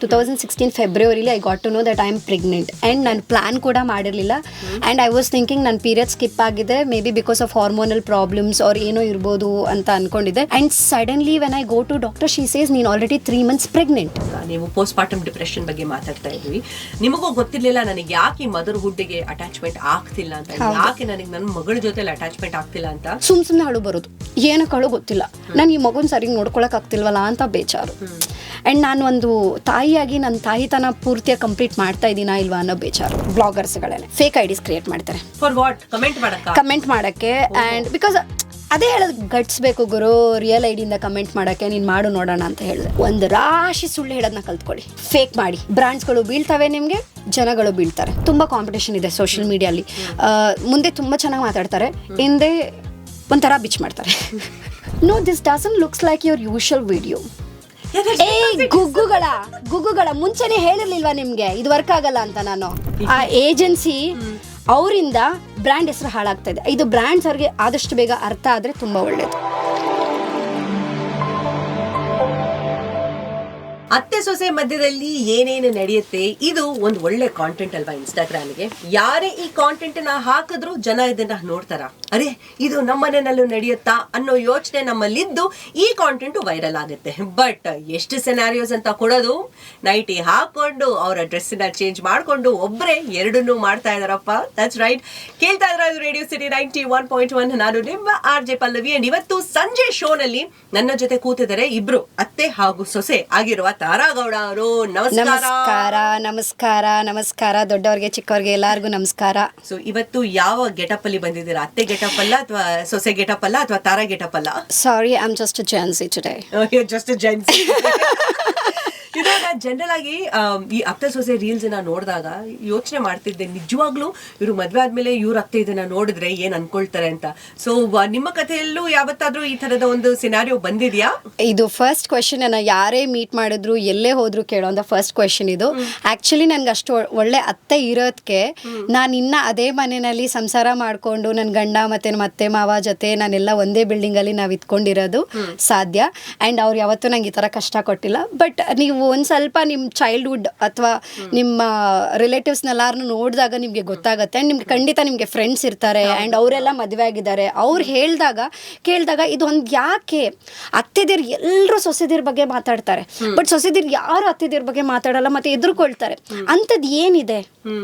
2016 ಫೆಬ್ರವರಿಲಿ I got to know that I am pregnant and ನಾನು plan ಕೂಡ ಮಾಡಿರಲಿಲ್ಲ ಆ್ಯಂಡ್ ಐ ವಾಸ್ ಥಿಂಕಿಂಗ್ ನನ್ನ ಪೀರಿಯಡ್ ಸ್ಕಿಪ್ ಆಗಿದೆ maybe because of hormonal problems ಅವ್ರು ಏನೋ ಇರ್ಬೋದು ಅಂತ ಅನ್ಕೊಂಡಿದ್ದೆ and suddenly when I go to doctor she says ನೀನು ಆಲ್ರೆಡಿ 3 months ಪ್ರೆಗ್ನೆಂಟ್. ನೀವು ಪೋಸ್ಟ್ ಪಾರ್ಟಮ್ ಡಿಪ್ರೆಷನ್ ಬಗ್ಗೆ ಮಾತಾಡ್ತಾ ಇದ್ವಿ, ನಿಮಗೂ ಗೊತ್ತಿರ್ಲಿಲ್ಲ ನನಗೆ ಯಾಕೆ ಈ ಮದರ್ಹುಡ್ಗೆ ಅಟ್ಯಾಚ್ಮೆಂಟ್ ಆಗ್ತಿಲ್ಲ ಅಂತ, ಯಾಕೆ ನನಗೆ ನನ್ನ ಮಗಳ ಜೊತೆ ಅಟ್ಯಾಚ್ಮೆಂಟ್ ಆಗ್ತಿಲ್ಲ ಅಂತ ಸುಮ್ಮನೆ ಅಳು ಬರೋದು, ಏನಕ್ಕೆ ಅಳು ಗೊತ್ತಿಲ್ಲ, ನಾನು ಈ ಮಗುನ ಸರಿಗೆ ನೋಡ್ಕೊಳಕ್ ಆಗ್ತಿಲ್ವಲ್ಲ ಅಂತ ಬೇಜಾರು. ಆ್ಯಂಡ್ ನಾನು ಒಂದು ತಾಯಿಯಾಗಿ ನನ್ನ ತಾಯಿತನ ಪೂರ್ತಿಯಾಗಿ ಕಂಪ್ಲೀಟ್ ಮಾಡ್ತಾ ಇದ್ದೀನಾ ಇಲ್ವಾ ಅನ್ನೋ ಬೇಜಾರು. ಬ್ಲಾಗರ್ಸ್ಗಳೇ ಫೇಕ್ ಐಡಿಸ್ ಕ್ರಿಯೇಟ್ ಮಾಡ್ತಾರೆ ಫಾರ್ ವಾಟ್, ಕಮೆಂಟ್ ಮಾಡಕ್ಕೆ. ಆ್ಯಂಡ್ ಬಿಕಾಸ್ ಅದೇ ಹೇಳೋದು ಗಟ್ಸ್ಬೇಕು ಗುರು, ರಿಯಲ್ ಐಡಿಯಿಂದ ಕಮೆಂಟ್ ಮಾಡೋಕ್ಕೆ ನೀನು ಮಾಡು ನೋಡೋಣ ಅಂತ ಹೇಳಿದೆ. ಒಂದು ರಾಶಿ ಸುಳ್ಳು ಹೇಳೋದನ್ನ ಕಲ್ತ್ಕೊಳ್ಳಿ, ಫೇಕ್ ಮಾಡಿ. ಬ್ರ್ಯಾಂಡ್ಸ್ಗಳು ಬೀಳ್ತವೆ, ನಿಮಗೆ ಜನಗಳು ಬೀಳ್ತಾರೆ. ತುಂಬ ಕಾಂಪಿಟೇಷನ್ ಇದೆ ಸೋಷಿಯಲ್ ಮೀಡಿಯಲ್ಲಿ. ಮುಂದೆ ತುಂಬ ಚೆನ್ನಾಗಿ ಮಾತಾಡ್ತಾರೆ, ಹಿಂದೆ ಒಂಥರ ಬಿಚ್ ಮಾಡ್ತಾರೆ. No this doesn't looks like your usual video. ಗುಗ್ಗುಗಳ ಮುಂಚೆನೆ ಹೇಳಿರ್ಲಿಲ್ವಾ ನಿಮ್ಗೆ ಇದು ವರ್ಕ್ ಆಗಲ್ಲ ಅಂತ? ನಾನು ಆ ಏಜೆನ್ಸಿ ಅವರಿಂದ ಬ್ರ್ಯಾಂಡ್ ಹೆಸರು ಹಾಳಾಗ್ತಾ ಇದೆ. ಇದು ಬ್ರ್ಯಾಂಡ್ಸ್ ಅವ್ರಿಗೆ ಆದಷ್ಟು ಬೇಗ ಅರ್ಥ ಆದ್ರೆ ತುಂಬಾ ಒಳ್ಳೇದು. ಅತ್ತೆ ಸೊಸೆ ಮಧ್ಯದಲ್ಲಿ ಏನೇನು ನಡೆಯುತ್ತೆ, ಇದು ಒಂದು ಒಳ್ಳೆ ಕಾಂಟೆಂಟ್ ಅಲ್ವಾ ಇನ್ಸ್ಟಾಗ್ರಾಮ್ಗೆ. ಯಾರೇ ಈ ಕಾಂಟೆಂಟ್ ನ ಹಾಕಿದ್ರು ಜನ ಇದನ್ನ ನೋಡ್ತಾರ, ಅರೆ ಇದು ನಮ್ಮನೆಯಲ್ಲೂ ನಡೆಯುತ್ತಾ ಅನ್ನೋ ಯೋಚನೆ ನಮ್ಮಲ್ಲಿದ್ದು ಈ ಕಾಂಟೆಂಟ್ ವೈರಲ್ ಆಗುತ್ತೆ. ಬಟ್ ಎಷ್ಟು ಸೆನಾರಿಯೋಸ್ ಅಂತ ಕೊಡೋದು, ನೈಟಿ ಹಾಕೊಂಡು ಅವರ ಡ್ರೆಸ್ ನ ಚೇಂಜ್ ಮಾಡ್ಕೊಂಡು ಒಬ್ರೆ ಎರಡನ್ನೂ ಮಾಡ್ತಾ ಇದಾರಪ್ಪ. That's right. ಕೇಳ್ತಾ ಇದ್ರ ರೇಡಿಯೋ ಸಿಟಿ 91.1. ನಾನು ನಿಮ್ಮ RJ ಪಲ್ಲವಿ. ಇವತ್ತು ಸಂಜೆ ಶೋ ನಲ್ಲಿ ನನ್ನ ಜೊತೆ ಕೂತಿದ್ದಾರೆ ಇಬ್ರು ಅತ್ತೆ ಹಾಗೂ ಸೊಸೆ ಆಗಿರುವ ತಾರಾ ಗೌಡ ಅವರು. ನಮಸ್ಕಾರ. ನಮಸ್ಕಾರ ನಮಸ್ಕಾರ ದೊಡ್ಡವ್ರಿಗೆ ಚಿಕ್ಕವ್ರಿಗೆ ಎಲ್ಲಾರ್ಗು ನಮಸ್ಕಾರ. ಸೊ ಇವತ್ತು ಯಾವ ಗೆಟಪ್ ಅಲ್ಲಿ ಬಂದಿದ್ದೀರಾ? ಅತ್ತೆ ಗೆಟಪ್ ಅಲ್ಲ ಅಥವಾ ಸೊಸೆ ಗೆಟಪ್ ಅಲ್ಲ ಅಥವಾ ತಾರಾ ಗೆಟಪ್ ಅಲ್ಲ? Sorry, I am just Gen Z today. Just Gen Z. ಇವಾಗ ಜನರಲ್ ಆಗಿ ಈ ಅತ್ತೆ ಸೊಸೆ ರೀಲ್ಸ್ ನ ನೋಡಿದಾಗ ಯೋಚನೆ ಮಾಡ್ತಿದ್ದೆ, ನಿಜವಾಗ್ಲೂ ಇವ್ರು ಮದ್ವೆ ಆದ್ಮೇಲೆ ಇವ್ರ ಅತ್ತೆ ಇದನ್ನ ನೋಡಿದ್ರೆ ಏನ್ ಅನ್ಕೊಳ್ತಾರೆ ಅಂತ. ಸೊ ನಿಮ್ಮ ಕಥೆಯಲ್ಲೂ ಯಾವತ್ತಾದ್ರೂ ಈ ತರದ ಒಂದು ಸಿನಾರಿಯೋ ಬಂದಿದ್ಯಾ? ಇದು ಫಸ್ಟ್ ಕ್ವೆಶನ್. ಯಾರೇ ಮೀಟ್ ಮಾಡಿದ್ರು ಎಲ್ಲೇ ಹೋದ್ರು ಕೇಳೋಂಥ ಫಸ್ಟ್ ಕ್ವೆಶನ್ ಇದು. ಆಕ್ಚುಲಿ ನನ್ಗೆ ಅಷ್ಟು ಒಳ್ಳೆ ಅತ್ತೆ ಇರೋದಕ್ಕೆ ನಾನು ಇನ್ನ ಅದೇ ಮನೆಯಲ್ಲಿ ಸಂಸಾರ ಮಾಡ್ಕೊಂಡು ನನ್ನ ಗಂಡ ಮತ್ತೆ ನಮ್ಮ ಅತ್ತೆ ಮಾವ ಜೊತೆ ನಾನೆಲ್ಲ ಒಂದೇ ಬಿಲ್ಡಿಂಗ್ ಅಲ್ಲಿ ನಾವು ಇದ್ಕೊಂಡಿರೋದು ಸಾಧ್ಯ. ಅಂಡ್ ಅವ್ರು ಯಾವತ್ತೂ ನಂಗೆ ಈ ತರ ಕಷ್ಟ ಕೊಟ್ಟಿಲ್ಲ. ಬಟ್ ನೀವು ಒಂದು ಸ್ವಲ್ಪ ನಿಮ್ಮ ಚೈಲ್ಡ್ಹುಡ್ ಅಥವಾ ನಿಮ್ಮ ರಿಲೇಟಿವ್ಸ್ನೆಲ್ಲಾರನ್ನು ನೋಡಿದಾಗ ನಿಮಗೆ ಗೊತ್ತಾಗುತ್ತೆ. ಆ್ಯಂಡ್ ನಿಮ್ಗೆ ಖಂಡಿತ ನಿಮಗೆ ಫ್ರೆಂಡ್ಸ್ ಇರ್ತಾರೆ ಆ್ಯಂಡ್ ಅವರೆಲ್ಲ ಮದುವೆ ಆಗಿದ್ದಾರೆ. ಅವ್ರು ಕೇಳಿದಾಗ ಇದು ಒಂದು ಯಾಕೆ ಅತ್ತೆದಿರು ಎಲ್ಲರೂ ಸೊಸೆದಿರ ಬಗ್ಗೆ ಮಾತಾಡ್ತಾರೆ, ಬಟ್ ಸೊಸೆದಿರು ಯಾರು ಅತ್ತೆದಿರ ಬಗ್ಗೆ ಮಾತಾಡಲ್ಲ ಮತ್ತೆ ಎದುರ್ಕೊಳ್ತಾರೆ. ಅಂಥದ್ದು ಏನಿದೆ,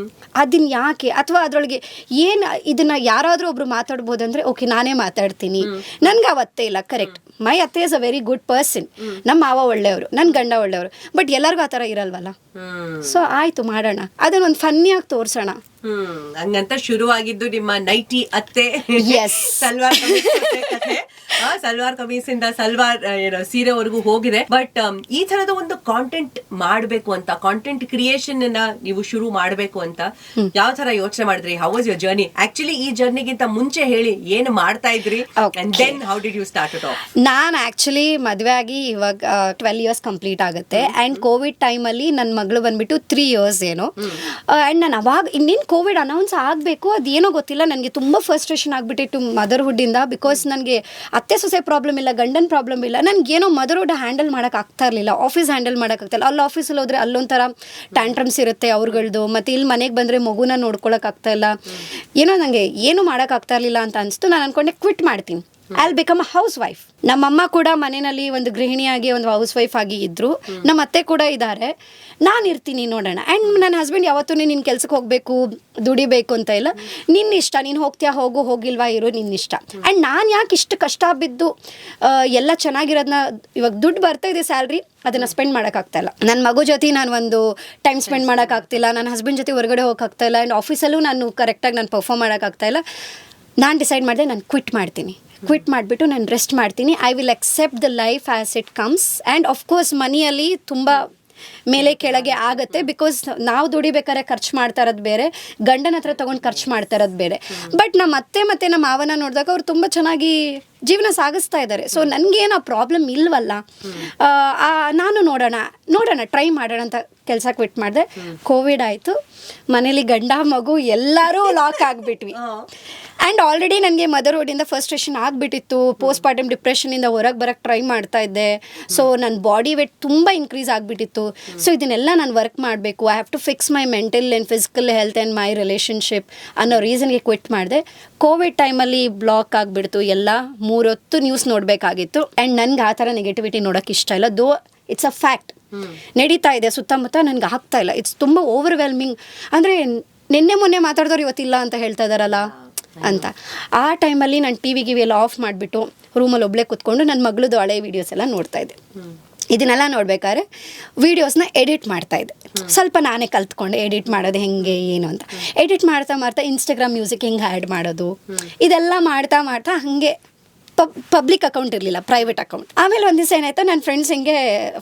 ಅದನ್ನ ಯಾಕೆ? ಅಥವಾ ಅದರೊಳಗೆ ಏನು ಇದನ್ನ ಯಾರಾದರೂ ಒಬ್ರು ಮಾತಾಡ್ಬೋದಂದ್ರೆ ಓಕೆ ನಾನೇ ಮಾತಾಡ್ತೀನಿ, ನನ್ಗೆ ಅವತ್ತೇ ಇಲ್ಲ. ಕರೆಕ್ಟ್, ಮೈ ಅತ್ತೆ is a very good person, ನಮ್ಮ ಮಾವ ಒಳ್ಳೆಯವರು, ನನ್ನ ಗಂಡ ಒಳ್ಳೆಯವರು. ಬಟ್ ಎಲ್ಲರಿಗೂ ಆ ಥರ ಇರಲ್ವಲ್ಲ. ಸೊ ಆಯ್ತು ಮಾಡೋಣ, ಅದನ್ನೊಂದು ಫನ್ನಿಯಾಗಿ ತೋರ್ಸೋಣ. ಹಂಗಂತ ಶುರುವಾಗಿದ್ದು ನಿಮ್ಮ ನೈಟಿ ಅತ್ತೆ ಸಲ್ವಾರ್ ಕತೆ. ಸಲ್ವಾರ್ ಕಮೀಸ್ ಇಂದ ಸಲ್ವಾರ್ ಸೀರೆವರೆಗೂ ಹೋಗಿದೆ. ಬಟ್ ಈ ತರದ ಒಂದು ಕಾಂಟೆಂಟ್ ಮಾಡ್ಬೇಕು ಅಂತ, ಕಾಂಟೆಂಟ್ ಕ್ರಿಯೇಷನ್ ನೀವು ಶುರು ಮಾಡ್ಬೇಕು ಅಂತ ಯಾವ ತರ ಯೋಚನೆ ಮಾಡಿದ್ರಿ? How was your journey? Actually ಈ ಜರ್ನಿಗಿಂತ ಮುಂಚೆ ಹೇಳಿ, ಏನು ಮಾಡ್ತಾ ಇದ್ರಿ and then how did you start it off? ನಾನು ಆಕ್ಚುಲಿ ಮದುವೆ ಆಗಿ ಇವಾಗ 12 years ಕಂಪ್ಲೀಟ್ ಆಗುತ್ತೆ. ಆ್ಯಂಡ್ ಕೋವಿಡ್ ಟೈಮಲ್ಲಿ ನನ್ನ ಮಗಳು ಬಂದ್ಬಿಟ್ಟು 3 years ಏನೋ. ಆ್ಯಂಡ್ ನಾನು ಅವಾಗ ಇನ್ನೇನು ಕೋವಿಡ್ ಅನೌನ್ಸ್ ಆಗಬೇಕು, ಅದೇನೋ ಗೊತ್ತಿಲ್ಲ, ನನಗೆ ತುಂಬ ಫ್ರಸ್ಟ್ರೇಷನ್ ಆಗಿಬಿಟ್ಟಿತ್ತು ಮದರ್ಹುಡ್ಡಿಂದ. ಬಿಕಾಸ್ ನನಗೆ ಅತ್ತೆ ಸೊಸೆ ಪ್ರಾಬ್ಲಮ್ ಇಲ್ಲ, ಗಂಡನ ಪ್ರಾಬ್ಲಮ್ ಇಲ್ಲ, ನನಗೇನೋ ಮದರ್ಹುಡ್ ಹ್ಯಾಂಡಲ್ ಮಾಡೋಕೆ ಆಗ್ತಾ ಇರಲಿಲ್ಲ, ಆಫೀಸ್ ಹ್ಯಾಂಡಲ್ ಮಾಡೋಕ್ಕಾಗ್ತಾಯಿಲ್ಲ. ಅಲ್ಲಿ ಆಫೀಸಲ್ಲಿ ಹೋದರೆ ಅಲ್ಲೊಂಥರ ಟ್ಯಾಂಟ್ರಮ್ಸ್ ಇರುತ್ತೆ ಅವ್ರಗಳದು, ಮತ್ತು ಇಲ್ಲಿ ಮನೆಗೆ ಬಂದರೆ ಮಗುನ ನೋಡ್ಕೊಳಕ್ಕಾಗ್ತಾಯಿಲ್ಲ, ಏನೋ ನನಗೆ ಏನು ಮಾಡೋಕ್ಕಾಗ್ತಾ ಇರಲಿಲ್ಲ ಅಂತ ಅನಿಸ್ತು. ನಾನು ಅಂದ್ಕೊಂಡೆ ಕ್ವಿಟ್ ಮಾಡ್ತೀನಿ, I will become a house wife. ನಮ್ಮಮ್ಮ ಕೂಡ ಮನೆಯಲ್ಲಿ ಒಂದು ಗೃಹಿಣಿಯಾಗಿ ಒಂದು ಹೌಸ್ ವೈಫ್ ಆಗಿ ಇದ್ರು, ನಮ್ಮ ಅತ್ತೆ ಕೂಡ ಇದ್ದಾರೆ, ನಾನು ಇರ್ತೀನಿ ನೋಡೋಣ. ಆ್ಯಂಡ್ ನನ್ನ ಹಸ್ಬೆಂಡ್ ಯಾವತ್ತೂ ನೀನು ಕೆಲ್ಸಕ್ಕೆ ಹೋಗಬೇಕು ದುಡಿಬೇಕು ಅಂತ ಇಲ್ಲ, ನಿನ್ನ ಇಷ್ಟ, ನೀನು ಹೋಗ್ತೀಯಾ ಹೋಗು, ಹೋಗಿಲ್ವಾ ಇರೋ, ನಿನ್ನ ಇಷ್ಟ. ಆ್ಯಂಡ್ ನಾನು ಯಾಕೆ ಇಷ್ಟು ಕಷ್ಟ ಬಿದ್ದು ಎಲ್ಲ ಚೆನ್ನಾಗಿರೋದನ್ನ, ಇವಾಗ ದುಡ್ಡು ಬರ್ತಾ ಇದೆ ಸ್ಯಾಲ್ರಿ, ಅದನ್ನು ಸ್ಪೆಂಡ್ ಮಾಡೋಕ್ಕಾಗ್ತಾಯಿಲ್ಲ. ನನ್ನ ಮಗು ಜೊತೆ ನಾನು ಒಂದು ಟೈಮ್ ಸ್ಪೆಂಡ್ ಮಾಡೋಕ್ಕಾಗ್ತಿಲ್ಲ, ನನ್ನ ಹಸ್ಬೆಂಡ್ ಜೊತೆ ಹೊರಗಡೆ ಹೋಗೋಕ್ಕಾಗ್ತಾಯಿಲ್ಲ, ಆ್ಯಂಡ್ ಆಫೀಸಲ್ಲೂ ನಾನು ಕರೆಕ್ಟಾಗಿ ನಾನು ಪರ್ಫಾರ್ಮ್ ಮಾಡೋಕ್ಕಾಗ್ತಾಯಿಲ್ಲ. ನಾನು ಡಿಸೈಡ್ ಮಾಡಿದೆ, ನಾನು ಕ್ವಿಟ್ ಮಾಡ್ತೀನಿ. ಕ್ವಿಟ್ ಮಾಡಿಬಿಟ್ಟು ನಾನು ರೆಸ್ಟ್ ಮಾಡ್ತೀನಿ. I will accept the life as it comes. And of course ಮನಿಯಲ್ಲಿ ತುಂಬ ಮೇಲೆ ಕೆಳಗೆ ಆಗುತ್ತೆ, ಬಿಕಾಸ್ ನಾವು ದುಡಿಬೇಕಾದ್ರೆ ಖರ್ಚು ಮಾಡ್ತಾ ಇರೋದು ಬೇರೆ, ಗಂಡನ ಹತ್ರ ತೊಗೊಂಡು ಖರ್ಚು ಮಾಡ್ತಾ ಇರೋದು ಬೇರೆ. ಬಟ್ ನಮ್ಮ ಅತ್ತೆ ಮತ್ತು ನಮ್ಮ ಮಾವನ ನೋಡಿದಾಗ ಅವ್ರು ತುಂಬ ಚೆನ್ನಾಗಿ ಜೀವನ ಸಾಗಿಸ್ತಾ ಇದ್ದಾರೆ. ಸೊ ನನಗೇನು ಆ ಪ್ರಾಬ್ಲಮ್ ಇಲ್ವಲ್ಲ, ನಾನು ನೋಡೋಣ ಟ್ರೈ ಮಾಡೋಣ ಅಂತ ಕೆಲಸ ಕ್ವಿಟ್ ಮಾಡಿದೆ. ಕೋವಿಡ್ ಆಯಿತು, ಮನೇಲಿ ಗಂಡ ಮಗು ಎಲ್ಲರೂ ಲಾಕ್ ಆಗಿಬಿಟ್ವಿ. ಆ್ಯಂಡ್ ಆಲ್ರೆಡಿ ನನಗೆ ಮದರ್ಹುಡ್ಡಿಂದ ಫ್ರಸ್ಟ್ರೇಷನ್ ಆಗಿಬಿಟ್ಟಿತ್ತು, ಪೋಸ್ಟ್ ಪಾರ್ಟಮ್ ಡಿಪ್ರೆಷನಿಂದ ಹೊರಗೆ ಬರೋಕ್ಕೆ ಟ್ರೈ ಮಾಡ್ತಾ ಇದ್ದೆ. ಸೊ ನನ್ನ ಬಾಡಿ ವೇಟ್ ತುಂಬ ಇನ್ಕ್ರೀಸ್ ಆಗಿಬಿಟ್ಟಿತ್ತು. ಸೊ ಇದನ್ನೆಲ್ಲ ನಾನು ವರ್ಕ್ ಮಾಡಬೇಕು, I have to fix my mental and physical health and my relationship ಅನ್ನೋ ರೀಸನ್ಗೆ ಕ್ವಿಟ್ ಮಾಡಿದೆ. ಕೋವಿಡ್ ಟೈಮಲ್ಲಿ ಬ್ಲಾಕ್ ಆಗಿಬಿಡ್ತು ಎಲ್ಲ, 3 ಹೊತ್ತು ನ್ಯೂಸ್ ನೋಡಬೇಕಾಗಿತ್ತು. ಆ್ಯಂಡ್ ನನಗೆ ಆ ಥರ ನೆಗೆಟಿವಿಟಿ ನೋಡೋಕ್ಕೆ ಇಷ್ಟ ಇಲ್ಲ. ದೋ ಇಟ್ಸ್ ಅ ಫ್ಯಾಕ್ಟ್, ನಡೀತಾ ಇದೆ ಸುತ್ತಮುತ್ತ, ನನಗೆ ಆಗ್ತಾ ಇಲ್ಲ. ಇಟ್ಸ್ ತುಂಬ ಓವರ್ವೆಲ್ಮಿಂಗ್. ಅಂದರೆ ನಿನ್ನೆ ಮೊನ್ನೆ ಮಾತಾಡಿದವ್ರು ಇವತ್ತಿಲ್ಲ ಅಂತ ಹೇಳ್ತಾ ಇದ್ದಾರಲ್ಲ ಅಂತ. ಆ ಟೈಮಲ್ಲಿ ನಾನು ಟಿ ವಿ ಎಲ್ಲ ಆಫ್ ಮಾಡಿಬಿಟ್ಟು ರೂಮಲ್ಲಿ ಒಬ್ಬಳೇ ಕೂತ್ಕೊಂಡು ನನ್ನ ಮಗಳದ್ದು ಹಳೆ ವೀಡಿಯೋಸ್ ಎಲ್ಲ ನೋಡ್ತಾ ಇದ್ದೆ. ಇದನ್ನೆಲ್ಲ ನೋಡ್ಬೇಕಾದ್ರೆ ವೀಡಿಯೋಸ್ನ ಎಡಿಟ್ ಮಾಡ್ತಾಯಿದ್ದೆ. ಸ್ವಲ್ಪ ನಾನೇ ಕಲ್ತ್ಕೊಂಡೆ ಎಡಿಟ್ ಮಾಡೋದು ಹೆಂಗೆ ಏನು ಅಂತ. ಎಡಿಟ್ ಮಾಡ್ತಾ ಇನ್ಸ್ಟಾಗ್ರಾಮ್ ಮ್ಯೂಸಿಕ್ ಹೆಂಗೆ ಆ್ಯಡ್ ಮಾಡೋದು, ಇದೆಲ್ಲ ಮಾಡ್ತಾ ಹಾಗೆ ಪಬ್ಲಿಕ್ ಅಕೌಂಟ್ ಇರಲಿಲ್ಲ, ಪ್ರೈವೇಟ್ ಅಕೌಂಟ್. ಆಮೇಲೆ ಒಂದು ದಿವಸ ಏನಾಯ್ತು, ನನ್ನ ಫ್ರೆಂಡ್ಸ್ ಹಿಂಗೆ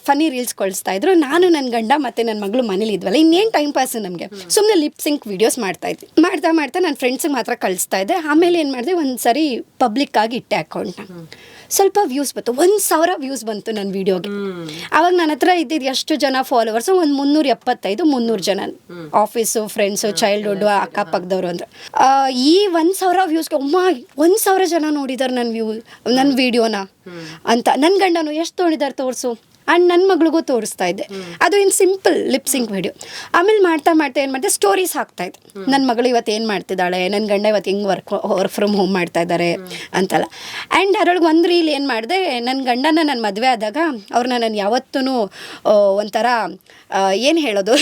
ಫನ್ನಿ ರೀಲ್ಸ್ ಕಳಿಸ್ತಾ ಇದ್ರು. ನಾನು ನನ್ನ ಗಂಡ ಮತ್ತು ನನ್ನ ಮಗಳು ಮನೇಲಿ ಇದ್ವಲ್ಲ, ಇನ್ನೇನು ಟೈಮ್ ಪಾಸ್ ನಮಗೆ, ಸುಮ್ಮನೆ ಲಿಪ್ ಸಿಂಕ್ ವೀಡಿಯೋಸ್ ಮಾಡ್ತಾಯಿದ್ವಿ. ಮಾಡ್ತಾ ನನ್ನ ಫ್ರೆಂಡ್ಸಿಗೆ ಮಾತ್ರ ಕಳಿಸ್ತಾ ಇದ್ದೆ. ಆಮೇಲೆ ಏನು ಮಾಡಿದೆ, ಒಂದು ಸರಿ ಪಬ್ಲಿಕ್ ಆಗಿ ಇಟ್ಟೆ ಅಕೌಂಟ್ನ. ಸ್ವಲ್ಪ ವ್ಯೂಸ್ ಬಂತು, 1,000 ವ್ಯೂಸ್ ಬಂತು ನನ್ನ ವೀಡಿಯೋಗೆ. ಆವಾಗ ನನ್ನ ಹತ್ರ ಇದ್ದಿದ್ದು ಎಷ್ಟು ಜನ ಫಾಲೋವರ್ಸು, ಒಂದು 375-300 ಜನ, ಆಫೀಸು, ಫ್ರೆಂಡ್ಸು, ಚೈಲ್ಡ್ಹುಡ್ಡು, ಅಕ್ಕಪಕ್ಕದವರು ಅಂದರೆ. ಈ 1,000 ವ್ಯೂಸ್ಗೆ 1,000 ಜನ ನೋಡಿದ್ದಾರೆ ನನ್ನ ವೀಡಿಯೋನ ಅಂತ. ನನ್ನ ಗಂಡನು ಎಷ್ಟು ನೋಡಿದ್ದಾರೆ ತೋರಿಸು, ಆ್ಯಂಡ್ ನನ್ನ ಮಗಳಿಗೂ ತೋರಿಸ್ತಾ ಇದ್ದೆ. ಅದು ಇನ್ನು ಸಿಂಪಲ್ ಲಿಪ್ ಸಿಂಕ್ ವಿಡಿಯೋ. ಆಮೇಲೆ ಮಾಡ್ತಾ ಏನು ಮಾಡಿದೆ, ಸ್ಟೋರೀಸ್ ಹಾಕ್ತಾಯಿದ್ದೆ. ನನ್ನ ಮಗಳು ಇವತ್ತು ಏನು ಮಾಡ್ತಿದ್ದಾಳೆ, ನನ್ನ ಗಂಡ ಇವತ್ತು ಹೆಂಗೆ ವರ್ಕ್ ಫ್ರಮ್ ಹೋಮ್ ಮಾಡ್ತಾ ಇದ್ದಾರೆ ಅಂತೆಲ್ಲ. ಆ್ಯಂಡ್ ಅದರೊಳಗೆ ಒಂದು ರೀಲ್ ಏನು ಮಾಡಿದೆ, ನನ್ನ ಗಂಡನ ನನ್ನ ಮದುವೆ ಆದಾಗ ಅವ್ರನ್ನ ನಾನು ಯಾವತ್ತೂ ಒಂಥರ ಏನು ಹೇಳೋದು,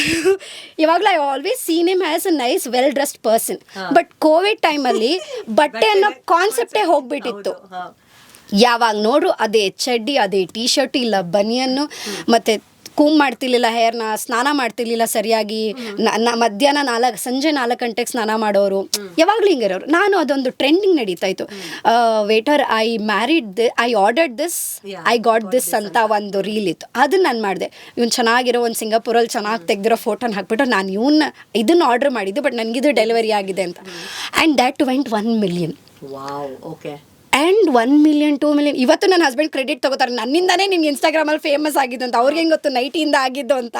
ಇವಾಗಲೂ I always scene him as a nice well dressed person. But Covid ಟೈಮಲ್ಲಿ ಬಟ್ಟೆ ಅನ್ನೋ ಕಾನ್ಸೆಪ್ಟೇ ಹೋಗ್ಬಿಟ್ಟಿತ್ತು. ಯಾವಾಗ ನೋಡ್ರು ಅದೇ ಚಡ್ಡಿ, ಅದೇ ಟೀ ಶರ್ಟ್, ಇಲ್ಲ ಬನಿಯನ್ನು, ಮತ್ತು ಕೂಮ್ ಮಾಡ್ತಿರ್ಲಿಲ್ಲ ಹೇರ್ನ, ಸ್ನಾನ ಮಾಡ್ತಿರ್ಲಿಲ್ಲ ಸರಿಯಾಗಿ, ಮಧ್ಯಾಹ್ನ ಸಂಜೆ 4 ಗಂಟೆಗೆ ಸ್ನಾನ ಮಾಡೋರು, ಯಾವಾಗಲೂ ಹಿಂಗಿರೋರು. ನಾನು ಅದೊಂದು ಟ್ರೆಂಡಿಂಗ್ ನಡೀತಾ ಇತ್ತು. Waiter, I ordered this, I got this ಅಂತ ಒಂದು ರೀಲ್ ಇತ್ತು. ಅದನ್ನ ನಾನು ಮಾಡಿದೆ. ಇವ್ನು ಚೆನ್ನಾಗಿರೋ ಒಂದು ಸಿಂಗಾಪುರಲ್ಲಿ ಚೆನ್ನಾಗಿ ತೆಗೆದಿರೋ ಫೋಟೋನ ಹಾಕ್ಬಿಟ್ಟು ನಾನು ಇದನ್ನು ಆರ್ಡರ್ ಮಾಡಿದ್ದು, ಬಟ್ ನನಗಿದು ಡೆಲಿವರಿ ಆಗಿದೆ ಅಂತ. And that vent 1 million. Wow, okay. And 1 million 2 million. ಇವತ್ತು ನನ್ನ ಹಸ್ಬೆಂಡ್ ಕ್ರೆಡಿಟ್ ತಗೋತಾರೆ, ನನ್ನಿಂದಾನೇ ನಿನ್ಗೆ ಇನ್ಸ್ಟಾಗ್ರಾಮಲ್ಲಿ ಫೇಮಸ್ ಆಗಿದ್ದು ಅಂತ. ಅವ್ರಿಗೆ ಹೆಂಗೆ ಗೊತ್ತು ನೈಟಿಯಿಂದ ಆಗಿದ್ದು ಅಂತ.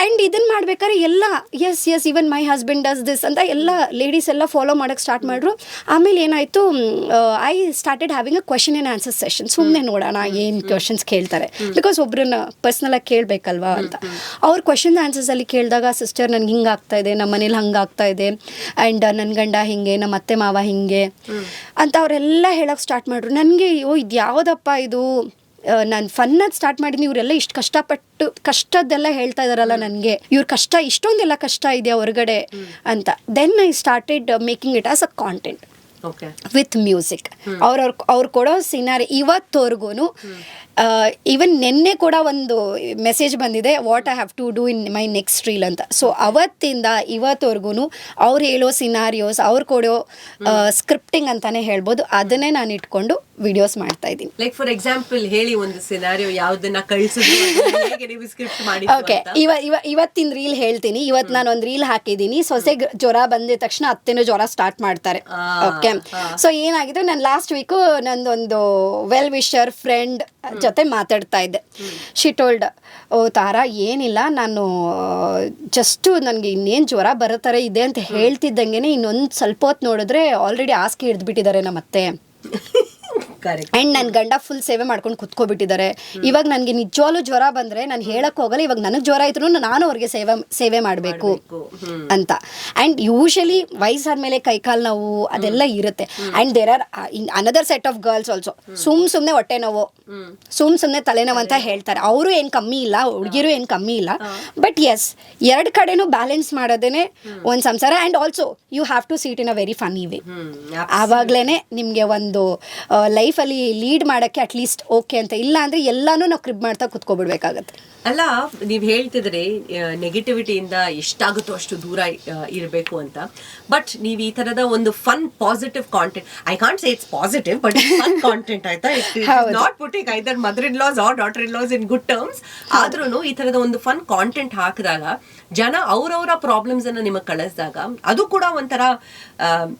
ಆ್ಯಂಡ್ ಇದನ್ನು ಮಾಡ್ಬೇಕಾದ್ರೆ ಎಲ್ಲ as even my husband does this ಅಂತ ಎಲ್ಲ ಲೇಡೀಸ್ ಎಲ್ಲ ಫಾಲೋ ಮಾಡೋಕ್ಕೆ ಸ್ಟಾರ್ಟ್ ಮಾಡಿದ್ರು. ಆಮೇಲೆ ಏನಾಯಿತು, I started having a question and answer session. ಸುಮ್ಮನೆ ನೋಡೋಣ ಏನು ಕ್ವೆಶನ್ಸ್ ಕೇಳ್ತಾರೆ, ಬಿಕಾಸ್ ಒಬ್ಬರನ್ನ ಪರ್ಸ್ನಲಾಗಿ ಕೇಳಬೇಕಲ್ವಾ ಅಂತ. ಅವ್ರ ಕ್ವೆಶನ್ ಆನ್ಸರ್ಸಲ್ಲಿ ಕೇಳಿದಾಗ, ಸಿಸ್ಟರ್ ನನಗೆ ಹಿಂಗೆ ಆಗ್ತಾ ಇದೆ, ನಮ್ಮ ಮನೇಲಿ ಹಂಗೆ ಆಗ್ತಾ ಇದೆ, ಆ್ಯಂಡ್ ನನ್ನ ಗಂಡ ಹಿಂಗೆ, ನಮ್ಮ ಅತ್ತೆ ಮಾವ ಹಿಂಗೆ ಅಂತ ಅವರೆಲ್ಲ ಹೇಳೋಕ್ಕೆ ಸ್ಟಾರ್ಟ್ ಮಾಡಿದ್ರು. ನನಗೆ ಇದು ಯಾವುದಪ್ಪ ಇದು, ನಾನು ಫನ್ನಾಗಿ ಸ್ಟಾರ್ಟ್ ಮಾಡಿದ್ದೀನಿ, ಇವರೆಲ್ಲ ಇಷ್ಟು ಕಷ್ಟದ್ದೆಲ್ಲ ಹೇಳ್ತಾ ಇದ್ದಾರಲ್ಲ ನನಗೆ, ಇವ್ರ ಕಷ್ಟ ಇಷ್ಟೊಂದೆಲ್ಲ ಕಷ್ಟ ಇದೆಯಾ ಹೊರಗಡೆ ಅಂತ. Then I started making it as a content with music. ಅವ್ರು ಕೊಡೋ ಸಿನಾರಿ ಇವತ್ತವರೆಗೂ. ಈವನ್ ನಿನ್ನೆ ಕೂಡ ಒಂದು ಮೆಸೇಜ್ ಬಂದಿದೆ, what I have to do in my next reel ಅಂತ. ಸೊ ಅವತ್ತಿಂದ ಇವತ್ತವರೆಗೂ ಅವ್ರು ಹೇಳೋ ಸಿನಾರಿಯೋಸ್, ಅವ್ರು ಕೊಡೋ ಸ್ಕ್ರಿಪ್ಟಿಂಗ್ ಅಂತಾನೆ ಹೇಳ್ಬೋದು, ಅದನ್ನೇ ನಾನು ಇಟ್ಕೊಂಡು ವಿಡಿಯೋಸ್ ಮಾಡ್ತಾ ಇದ್ದೀನಿ. ಲೈಕ್ ಫಾರ್ ಎಕ್ಸಾಂಪಲ್ ಹೇಳಿ ಒಂದು ಸಿನಾರಿಯೋ, ಯಾವುದನ್ನ ಕಳಿಸಿದ್ರು, ನೀವು ಸ್ಕ್ರಿಪ್ಟ್ ಮಾಡಿ. ಓಕೆ, ಇವತ್ತಿನ ರೀಲ್ ಹೇಳ್ತೀನಿ. ಇವತ್ತು ನಾನು ಒಂದು ರೀಲ್ ಹಾಕಿದ್ದೀನಿ, ಸೊಸೆ ಜ್ವರ ಬಂದಿದ ತಕ್ಷಣ ಅತ್ತೆನೂ ಜ್ವರ ಸ್ಟಾರ್ಟ್ ಮಾಡ್ತಾರೆ. ಓಕೆ, ಸೊ ಏನಾಗಿದೆ, ನಾನು ಲಾಸ್ಟ್ ವೀಕು ನಂದೊಂದು ವೆಲ್ ವಿಶರ್ ಫ್ರೆಂಡ್ ಜೊತೆ ಮಾತಾಡ್ತಾ ಇದ್ದೆ. ಶಿ ಟೋಲ್ಡ್, ಓ ತಾರಾ ಏನಿಲ್ಲ, ನಾನು ಜಸ್ಟು ನನಗೆ ಇನ್ನೇನು ಜ್ವರ ಬರೋ ಥರ ಇದೆ ಅಂತ ಹೇಳ್ತಿದ್ದಂಗೆ ಇನ್ನೊಂದು ಸ್ವಲ್ಪ ಹೊತ್ತು ನೋಡಿದ್ರೆ ಆಲ್ರೆಡಿ ಹಾಸಿಗೆ ಹಿಡಿದ್ಬಿಟ್ಟಿದ್ದಾರೆ ನಮ್ಮ ಅತ್ತೆ. ಆ್ಯಂಡ್ ನನ್ನ ಗಂಡ ಫುಲ್ ಸೇವೆ ಮಾಡ್ಕೊಂಡು ಕುತ್ಕೊಬಿಟ್ಟಿದ್ದಾರೆ. ಇವಾಗ ನನಗೆ ನಿಜವಾಗ್ಲೂ ಜ್ವರ ಬಂದರೆ ನಾನು ಹೇಳಕ್ಕೆ ಹೋಗಲ್ಲ, ಇವಾಗ ನನಗೆ ಜ್ವರ ಇದ್ರೂ ನಾನು ಅವ್ರಿಗೆ ಸೇವೆ ಮಾಡಬೇಕು ಅಂತ. ಆ್ಯಂಡ್ ಯೂಶಲಿ ವಯಸ್ಸಾದ್ಮೇಲೆ ಕೈಕಾಲು ನೋವು ಅದೆಲ್ಲ ಇರುತ್ತೆ. And there are another set of girls also, ಸುಮ್ಮನೆ ಹೊಟ್ಟೆ ನೋವು, ಸುಮ್ಮನೆ ತಲೆನೋವು ಅಂತ ಹೇಳ್ತಾರೆ. ಅವರು ಏನು ಕಮ್ಮಿ ಇಲ್ಲ, ಹುಡುಗಿರು ಏನು ಕಮ್ಮಿ ಇಲ್ಲ. ಬಟ್ ಎಸ್, ಎರಡು ಕಡೆನೂ ಬ್ಯಾಲೆನ್ಸ್ ಮಾಡೋದೇ ಒಂದು ಸಂಸಾರ. And also you have to sit in a very funny way. ಆವಾಗಲೇ ನಿಮಗೆ ಒಂದು ಲೈಫಲ್ಲಿ ಲೀಡ್ ಮಾಡೋಕ್ಕೆ ಅಟ್ಲೀಸ್ಟ್ ಓಕೆ ಅಂತ. ಇಲ್ಲ ಅಂದರೆ ಎಲ್ಲನೂ ನಾವು ಕ್ರಿಬ್ ಮಾಡ್ತಾ ಕುತ್ಕೊಬಿಡ್ಬೇಕಾಗತ್ತೆ. ಅಲ್ಲ, ನೀವು ಹೇಳ್ತಿದ್ರೆ ನೆಗೆಟಿವಿಟಿಯಿಂದ ಎಷ್ಟಾಗುತ್ತೋ ಅಷ್ಟು ದೂರ ಇರಬೇಕು ಅಂತ. ಬಟ್ ನೀವು ಈ ತರದ ಒಂದು fun positive content, I can't say it's positive, but fun content ಆಯ್ತಾ, not putting either mother in law or daughter in law in good terms. ಆದ್ರೂ ಈ ತರದ ಒಂದು ಫನ್ ಕಾಂಟೆಂಟ್ ಹಾಕಿದಾಗ ಜನ ಅವ್ರವರ ಪ್ರಾಬ್ಲಮ್ಸ್ ಅನ್ನ ನಿಮಗೆ ಕಳಿಸಿದಾಗ, ಅದು ಕೂಡ ಒಂಥರ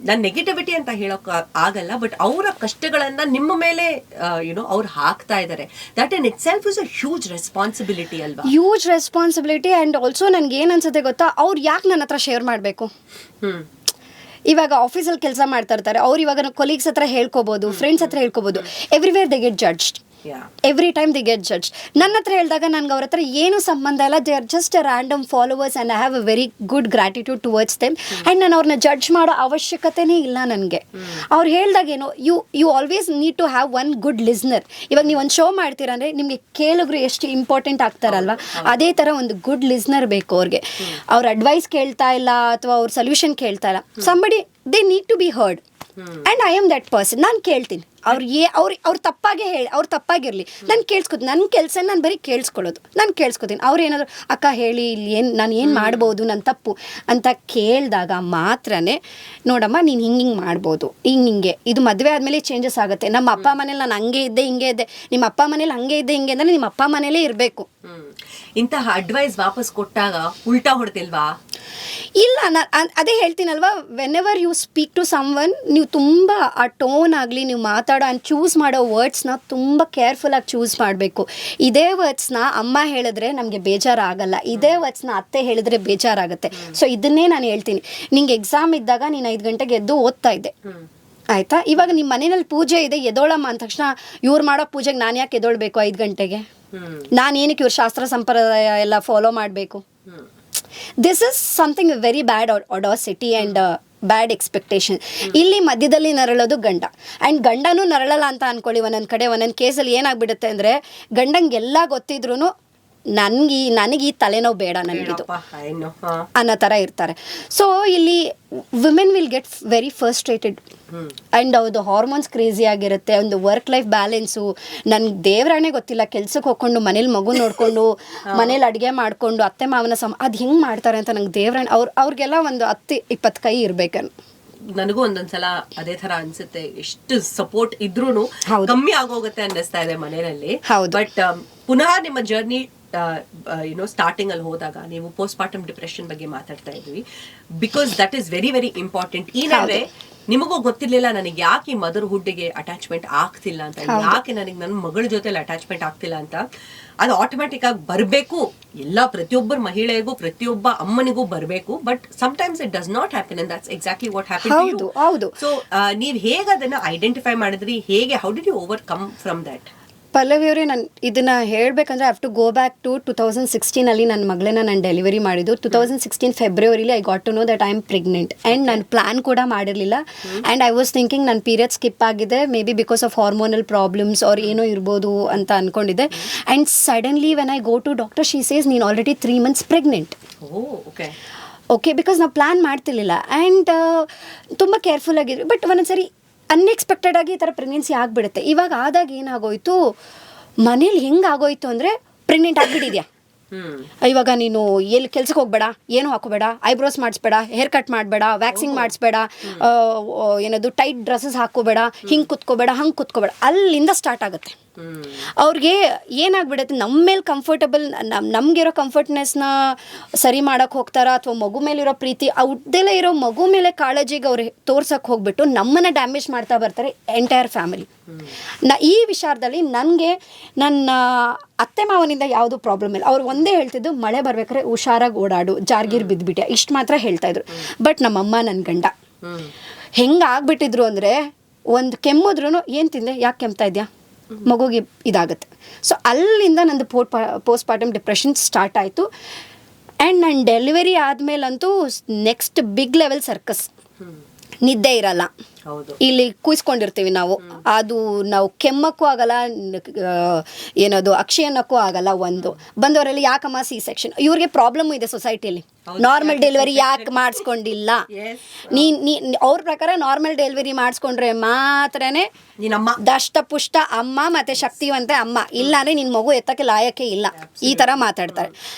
ನಾನು ನೆಗೆಟಿವಿಟಿ ಅಂತ ಹೇಳೋಕ್ ಆಗಲ್ಲ, ಬಟ್ ಅವರ ಕಷ್ಟಗಳನ್ನ ನಿಮ್ಮ ಮೇಲೆ ಅವ್ರು ಹಾಕ್ತಾ ಇದ್ದಾರೆ. That in itself is a huge responsibility ಅಲ್ವಾ? Huge responsibility. ಆ್ಯಂಡ್ ಆಲ್ಸೋ ನನ್ಗೆ ಏನು ಅನ್ಸುತ್ತೆ ಗೊತ್ತಾ, ಅವ್ರು ಯಾಕೆ ನನ್ನ ಹತ್ರ ಶೇರ್ ಮಾಡಬೇಕು? ಇವಾಗ ಆಫೀಸಲ್ಲಿ ಕೆಲಸ ಮಾಡ್ತಾ ಇರ್ತಾರೆ, ಅವ್ರು ಇವಾಗ ಕೊಲೀಗ್ಸ್ ಹತ್ರ ಹೇಳ್ಕೊಬೋದು, ಫ್ರೆಂಡ್ಸ್ ಹತ್ರ ಹೇಳ್ಕೊಬೋದು, everywhere they get judged, every time they get judge. ನನ್ನ ಹತ್ರ ಹೇಳಿದಾಗ ನನ್ಗೆ ಅವ್ರ ಹತ್ರ ಏನು ಸಂಬಂಧ ಇಲ್ಲ, they are just a random followers and I have a very good gratitude towards them. And ನಾನು ಅವ್ರನ್ನ ಜಡ್ಜ್ ಮಾಡೋ ಅವಶ್ಯಕತೆನೇ ಇಲ್ಲ ನನಗೆ. ಅವ್ರು ಹೇಳ್ದಾಗೇನು, you always need to have one good listener. ಇವಾಗ ನೀವು ಒಂದು ಶೋ ಮಾಡ್ತೀರಾ ಅಂದರೆ ನಿಮಗೆ ಕೇಳಿದ್ರು ಎಷ್ಟು ಇಂಪಾರ್ಟೆಂಟ್ ಆಗ್ತಾರಲ್ವ, ಅದೇ ಥರ ಒಂದು ಗುಡ್ ಲಿಸ್ನರ್ ಬೇಕು ಅವ್ರಿಗೆ. ಅವ್ರ ಅಡ್ವೈಸ್ ಕೇಳ್ತಾ ಇಲ್ಲ ಅಥವಾ ಅವ್ರ ಸೊಲ್ಯೂಷನ್ ಕೇಳ್ತಾ ಇಲ್ಲ, somebody they need to be heard and I am that person. ನಾನು ಕೇಳ್ತೀನಿ, ಅವ್ರು ತಪ್ಪಾಗೆ ಹೇಳಿ, ಅವ್ರು ತಪ್ಪಾಗಿರಲಿ, ನಾನು ಕೇಳಿಸ್ಕೊತೀನಿ. ನನ್ನ ಕೆಲಸ ನಾನು ಬರೀ ಕೇಳಿಸ್ಕೊಳ್ಳೋದು, ನಾನು ಕೇಳಿಸ್ಕೊತೀನಿ. ಅವ್ರು ಏನಾದರೂ ಅಕ್ಕ ಹೇಳಿ ಇಲ್ಲಿ ನಾನು ಏನು ಮಾಡ್ಬೋದು, ನನ್ನ ತಪ್ಪು ಅಂತ ಕೇಳಿದಾಗ ಮಾತ್ರನೇ ನೋಡಮ್ಮ ನೀನು ಹಿಂಗೆ ಮಾಡ್ಬೋದು, ಹಿಂಗೆ ಇದು ಮದುವೆ ಆದಮೇಲೆ ಚೇಂಜಸ್ ಆಗುತ್ತೆ. ನಮ್ಮ ಅಪ್ಪ ಮನೇಲಿ ನಾನು ಹಂಗೆ ಇದ್ದೆ ಹಿಂಗೆ ಇದ್ದೆ, ನಿಮ್ಮ ಅಪ್ಪ ಮನೇಲಿ ಹಂಗೆ ಇದ್ದೆ ಹಿಂಗೆ ಅಂದರೆ ನಿಮ್ಮ ಅಪ್ಪ ಮನೇಲೇ ಇರಬೇಕು. ಇಂತಹ ಅಡ್ವೈಸ್ ವಾಪಸ್ ಕೊಟ್ಟಾಗ ಉಲ್ಟಾ ಹೊಡ್ತಿಲ್ವಾ? ಇಲ್ಲ, ಅದೇ ಹೇಳ್ತೀನಲ್ವಾ, whenever you speak to someone, ನೀವು ತುಂಬ ಆ ಟೋನ್ ಆಗಲಿ, ನೀವು ಮಾತಾಡೋ ಆ್ಯಂಡ್ ಚೂಸ್ ಮಾಡೋ ವರ್ಡ್ಸ್ನ ತುಂಬ ಕೇರ್ಫುಲ್ಲಾಗಿ ಚೂಸ್ ಮಾಡಬೇಕು. ಇದೇ ವರ್ಡ್ಸ್ನ ಅಮ್ಮ ಹೇಳಿದ್ರೆ ನಮಗೆ ಬೇಜಾರಾಗಲ್ಲ, ಇದೇ ವರ್ಡ್ಸ್ನ ಅತ್ತೆ ಹೇಳಿದ್ರೆ ಬೇಜಾರಾಗುತ್ತೆ. ಸೊ ಇದನ್ನೇ ನಾನು ಹೇಳ್ತೀನಿ. ನಿಂಗೆ ಎಕ್ಸಾಮ್ ಇದ್ದಾಗ ನೀನು 5 ಗಂಟೆಗೆ ಎದ್ದು ಓದ್ತಾ ಇದ್ದೆ ಆಯಿತಾ, ಇವಾಗ ನಿಮ್ಮ ಮನೆಯಲ್ಲಿ ಪೂಜೆ ಇದೆ ಎದೋಳಮ್ಮ ಅಂದ ತಕ್ಷಣ ಇವ್ರು ಮಾಡೋ ಪೂಜೆಗೆ ನಾನು ಯಾಕೆ ಎದೊಳ್ಬೇಕು 5 ಗಂಟೆಗೆ? ನಾನು ಏನಕ್ಕೆ ಇವ್ರ ಶಾಸ್ತ್ರ ಸಂಪ್ರದಾಯ ಎಲ್ಲ ಫಾಲೋ ಮಾಡಬೇಕು? This is something very bad audacity and bad expectation. ಇಲ್ಲಿ ಮಧ್ಯದಲ್ಲಿ ನರಳೋದು ಗಂಡ, ಆ್ಯಂಡ್ ಗಂಡನೂ ನರಳಲ್ಲ ಅಂತ ಅಂದ್ಕೊಳ್ಳಿ. ಒಂದೊಂದು ಕೇಸಲ್ಲಿ ಏನಾಗ್ಬಿಡುತ್ತೆ ಅಂದರೆ, ಗಂಡಂಗೆಲ್ಲ ಗೊತ್ತಿದ್ರು ನನಗೆ ಈ ತಲೆನೋವು ಬೇಡ, ನನಗಿದು ಅನ್ನೋ ಥರ ಇರ್ತಾರೆ. ಸೊ ಇಲ್ಲಿ women will get very frustrated and ಅದು ಹಾರ್ಮೋನ್ಸ್ ಕ್ರೇಜಿ ಆಗಿರುತ್ತೆ. ಒಂದು ವರ್ಕ್ ಲೈಫ್ ಬ್ಯಾಲೆನ್ಸು ನನಗೆ ದೇವರಾಣೆ ಗೊತ್ತಿಲ್ಲ, ಕೆಲ್ಸಕ್ಕೆ ಹೋಗ್ಕೊಂಡು ಮನೇಲಿ ಮಗು ನೋಡಿಕೊಂಡು ಮನೇಲಿ ಅಡುಗೆ ಮಾಡಿಕೊಂಡು ಅತ್ತೆ ಮಾವನ ಅದು ಹೆಂಗೆ ಮಾಡ್ತಾರೆ ಅಂತ ನಂಗೆ ದೇವರಾಣೆ. ಅವ್ರಿಗೆಲ್ಲ ಒಂದು 10-20 ಕೈ ಇರಬೇಕು. ನನಗೂ ಒಂದೊಂದ್ಸಲ ಅದೇ ತರ ಅನ್ಸುತ್ತೆ, ಎಷ್ಟು ಸಪೋರ್ಟ್ ಇದ್ರೂ ಕಮ್ಮಿ ಆಗೋಗುತ್ತೆ ಅನ್ನಿಸ್ತಾ ಇದೆ ಮನೆಯಲ್ಲಿ. ಬಟ್ ಪುನಃ ನಿಮ್ಮ ಜರ್ನಿ ಸ್ಟಾರ್ಟಿಂಗ್ ಅಲ್ಲಿ ಹೋದಾಗ ನೀವು ಪೋಸ್ಟ್ ಪಾರ್ಟಮ್ ಡಿಪ್ರೆಷನ್ ಬಗ್ಗೆ ಮಾತಾಡ್ತಾ ಇದ್ವಿ, because that is very very important. ಈ ನಡುವೆ ನಿಮಗೂ ಗೊತ್ತಿರ್ಲಿಲ್ಲ ನನಗೆ ಯಾಕೆ ಈ ಮದರ್ಹುಡ್ಗೆ ಅಟ್ಯಾಚ್ಮೆಂಟ್ ಆಗ್ತಿಲ್ಲ ಅಂತ, ಯಾಕೆ ನನಗೆ ನನ್ನ ಮಗಳ ಜೊತೆಲಿ ಅಟ್ಯಾಚ್ಮೆಂಟ್ ಆಗ್ತಿಲ್ಲ ಅಂತ. ಅದು ಆಟೋಮ್ಯಾಟಿಕ್ ಆಗಿ ಬರಬೇಕು, ಎಲ್ಲ ಪ್ರತಿಯೊಬ್ಬರ ಮಹಿಳೆಗೂ ಪ್ರತಿಯೊಬ್ಬ ಅಮ್ಮನಿಗೂ ಬರಬೇಕು. But sometimes it does not happen and that's exactly what happen. So ನೀವು ಹೇಗೆ ಅದನ್ನ ಐಡೆಂಟಿಫೈ ಮಾಡಿದ್ರಿ, ಹೇಗೆ how did you overcome from that? Pallavi ಅವರೇ, ನಾನು ಇದನ್ನು ಹೇಳಬೇಕಂದ್ರೆ I have to go back to 2016 ನನ್ನ ಮಗಳನ್ನ ನಾನು ಡೆಲಿವರಿ ಮಾಡಿದ್ದು. 2016 ಫೆಬ್ರವರಿಲಿ I got to know that I am pregnant and ನಾನು ಪ್ಲ್ಯಾನ್ ಕೂಡ ಮಾಡಿರಲಿಲ್ಲ. ಆ್ಯಂಡ್ ಐ ವಾಸ್ ಥಿಂಕಿಂಗ್ ನನ್ನ ಪೀರಿಯಡ್ ಸ್ಕಿಪ್ ಆಗಿದೆ, maybe because of hormonal problems ಅವ್ರು ಏನೋ ಇರ್ಬೋದು ಅಂತ ಅಂದ್ಕೊಂಡಿದ್ದೆ. And suddenly when I go to doctor, she says ನೀನು already 3 months pregnant. Okay, because ನಾವು ಪ್ಲ್ಯಾನ್ ಮಾಡ್ತಿರ್ಲಿಲ್ಲ ಆ್ಯಂಡ್ ತುಂಬ ಕೇರ್ಫುಲ್ ಆಗಿದ್ವಿ. ಬಟ್ ಒಂದೊಂದ್ಸರಿ ಅನ್ಎಕ್ಸ್ಪೆಕ್ಟೆಡ್ ಆಗಿ ಈ ಥರ ಪ್ರೆಗ್ನೆನ್ಸಿ ಆಗಿಬಿಡುತ್ತೆ. ಇವಾಗ ಆದಾಗ ಏನಾಗೋಯ್ತು, ಮನೇಲಿ ಹೆಂಗಾಗೋಯ್ತು ಅಂದರೆ, ಪ್ರೆಗ್ನೆಂಟ್ ಆಗಿಬಿಟ್ಟಿದ್ಯಾ, ಇವಾಗ ನೀನು ಎಲ್ಲಿ ಕೆಲ್ಸಕ್ಕೆ ಹೋಗ್ಬೇಡ, ಏನು ಹಾಕೋಬೇಡ, ಐಬ್ರೋಸ್ ಮಾಡಿಸ್ಬೇಡ, ಹೇರ್ ಕಟ್ ಮಾಡಬೇಡ, ವ್ಯಾಕ್ಸಿಂಗ್ ಮಾಡಿಸ್ಬೇಡ, ಏನದು ಟೈಟ್ ಡ್ರೆಸ್ಸಸ್ ಹಾಕೋಬೇಡ, ಹಿಂಗೆ ಕುತ್ಕೋಬೇಡ, ಹಂಗೆ ಕುತ್ಕೋಬೇಡ, ಅಲ್ಲಿಂದ ಸ್ಟಾರ್ಟ್ ಆಗುತ್ತೆ. ಅವ್ರಿಗೆ ಏನಾಗ್ಬಿಡುತ್ತೆ, ನಮ್ಮ ಮೇಲೆ ಕಂಫರ್ಟಬಲ್, ನಮಗಿರೋ ಕಂಫರ್ಟ್ನೆಸ್ನ ಸರಿ ಮಾಡೋಕ್ಕೆ ಹೋಗ್ತಾರ, ಅಥವಾ ಮಗು ಮೇಲಿರೋ ಪ್ರೀತಿ, ಅವ್ರದ್ದೆಲ್ಲ ಇರೋ ಮಗು ಮೇಲೆ ಕಾಳಜಿಗೆ ಅವ್ರು ತೋರ್ಸಕ್ಕೆ ಹೋಗ್ಬಿಟ್ಟು ನಮ್ಮನ್ನು ಡ್ಯಾಮೇಜ್ ಮಾಡ್ತಾ ಬರ್ತಾರೆ ಎಂಟೈರ್ ಫ್ಯಾಮಿಲಿ. ಈ ವಿಚಾರದಲ್ಲಿ ನನಗೆ ನನ್ನ ಅತ್ತೆ ಮಾವನಿಂದ ಯಾವುದೂ ಪ್ರಾಬ್ಲಮ್ ಇಲ್ಲ. ಅವ್ರು ಒಂದೇ ಹೇಳ್ತಿದ್ದು, ಮಳೆ ಬರ್ಬೇಕಾದ್ರೆ ಹುಷಾರಾಗಿ ಓಡಾಡು, ಜಾರ್ಗಿರ್ ಬಿದ್ದುಬಿಟ್ಟೆ, ಇಷ್ಟು ಮಾತ್ರ ಹೇಳ್ತಾಯಿದ್ರು. ಬಟ್ ನಮ್ಮಮ್ಮ ನನ್ನ ಗಂಡ ಹೆಂಗೆ ಆಗ್ಬಿಟ್ಟಿದ್ರು ಅಂದರೆ, ಒಂದು ಕೆಮ್ಮಿದ್ರೂ ಏನು ತಿಂದೆ, ಯಾಕೆ ಕೆಮ್ತಾ ಇದೆಯಾ, ಮಗುಗೆ ಇದಾಗುತ್ತೆ. ಸೊ ಅಲ್ಲಿಂದ ನಂದು ಪೋಸ್ಟ್ ಪಾರ್ಟಮ್ ಡಿಪ್ರೆಷನ್ ಸ್ಟಾರ್ಟ್ ಆಯಿತು. ಆ್ಯಂಡ್ ನನ್ನ ಡೆಲಿವರಿ ಆದಮೇಲಂತೂ ನೆಕ್ಸ್ಟ್ ಬಿಗ್ ಲೆವೆಲ್ ಸರ್ಕಸ್. ನಿದ್ದೆ ಇರಲ್ಲ, ಇಲ್ಲಿ ಕೂಯಿಸ್ಕೊಂಡಿರ್ತೀವಿ ನಾವು, ಅದು ನಾವು ಕೆಮ್ಮಕ್ಕೂ ಆಗಲ್ಲ, ಏನದು ಅಕ್ಷಯನ್ನಕ್ಕೂ ಆಗಲ್ಲ. ಒಂದು ಬಂದವರಲ್ಲಿ ಯಾಕಮ್ಮ ಸಿ ಸೆಕ್ಷನ್, ಇವ್ರಿಗೆ ಪ್ರಾಬ್ಲಮ್ ಇದೆ ಸೊಸೈಟಿಯಲ್ಲಿ, ನಾರ್ಮಲ್ ಡೆಲಿವರಿ ಯಾಕೆ ಮಾಡಿಸ್ಕೊಂಡಿಲ್ಲ, ಅವ್ರ ಪ್ರಕಾರ ನಾರ್ಮಲ್ ಡೆಲಿವರಿ ಮಾಡಿಸ್ಕೊಂಡ್ರೆ ಮಾತ್ರನೇ ದಷ್ಟಪುಷ್ಟ ಅಮ್ಮ ಮತ್ತೆ ಶಕ್ತಿವಂತೆ ಅಮ್ಮ, ಇಲ್ಲ ಅಂದರೆ ನಿನ್ನ ಮಗು ಎತ್ತಕ್ಕೆ ಲಾಯಕ್ಕೆ ಇಲ್ಲ, ಈ ಥರ ಮಾತಾಡ್ತಾರೆ.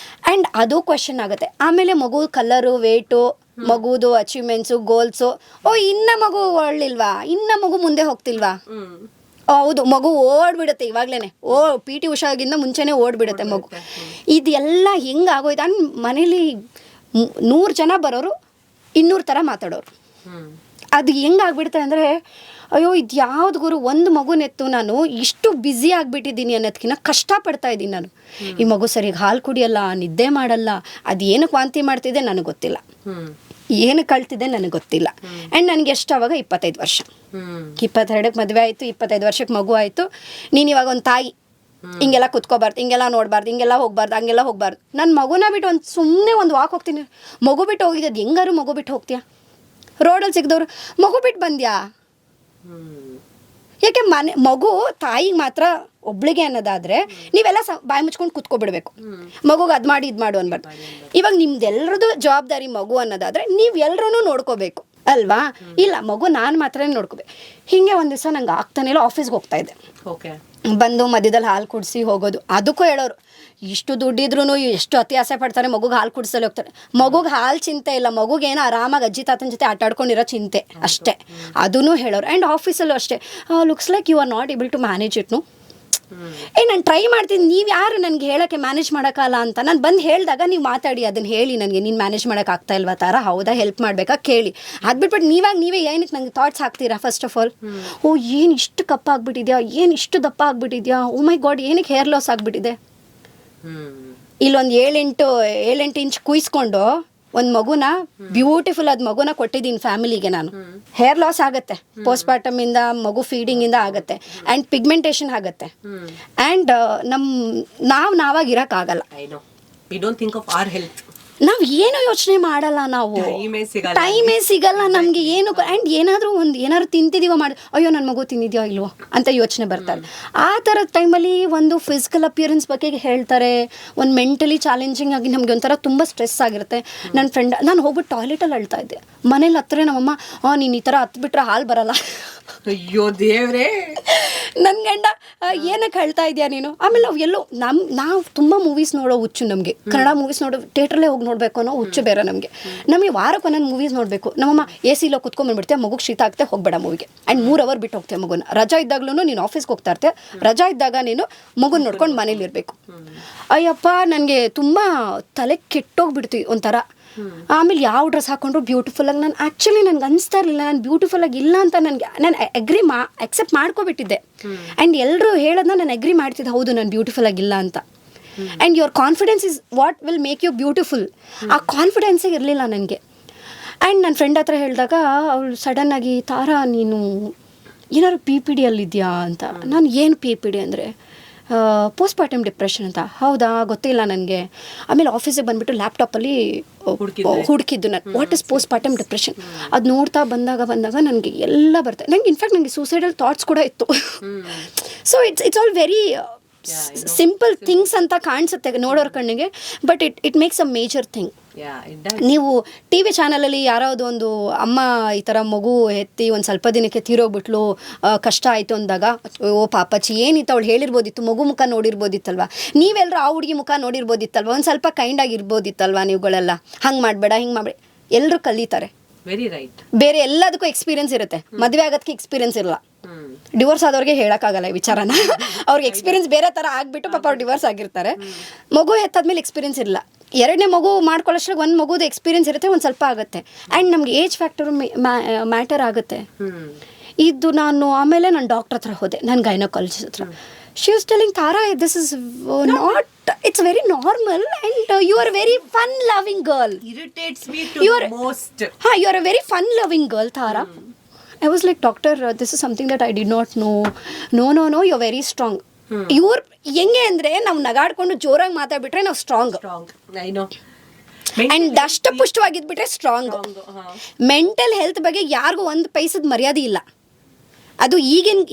ಆ್ಯಂಡ್ ಅದು ಕ್ವೆಶನ್ ಆಗುತ್ತೆ. ಆಮೇಲೆ ಮಗು ಕಲರು, ವೇಟು, ಮಗುದು ಅಚೀವ್ಮೆಂಟ್ಸು, ಗೋಲ್ಸು, ಇನ್ನ ಮಗು ಒಳ್ಳಿಲ್ವಾ, ಇನ್ನ ಮಗು ಮುಂದೆ ಹೋಗ್ತಿಲ್ವಾ, ಹೌದು ಮಗು ಓಡ್ಬಿಡುತ್ತೆ ಇವಾಗ್ಲೇನೆ, PT ಉಷಾಗಿಂತ ಮುಂಚೆನೆ ಓಡ್ಬಿಡುತ್ತೆ ಮಗು. ಇದೆಲ್ಲ ಹೆಂಗಾಗೋಯ್ತು ಅಂದ್ ಮನೇಲಿ 100 ಜನ ಬರೋರು 200 ಥರ ಮಾತಾಡೋರು. ಅದು ಹೆಂಗಾಗ್ಬಿಡ್ತಾರೆ ಅಂದರೆ, ಅಯ್ಯೋ ಇದು ಯಾವ್ದು ಗುರು, ಒಂದು ಮಗುನೆತ್ತು ನಾನು ಇಷ್ಟು ಬ್ಯುಸಿ ಆಗಿಬಿಟ್ಟಿದ್ದೀನಿ ಅನ್ನೋದಕ್ಕಿಂತ ಕಷ್ಟಪಡ್ತಾ ಇದ್ದೀನಿ ನಾನು. ಈ ಮಗು ಸರಿಯಾಗಿ ಹಾಲು ಕುಡಿಯಲ್ಲ, ನಿದ್ದೆ ಮಾಡಲ್ಲ, ಅದು ಏನಕ್ಕೆ ವಾಂತಿ ಮಾಡ್ತಿದೆ ನನಗೆ ಗೊತ್ತಿಲ್ಲ. ಏನು ಕಳ್ತಿದ್ದೆ ನನಗೆ ಗೊತ್ತಿಲ್ಲ. ಆ್ಯಂಡ್ ನನಗೆ ಎಷ್ಟು ಅವಾಗ 25 ವರ್ಷ, 22ಕ್ಕೆ ಮದುವೆ ಆಯಿತು, 25 ವರ್ಷಕ್ಕೆ ಮಗು ಆಯಿತು. ನೀನು ಇವಾಗ ಒಂದು ತಾಯಿ, ಹಿಂಗೆಲ್ಲ ಕುತ್ಕೋಬಾರ್ದು, ಹಿಂಗೆಲ್ಲ ನೋಡಬಾರ್ದು, ಹಿಂಗೆಲ್ಲ ಹೋಗ್ಬಾರ್ದು, ಹಂಗೆಲ್ಲ ಹೋಗ್ಬಾರ್ದು. ನನ್ನ ಮಗುನ ಬಿಟ್ಟು ಸುಮ್ಮನೆ ಒಂದು ವಾಕ್ ಹೋಗ್ತೀನಿ, ಮಗು ಬಿಟ್ಟು ಹೋಗಿದ್ದು ಹೆಂಗಾರು ಮಗು ಬಿಟ್ಟು ಹೋಗ್ತೀಯಾ? ರೋಡಲ್ಲಿ ಸಿಗ್ದವ್ರು ಮಗು ಬಿಟ್ಟು ಬಂದ್ಯಾ? ಯಾಕೆ ಮಗು ತಾಯಿಗೆ ಮಾತ್ರ ಒಬ್ಳಿಗೆ ಅನ್ನೋದಾದ್ರೆ ನೀವೆಲ್ಲ ಬಾಯಿ ಮುಚ್ಕೊಂಡು ಕುತ್ಕೊಬಿಡ್ಬೇಕು, ಮಗುಗೆ ಅದು ಮಾಡಿ ಇದು ಮಾಡು ಅನ್ಬಾರ್ದು. ಇವಾಗ ನಿಮ್ದೆಲ್ಲರದು ಜವಾಬ್ದಾರಿ ಮಗು ಅನ್ನೋದಾದ್ರೆ ನೀವು ಎಲ್ಲರೂ ನೋಡ್ಕೋಬೇಕು ಅಲ್ವಾ? ಇಲ್ಲ, ಮಗು ನಾನು ಮಾತ್ರ ನೋಡ್ಕೋಬೇಕು. ಹಿಂಗೆ ಒಂದು ದಿವಸ ನಂಗೆ ಆಗ್ತಾನೆ ಇಲ್ಲ, ಆಫೀಸ್ಗೆ ಹೋಗ್ತಾ ಇದ್ದೆ. ಬಂದು ಮಧ್ಯದಲ್ಲಿ ಹಾಲು ಕುಡಿಸಿ ಹೋಗೋದು. ಅದಕ್ಕೂ ಹೇಳೋರು, ಇಷ್ಟು ದುಡ್ಡಿದ್ರೂ ಎಷ್ಟು ಅತಿ ಆಸೆ ಪಡ್ತಾರೆ ಮಗುಗೆ ಹಾಲು ಕುಡಿಸಲು ಹೋಗ್ತಾರೆ. ಮಗುಗೆ ಹಾಲು ಚಿಂತೆ ಇಲ್ಲ, ಮಗುಗೇನೋ ಆರಾಮಾಗಿ ಅಜ್ಜಿ ತಾತನ ಜೊತೆ ಆಟ ಆಡ್ಕೊಂಡಿರೋ ಚಿಂತೆ ಅಷ್ಟೇ. ಅದೂ ಹೇಳೋರು. ಆ್ಯಂಡ್ ಆಫೀಸಲ್ಲೂ ಅಷ್ಟೇ, looks like you are not able to manage ಇಟ್ನು. ನಾನು ಟ್ರೈ ಮಾಡ್ತೀನಿ, ನೀವು ಯಾರು ನನಗೆ ಹೇಳೋಕ್ಕೆ ಮ್ಯಾನೇಜ್ ಮಾಡೋಕ್ಕಲ್ಲ ಅಂತ. ನಾನು ಬಂದು ಹೇಳಿದಾಗ ನೀವು ಮಾತಾಡಿ, ಅದನ್ನು ಹೇಳಿ ನನಗೆ, ನೀನು ಮ್ಯಾನೇಜ್ ಮಾಡೋಕ್ಕಾಗ್ತಾ ಇಲ್ವಾ ತಾರ? ಹೌದಾ, ಹೆಲ್ಪ್ ಮಾಡಬೇಕಾ ಕೇಳಿ. ಅದು ಬಿಟ್ಬಿಟ್ಟು ನೀವೇ ಏನಕ್ಕೆ ನನಗೆ ಥಾಟ್ಸ್ ಹಾಕ್ತೀರಾ? ಫಸ್ಟ್ ಆಫ್ ಆಲ್, ಓ ಏನು ಇಷ್ಟು ಕಪ್ಪ ಆಗಿಬಿಟ್ಟಿದ್ಯಾ, ಏನು ಇಷ್ಟು ದಪ್ಪ ಆಗಿಬಿಟ್ಟಿದ್ಯಾ, ಓ ಮೈ ಗಾಡ್ ಏನಕ್ಕೆ ಹೇರ್ ಲಾಸ್ ಆಗಿಬಿಟ್ಟಿದೆ. ಇಲ್ಲೊಂದು 7-8 ಇಂಚ್ ಕುಯ್ಸ್ಕೊಂಡು ಒಂದು ಮಗುನ, ಬ್ಯೂಟಿಫುಲ್ ಆದ ಮಗುನ ಕೊಟ್ಟಿದ್ದೀನಿ ಫ್ಯಾಮಿಲಿಗೆ ನಾನು. ಹೇರ್ ಲಾಸ್ ಆಗುತ್ತೆ ಪೋಸ್ಟ್ಪಾರ್ಟಮ್ ಇಂದ, ಮಗು ಫೀಡಿಂಗ್ ಇಂದ ಆಗುತ್ತೆ, ಆ್ಯಂಡ್ ಪಿಗ್ಮೆಂಟೇಷನ್ ಆಗುತ್ತೆ, ಆ್ಯಂಡ್ ನಾವಾಗಿ ಇರೋಕ್ಕಾಗಲ್ಲ. ನಾವು ಏನು ಯೋಚನೆ ಮಾಡಲ್ಲ, ನಾವು ಟೈಮೇ ಸಿಗಲ್ಲ ನಮಗೆ ಏನು. ಆ್ಯಂಡ್ ಏನಾದರೂ ತಿಂತಿದೀವೋ ಮಾಡಿ, ಅಯ್ಯೋ ನನ್ನ ಮಗು ತಿಂದಿದ್ಯೋ ಇಲ್ವೋ ಅಂತ ಯೋಚನೆ ಬರ್ತಾರೆ. ಆ ಥರದ ಟೈಮಲ್ಲಿ ಒಂದು ಫಿಸಿಕಲ್ ಅಪಿಯರೆನ್ಸ್ ಬಗ್ಗೆ ಹೇಳ್ತಾರೆ, ಒಂದು ಮೆಂಟಲಿ ಚಾಲೆಂಜಿಂಗ್ ಆಗಿ ನಮಗೆ ಒಂಥರ ತುಂಬ ಸ್ಟ್ರೆಸ್ ಆಗಿರುತ್ತೆ. ನನ್ನ ಫ್ರೆಂಡ್, ನಾನು ಹೋಗ್ಬಿಟ್ಟು ಟಾಯ್ಲೆಟಲ್ಲಿ ಅಳ್ತಾ ಇದ್ದೆ. ಮನೇಲಿ ಹತ್ತಿರ ನಮ್ಮಮ್ಮ, ನೀನು ಈ ಥರ ಹತ್ಬಿಟ್ರೆ ಹಾಲು ಬರಲ್ಲ. ಅಯ್ಯೋ ದೇವ್ರೇ, ನನ್ನ ಗಂಡ, ಏನಕ್ಕೆ ಹೇಳ್ತಾ ಇದೆಯಾ ನೀನು? ಆಮೇಲೆ ಎಲ್ಲೋ ನಾವು ತುಂಬ ಮೂವೀಸ್ ನೋಡೋ ಹುಚ್ಚು ನಮಗೆ, ಕನ್ನಡ ಮೂವೀಸ್ ನೋಡೋ, ಥಿಯೇಟ್ರಲ್ಲೇ ಹೋಗಿ ನೋಡಬೇಕು ಅನ್ನೋ ಹುಚ್ಚು ಬೇರೆ ನಮಗೆ. ನಮಗೆ ವಾರಕ್ಕೆ ಒಂದೊಂದು ಮೂವೀಸ್ ನೋಡಬೇಕು. ನಮ್ಮಮ್ಮ AC-ಲೋ ಕುತ್ಕೊಂಡ್ಬಂದ್ಬಿಡ್ತೇವೆ, ಮಗುಗೆ ಶೀತ ಆಗ್ತೆ ಹೋಗ್ಬೇಡ ಮೂವಿಗೆ, ಆ್ಯಂಡ್ 3 ಅವರ್ ಬಿಟ್ಟು ಹೋಗ್ತೇವೆ ಮಗುನ. ರಜಾ ಇದ್ದಾಗ್ಲೂ ನೀನು ಆಫೀಸ್ಗೆ ಹೋಗ್ತಾ ಇರ್ತೆ, ರಜಾ ಇದ್ದಾಗ ನೀನು ಮಗುನ ನೋಡ್ಕೊಂಡು ಮನೇಲಿ ಇರಬೇಕು. ಅಯ್ಯಪ್ಪ, ನನಗೆ ತುಂಬ ತಲೆ ಕೆಟ್ಟೋಗ್ಬಿಡ್ತು ಒಂಥರ. ಆಮೇಲೆ ಯಾವ ಡ್ರೆಸ್ ಹಾಕೊಂಡ್ರು ಬ್ಯೂಟಿಫುಲ್ಲಾಗಿ, ನಾನು ಆ್ಯಕ್ಚುಲಿ ನನಗೆ ಅನಿಸ್ತಾ ಇರಲಿಲ್ಲ ನಾನು ಬ್ಯೂಟಿಫುಲ್ಲಾಗಿ ಇಲ್ಲ ಅಂತ. ನಾನು ಅಕ್ಸೆಪ್ಟ್ ಮಾಡ್ಕೊಬಿಟ್ಟಿದ್ದೆ. ಆ್ಯಂಡ್ ಎಲ್ಲರೂ ಹೇಳೋದನ್ನ ನಾನು ಅಗ್ರಿ ಮಾಡ್ತಿದ್ದೆ, ಹೌದು ನಾನು ಬ್ಯೂಟಿಫುಲ್ ಆಗಿಲ್ಲ ಅಂತ. And your confidence is what will make you beautiful. ಆ ಕಾನ್ಫಿಡೆನ್ಸೇ ಇರಲಿಲ್ಲ ನನಗೆ. ಆ್ಯಂಡ್ ನನ್ನ ಫ್ರೆಂಡ್ ಹತ್ರ ಹೇಳಿದಾಗ ಅವಳು ಸಡನ್ನಾಗಿ, ತಾರಾ ನೀನು ಏನಾದ್ರು PPD-ಯಲ್ಲಿದೆಯಾ ಅಂತ. ನಾನು ಏನು PPD ಅಂದರೆ ಪೋಸ್ಟ್ಪಾರ್ಟಮ್ ಡಿಪ್ರೆಷನ್ ಅಂತ. ಹೌದಾ, ಗೊತ್ತಿಲ್ಲ ನನಗೆ. ಆಮೇಲೆ ಆಫೀಸಿಗೆ ಬಂದುಬಿಟ್ಟು ಲ್ಯಾಪ್ಟಾಪಲ್ಲಿ ಹುಡುಕಿದ್ದು ನಾನು, ವಾಟ್ ಇಸ್ ಪೋಸ್ಟ್ಪಾರ್ಟಮ್ ಡಿಪ್ರೆಷನ್. ಅದು ನೋಡ್ತಾ ಬಂದಾಗ ನನಗೆ ಎಲ್ಲ ಬರ್ತದೆ. ನನಗೆ ಇನ್ಫ್ಯಾಕ್ಟ್ ನನಗೆ ಸೂಸೈಡಲ್ ಥಾಟ್ಸ್ ಕೂಡ ಇತ್ತು. So it's all very simple things ಅಂತ ಕಾಣಿಸುತ್ತೆ ನೋಡೋರ ಕಣ್ಣಿಗೆ, but it makes a major thing. ನೀವು TV ಚಾನಲಲ್ಲಿ ಯಾರಾವುದು ಒಂದು ಅಮ್ಮ ಈ ಥರ ಮಗು ಎತ್ತಿ ಒಂದು ಸ್ವಲ್ಪ ದಿನಕ್ಕೆ ತೀರೋಗ್ಬಿಟ್ಲು, ಕಷ್ಟ ಆಯಿತು ಅಂದಾಗ, ಓ ಪಾಪಚ್ಚಿ ಏನಿತ್ತು ಅವಳು ಹೇಳಿರ್ಬೋದಿತ್ತು, ಮಗು ಮುಖ ನೋಡಿರ್ಬೋದಿತ್ತಲ್ವ, ನೀವೆಲ್ಲರೂ ಆ ಹುಡುಗಿ ಮುಖ ನೋಡಿರ್ಬೋದಿತ್ತಲ್ವ, ಒಂದು ಸ್ವಲ್ಪ ಕೈಂಡಾಗಿರ್ಬೋದಿತ್ತಲ್ವ ನೀವುಗಳೆಲ್ಲ, ಹಂಗೆ ಮಾಡಬೇಡ ಹಿಂಗೆ ಮಾಡಬೇಡ. ಎಲ್ಲರೂ ಕಲಿತಾರೆ. Very right. ಬೇರೆ ಎಲ್ಲದಕ್ಕೂ ಎಕ್ಸ್ಪೀರಿಯನ್ಸ್ ಇರುತ್ತೆ, ಮದುವೆ ಆಗೋದಕ್ಕೆ ಎಕ್ಸ್ಪೀರಿಯನ್ಸ್ ಇರಲ್ಲ. ಡಿವೋರ್ಸ್ ಆದವ್ರಿಗೆ ಹೇಳೋಕ್ಕಾಗಲ್ಲ ಈ ವಿಚಾರನ. ಅವ್ರಿಗೆ ಎಕ್ಸ್ಪೀರಿಯನ್ಸ್ ಬೇರೆ ಥರ ಆಗಿಬಿಟ್ಟು ಪಾಪ ಅವ್ರು ಡಿವೋರ್ಸ್ ಆಗಿರ್ತಾರೆ. ಮಗು ಎತ್ತಾದ್ಮೇಲೆ ಎಕ್ಸ್ಪೀರಿಯನ್ಸ್ ಇರಲ್ಲ. 2ನೇ ಮಗು ಮಾಡ್ಕೊಳ್ಳೋಷ್ಟಾಗ ಒಂದು ಮಗುದು ಎಕ್ಸ್ಪೀರಿಯನ್ಸ್ ಇರುತ್ತೆ, ಒಂದು ಸ್ವಲ್ಪ ಆಗುತ್ತೆ. ಆ್ಯಂಡ್ ನಮ್ಗೆ ಏಜ್ ಫ್ಯಾಕ್ಟರ್ ಮ್ಯಾಟರ್ ಆಗುತ್ತೆ. ಇದು ಆಮೇಲೆ ನಾನು ಡಾಕ್ಟರ್ ಹತ್ರ ಹೋದೆ, ನಾನು ಗೈನಕಾಲಜಿಸ್ಟ್ ಹತ್ರ. She was telling, Tara this is not, it's very normal and you are a very fun loving girl. Irritates me to the most. You are a very fun loving girl, Tara. I was like, doctor, this is something that I did not know. No, you're very strong. You're ಹೆಂಗೆ ಅಂದರೆ ನಾವು ನಗಾಡ್ಕೊಂಡು ಜೋರಾಗಿ ಮಾತಾಡ್ಬಿಟ್ರೆ ನಾವು strong. I know. And ದಷ್ಟಪುಷ್ಟವಾಗಿದ್ಬಿಟ್ರೆ strong. Mental health ಬಗ್ಗೆ ಯಾರಿಗೂ ಒಂದು ಪೈಸದ ಮರ್ಯಾದೆ ಇಲ್ಲ. ಅದು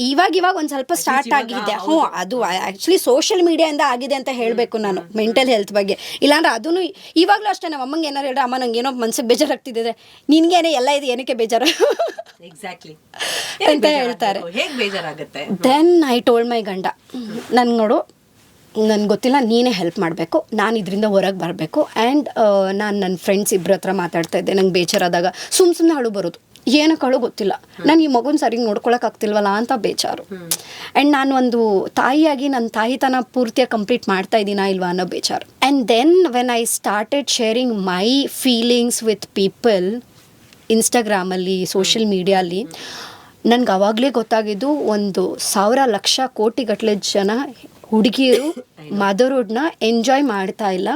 ಇವಾಗ ಒಂದು ಸ್ವಲ್ಪ ಸ್ಟಾರ್ಟ್ ಆಗಿದೆ. ಅದು ಆ್ಯಕ್ಚುಲಿ ಸೋಷಿಯಲ್ ಮೀಡಿಯಾದಿಂದ ಆಗಿದೆ ಅಂತ ಹೇಳಬೇಕು ನಾನು ಮೆಂಟಲ್ ಹೆಲ್ತ್ ಬಗ್ಗೆ. ಇಲ್ಲಾಂದ್ರೆ ಅದೂ ಇವಾಗಲೂ ಅಷ್ಟೇ. ನಮ್ಮ ಅಮ್ಮಂಗೆ ಏನಾರು ಹೇಳಿದ್ರೆ, ಅಮ್ಮ ನಂಗೆ ಏನೋ ಮನ್ಸಿಗೆ ಬೇಜಾರಾಗ್ತಿದ್ದೆ, ನಿನ್ಗೇನೆ ಎಲ್ಲ ಇದು ಏನಕ್ಕೆ ಬೇಜಾರು ಎಕ್ಸಾಕ್ಟ್ಲಿ ಅಂತ ಹೇಳ್ತಾರೆ. ಹೇಗೆ ಬೇಜಾರಾಗುತ್ತೆ? ದೆನ್ ಐ ಟೋಲ್ಡ್ ಮೈ ಗಂಡ, ನನ್ಗೆ ನೋಡು, ನನಗೆ ಗೊತ್ತಿಲ್ಲ, ನೀನೇ ಹೆಲ್ಪ್ ಮಾಡಬೇಕು, ನಾನು ಇದರಿಂದ ಹೊರಗೆ ಬರಬೇಕು. ಆ್ಯಂಡ್ ನಾನು ನನ್ನ ಫ್ರೆಂಡ್ಸ್ ಇಬ್ಬರ ಹತ್ರ ಮಾತಾಡ್ತಾ ಇದ್ದೆ. ನಂಗೆ ಬೇಜಾರಾದಾಗ ಸುಮ್ಮನೆ ಅಳು ಬರೋದು, ಏನಕ್ಕೆ ಅಳು ಗೊತ್ತಿಲ್ಲ, ನಾನು ಈ ಮಗುನ ಸರಿಗೆ ನೋಡ್ಕೊಳಕ್ಕಾಗ್ತಿಲ್ವಲ್ಲ ಅಂತ ಬೇಜಾರು. ಆ್ಯಂಡ್ ನಾನು ಒಂದು ತಾಯಿಯಾಗಿ ನನ್ನ ತಾಯಿತನ ಪೂರ್ತಿಯಾಗಿ ಕಂಪ್ಲೀಟ್ ಮಾಡ್ತಾ ಇದ್ದೀನಾ ಇಲ್ವಾ ಅನ್ನೋ ಬೇಜಾರು. And then when I started sharing my feelings with people ಇನ್ಸ್ಟಾಗ್ರಾಮಲ್ಲಿ, ಸೋಷಿಯಲ್ ಮೀಡಿಯಾಲಿ, ನನಗೆ ಅವಾಗಲೇ ಗೊತ್ತಾಗಿದ್ದು, 1,000 ಲಕ್ಷ ಕೋಟಿಗಟ್ಟಲೆ ಜನ ಹುಡುಗಿಯರು ಮದರ್ಹುಡ್ನ ಎಂಜಾಯ್ ಮಾಡ್ತಾ ಇಲ್ಲ.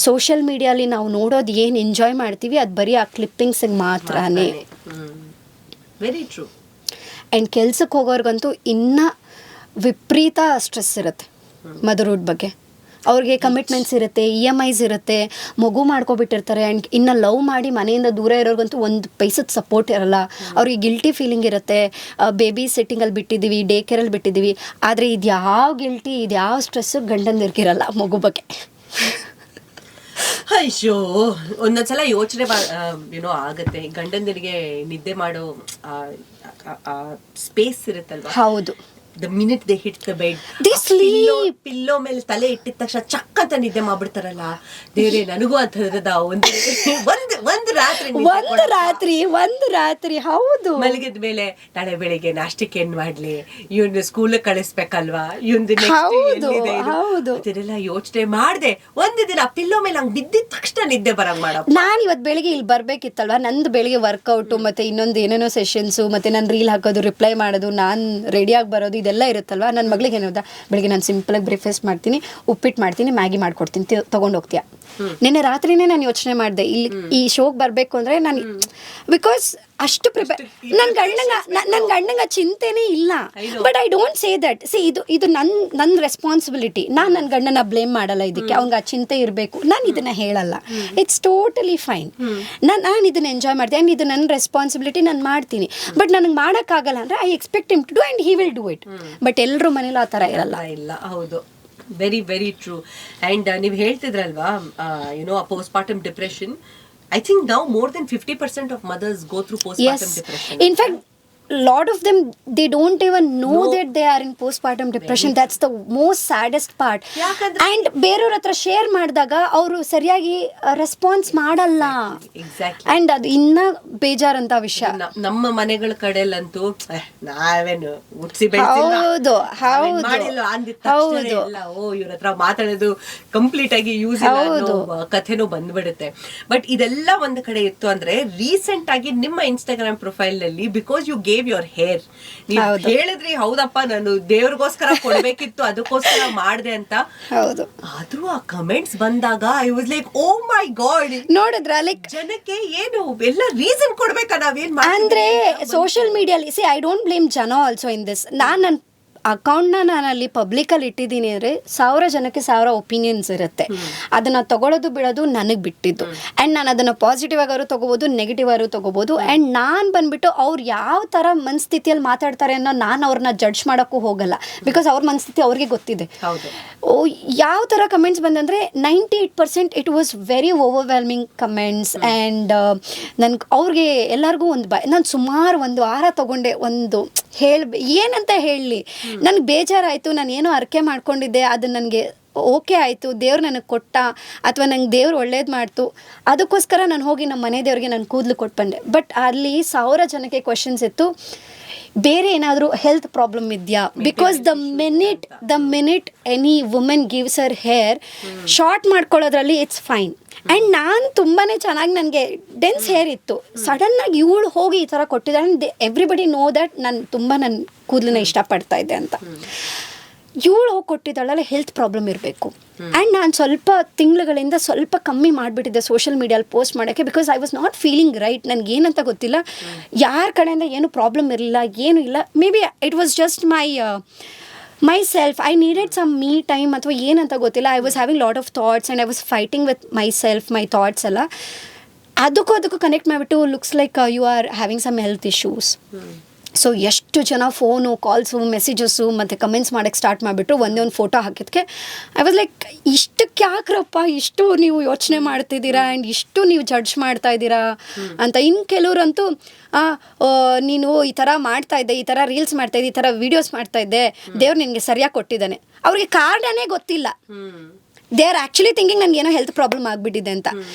ಸೋಷಿಯಲ್ ಮೀಡಿಯಾಲಿ ನಾವು ನೋಡೋದು ಏನು ಎಂಜಾಯ್ ಮಾಡ್ತೀವಿ ಅದು ಬರೀ ಆ ಕ್ಲಿಪ್ಪಿಂಗ್ಸಿಗೆ ಮಾತ್ರನೇ. Very true. ಆ್ಯಂಡ್ ಕೆಲ್ಸಕ್ಕೆ ಹೋಗೋರ್ಗಂತೂ ಇನ್ನೂ ವಿಪರೀತ ಸ್ಟ್ರೆಸ್ ಇರುತ್ತೆ ಮದರ್ಹುಡ್ ಬಗ್ಗೆ. ಅವ್ರಿಗೆ ಕಮಿಟ್ಮೆಂಟ್ಸ್ ಇರುತ್ತೆ, EMIs ಇರುತ್ತೆ, ಮಗು ಮಾಡ್ಕೊಬಿಟ್ಟಿರ್ತಾರೆ. ಆ್ಯಂಡ್ ಇನ್ನು ಲವ್ ಮಾಡಿ ಮನೆಯಿಂದ ದೂರ ಇರೋರ್ಗಂತೂ ಒಂದು ಪೈಸದ ಸಪೋರ್ಟ್ ಇರಲ್ಲ. ಅವ್ರಿಗೆ ಗಿಲ್ಟಿ ಫೀಲಿಂಗ್ ಇರುತ್ತೆ, ಬೇಬಿ ಸಿಟ್ಟಿಂಗಲ್ಲಿ ಬಿಟ್ಟಿದ್ದೀವಿ, ಡೇ ಕೇರಲ್ಲಿ ಬಿಟ್ಟಿದ್ದೀವಿ. ಆದರೆ ಇದು ಯಾವ ಗಿಲ್ಟಿ, ಇದು ಯಾವ ಸ್ಟ್ರೆಸ್ಸು ಗಂಡಂದಿರ್ಗಿರಲ್ಲ ಮಗು ಬಗ್ಗೆ. ಅಯ್ಯೋ, ಒಂದೊಂದ್ಸಲ ಯೋಚನೆ ಏನೋ ಆಗತ್ತೆ. ಗಂಡಂದಿರಿಗೆ ನಿದ್ದೆ ಮಾಡೋ ಸ್ಪೇಸ್ ಇರುತ್ತಲ್ವಾ, ಹೌದು. The minute they hit the bed, They sleep. Pillow ಮೇಲೆ ತಲೆ ಇಟ್ಟಿದ ತಕ್ಷಣ ಚಕ್ ಅಂತ ನಿದ್ದೆ ಮಾಡ್ಬಿಡ್ತಾರಲ್ಲ. ದೇವ್ರೆ, ನನಗೂ ಅಂತದ ಒಂದು ರಾತ್ರಿ ಹೌದು ಮಲಗಿದ ಮೇಲೆ ನಾಳೆ ಬೆಳಿಗ್ಗೆ ನಾಷ್ಟಕ್ಕೆ ಏನ್ ಮಾಡ್ಲಿ, ಇವನ್ ಸ್ಕೂಲ್ ಕಳಿಸ್ಬೇಕಲ್ವಾ, ಇದೆಲ್ಲ ಯೋಚನೆ ಮಾಡ್ದೆ ಒಂದು ದಿನ ಪಿಲ್ಲೋ ಮೇಲೆ ಹಂಗ್ ಬಿದ್ದಿದ ತಕ್ಷಣ ನಿದ್ದೆ ಬರಂಗ್ ಮಾಡಪ್ಪ. ನಾನ್ ಇವತ್ತು ಬೆಳಿಗ್ಗೆ ಇಲ್ಲಿ ಬರ್ಬೇಕಿತ್ತಲ್ವಾ, ನಂದು ಬೆಳಿಗ್ಗೆ ವರ್ಕೌಟ್ ಮತ್ತೆ ಇನ್ನೊಂದು ಏನೇನೋ ಸೆಷನ್ಸು, ಮತ್ತೆ ನಾನು ರೀಲ್ ಹಾಕೋದು, ರಿಪ್ಲೈ ಮಾಡೋದು, ನಾನು ರೆಡಿಯಾಗಿ ಬರೋದು, ಇದೆಲ್ಲ ಇರುತ್ತಲ್ವಾ. ನನ್ನ ಮಗಳಿಗೆ ಏನೋದ, ಬೆಳಿಗ್ಗೆ ನಾನು ಸಿಂಪಲಾಗಿ ಬ್ರೇಕ್ಫಾಸ್ಟ್ ಮಾಡ್ತೀನಿ, ಉಪ್ಪಿಟ್ಟು ಮಾಡ್ತೀನಿ, ಮ್ಯಾಗಿ ಮಾಡ್ಕೊಡ್ತೀನಿ, ತೊಗೊಂಡು ಹೋಗ್ತೀಯಾ. ನಿನ್ನೆ ರಾತ್ರಿನೇ ನಾನು ಯೋಚನೆ ಮಾಡಿದೆ, ಇಲ್ಲಿ ಈ ಶೋಗೆ ಬರಬೇಕು ಅಂದರೆ ನಾನು, ಬಿಕಾಸ್ ಅಷ್ಟು ಪ್ರಿಪೇರ್, ನನ್ನ ಗಂಡಂಗ ಚಿಂತೆನೇ ಇಲ್ಲ. But I don't say that. ಇದು ನನ್ನ ರೆಸ್ಪಾನ್ಸಿಬಿಲಿಟಿ. ನಾನು ನನ್ನ ಗಂಡನ ಬ್ಲೇಮ್ ಮಾಡಲ್ಲ ಇದಕ್ಕೆ, ಅವ್ನಿಗೆ ಆ ಚಿಂತೆ ಇರಬೇಕು, ನಾನು ಇದನ್ನ ಹೇಳಲ್ಲ. It's totally fine. ನಾನು ಇದನ್ನ ಎಂಜಾಯ್ ಮಾಡ್ತೀನಿ, ಆ್ಯಂಡ್ ಇದು ನನ್ನ ರೆಸ್ಪಾನ್ಸಿಬಿಲಿಟಿ, ನಾನು ಮಾಡ್ತೀನಿ. ಬಟ್ ನನಗೆ ಮಾಡೋಕ್ಕಾಗಲ್ಲ ಅಂದರೆ I expect him to do and he will do it. But ಎಲ್ಲರೂ ಮನೇಲಿ ಆ ಥರ ಇರಲ್ಲ. ಹೌದು, ವೆರಿ ವೆರಿ ಟ್ರೂ. ಆ್ಯಂಡ್ ನೀವು ಹೇಳ್ತಿದ್ರಲ್ವಾ, ಆ postpartum depression. I think now more than 50% of mothers go through postpartum depression. In fact, lot of them, they don't even know that they are in postpartum depression. That's the most saddest part. And ಬೇರೆಯವ್ರ ಹತ್ರ share ಮಾಡಿದಾಗ ಅವರು ಸರಿಯಾಗಿ response ಮಾಡಲ್ಲ. And ಅದು ಇನ್ನ ಬೇಜಾರಂತ ವಿಷಯ. ನಮ್ಮ ಮನೆಗಳ ಕಡೆಯಲ್ಲಂತೂ ನಾವೇನು ಹುಟ್ಸಿ ಹೌದು ಇವ್ರ ಹತ್ರ ಮಾತಾಡೋದು ಕಂಪ್ಲೀಟ್ ಆಗಿ ಯೂಸ್ ಕಥೆನೂ ಬಂದ್ಬಿಡುತ್ತೆ. ಬಟ್ ಇದೆಲ್ಲ ಒಂದ್ ಕಡೆ ಇತ್ತು ಅಂದ್ರೆ, ರೀಸೆಂಟ್ ಆಗಿ ನಿಮ್ಮ ಇನ್ಸ್ಟಾಗ್ರಾಮ್ ಪ್ರೊಫೈಲ್ ನಲ್ಲಿ, because you gave your hair, ನೀವು ಹೇಳಿದ್ರಿ, ಹೌದಪ್ಪ ನಾನು ದೇವ್ರಿಗೋಸ್ಕರ ಕೊಡ್ಬೇಕಿತ್ತು, ಅದಕ್ಕೋಸ್ಕರ ಮಾಡ್ದೆ ಅಂತ. ಹೌದು. ಆದ್ರೂ ಆ ಕಮೆಂಟ್ಸ್ ಬಂದಾಗ I was like, oh my god, ನೋಡಿದ್ರ, ಲೈಕ್ ಜನಕ್ಕೆ ಏನು ಎಲ್ಲ ರೀಸನ್ ಕೊಡ್ಬೇಕಾ ನಾವೇನ್ ಅಂದ್ರೆ ಸೋಷಿಯಲ್ ಮೀಡಿಯಾಲಿ. ಸಿ, ಐ ಡೋಂಟ್ ಬ್ಲೇಮ್ ಜನ ಆಲ್ಸೋ ಇನ್ ದಿಸ್. ನನ್ನ ಅಕೌಂಟ್ನ ನಾನು ಅಲ್ಲಿ ಪಬ್ಲಿಕಲ್ಲಿ ಇಟ್ಟಿದ್ದೀನಿ ಅಂದರೆ 1000 ಜನಕ್ಕೆ 1000 ಒಪಿನಿಯನ್ಸ್ ಇರುತ್ತೆ. ಅದನ್ನು ತಗೊಳ್ಳೋದು ಬಿಡೋದು ನನಗೆ ಬಿಟ್ಟಿದ್ದು. ಆ್ಯಂಡ್ ನಾನು ಅದನ್ನು ಪಾಸಿಟಿವ್ ಆಗಾರು ತೊಗೋಬೋದು, ನೆಗೆಟಿವ್ ಆರು ತೊಗೋಬೋದು. ಆ್ಯಂಡ್ ನಾನು ಬಂದುಬಿಟ್ಟು ಅವ್ರು ಯಾವ ಥರ ಮನಸ್ಥಿತಿಯಲ್ಲಿ ಮಾತಾಡ್ತಾರೆ ಅನ್ನೋ ನಾನು ಅವ್ರನ್ನ ಜಡ್ಜ್ ಮಾಡೋಕ್ಕೂ ಹೋಗಲ್ಲ. ಬಿಕಾಸ್ ಅವ್ರ ಮನಸ್ಥಿತಿ ಅವ್ರಿಗೆ ಗೊತ್ತಿದೆ. ಯಾವ ಥರ ಕಮೆಂಟ್ಸ್ ಬಂದಂದರೆ 98% it was very overwhelming comments. And ನನ್ಗೆ ಅವ್ರಿಗೆ ಎಲ್ಲರಿಗೂ ನಾನು ಸುಮಾರು ಒಂದು ವಾರ ತೊಗೊಂಡೆ, ಏನಂತ ಹೇಳಲಿ, ನನಗೆ ಬೇಜಾರಾಯಿತು. ನಾನು ಏನೋ ಅರ್ಕೆ ಮಾಡ್ಕೊಂಡಿದ್ದೆ, ಅದು ನನಗೆ ಓಕೆ ಆಯಿತು, ದೇವ್ರು ನನಗೆ ಕೊಟ್ಟ, ಅಥವಾ ನಂಗೆ ದೇವ್ರು ಒಳ್ಳೇದು ಮಾಡ್ತು, ಅದಕ್ಕೋಸ್ಕರ ನಾನು ಹೋಗಿ ನಮ್ಮ ಮನೆ ದೇವ್ರಿಗೆ ನಾನು ಕೂದಲು ಕೊಟ್ಟು ಬಂದೆ. ಬಟ್ ಅಲ್ಲಿ 1000 ಜನಕ್ಕೆ ಕ್ವೆಶನ್ಸ್ ಇತ್ತು, ಬೇರೆ ಏನಾದರೂ ಹೆಲ್ತ್ ಪ್ರಾಬ್ಲಮ್ ಇದೆಯಾ? Because the minute any women gives her hair short ಮಾಡ್ಕೊಳ್ಳೋದ್ರಲ್ಲಿ ಇಟ್ಸ್ ಫೈನ್. ಆ್ಯಂಡ್ ನಾನು ತುಂಬಾ ಚೆನ್ನಾಗಿ, ನನಗೆ ಡೆನ್ಸ್ ಹೇರ್ ಇತ್ತು, ಸಡನ್ನಾಗಿ ಇವಳು ಹೋಗಿ ಈ ಥರ ಕೊಟ್ಟಿದ್ದಾಳೆ. ಆ್ಯಂಡ್ ಎವ್ರಿಬಡಿ ನೋ ದ್ಯಾಟ್ ನಾನು ತುಂಬ ನನ್ನ ಕೂದಲನ್ನ ಇಷ್ಟಪಡ್ತಾ ಇದ್ದೆ ಅಂತ. ಇವಳು ಹೋಗಿ ಕೊಟ್ಟಿದ್ದಾಳಲ್ಲ, ಹೆಲ್ತ್ ಪ್ರಾಬ್ಲಮ್ ಇರಬೇಕು. ಆ್ಯಂಡ್ ನಾನು ಸ್ವಲ್ಪ ತಿಂಗಳುಗಳಿಂದ ಸ್ವಲ್ಪ ಕಮ್ಮಿ ಮಾಡಿಬಿಟ್ಟಿದ್ದೆ ಸೋಷಿಯಲ್ ಮೀಡಿಯಲ್ಲಿ ಪೋಸ್ಟ್ ಮಾಡೋಕ್ಕೆ, because I was not feeling right. ನನಗೇನಂತ ಗೊತ್ತಿಲ್ಲ, ಯಾರ ಕಡೆಯಿಂದ ಏನು ಪ್ರಾಬ್ಲಮ್ ಇರಲಿಲ್ಲ, ಏನೂ ಇಲ್ಲ. Maybe it was just myself. I needed some me time ಅಥವಾ ಏನಂತ ಗೊತ್ತಿಲ್ಲ. I was having lot of thoughts and I was fighting with myself, my thoughts ಎಲ್ಲ. ಅದಕ್ಕೂ ಕನೆಕ್ಟ್ ಮಾಡಿಬಿಟ್ಟು looks like you are having some health issues. So ಎಷ್ಟು ಜನ phone, calls, messages ಮತ್ತು comments ಮಾಡೋಕ್ಕೆ ಸ್ಟಾರ್ಟ್ ಮಾಡಿಬಿಟ್ಟು ಒಂದೇ ಒಂದು ಫೋಟೋ ಹಾಕಿದ್ದಕ್ಕೆ ಐ ವಾಸ್ ಲೈಕ್, ಇಷ್ಟಕ್ಕೆ ಯಾಕ್ರಪ್ಪ ಇಷ್ಟು ನೀವು ಯೋಚನೆ ಮಾಡ್ತಿದ್ದೀರಾ ಆ್ಯಂಡ್ ಇಷ್ಟು ನೀವು ಜಡ್ಜ್ ಮಾಡ್ತಾ ಇದ್ದೀರಾ ಅಂತ. ಇನ್ನು ಕೆಲವರಂತೂ ನೀನು ಈ ಥರ ಮಾಡ್ತಾಯಿದ್ದೆ, ಈ ಥರ ರೀಲ್ಸ್ ಮಾಡ್ತಾಯಿದ್ದೆ, ಈ ಥರ ವೀಡಿಯೋಸ್ ಮಾಡ್ತಾಯಿದ್ದೆ, ದೇವ್ರು ನಿನಗೆ ಸರಿಯಾಗಿ ಕೊಟ್ಟಿದ್ದಾನೆ. ಅವ್ರಿಗೆ ಕಾರಣನೇ ಗೊತ್ತಿಲ್ಲ. ದೇ ಆರ್ ಆ್ಯಕ್ಚುಲಿ ಥಿಂಕಿಂಗ್ ನನಗೇನೋ ಹೆಲ್ತ್ ಪ್ರಾಬ್ಲಮ್ ಆಗಿಬಿಟ್ಟಿದೆ ಅಂತ.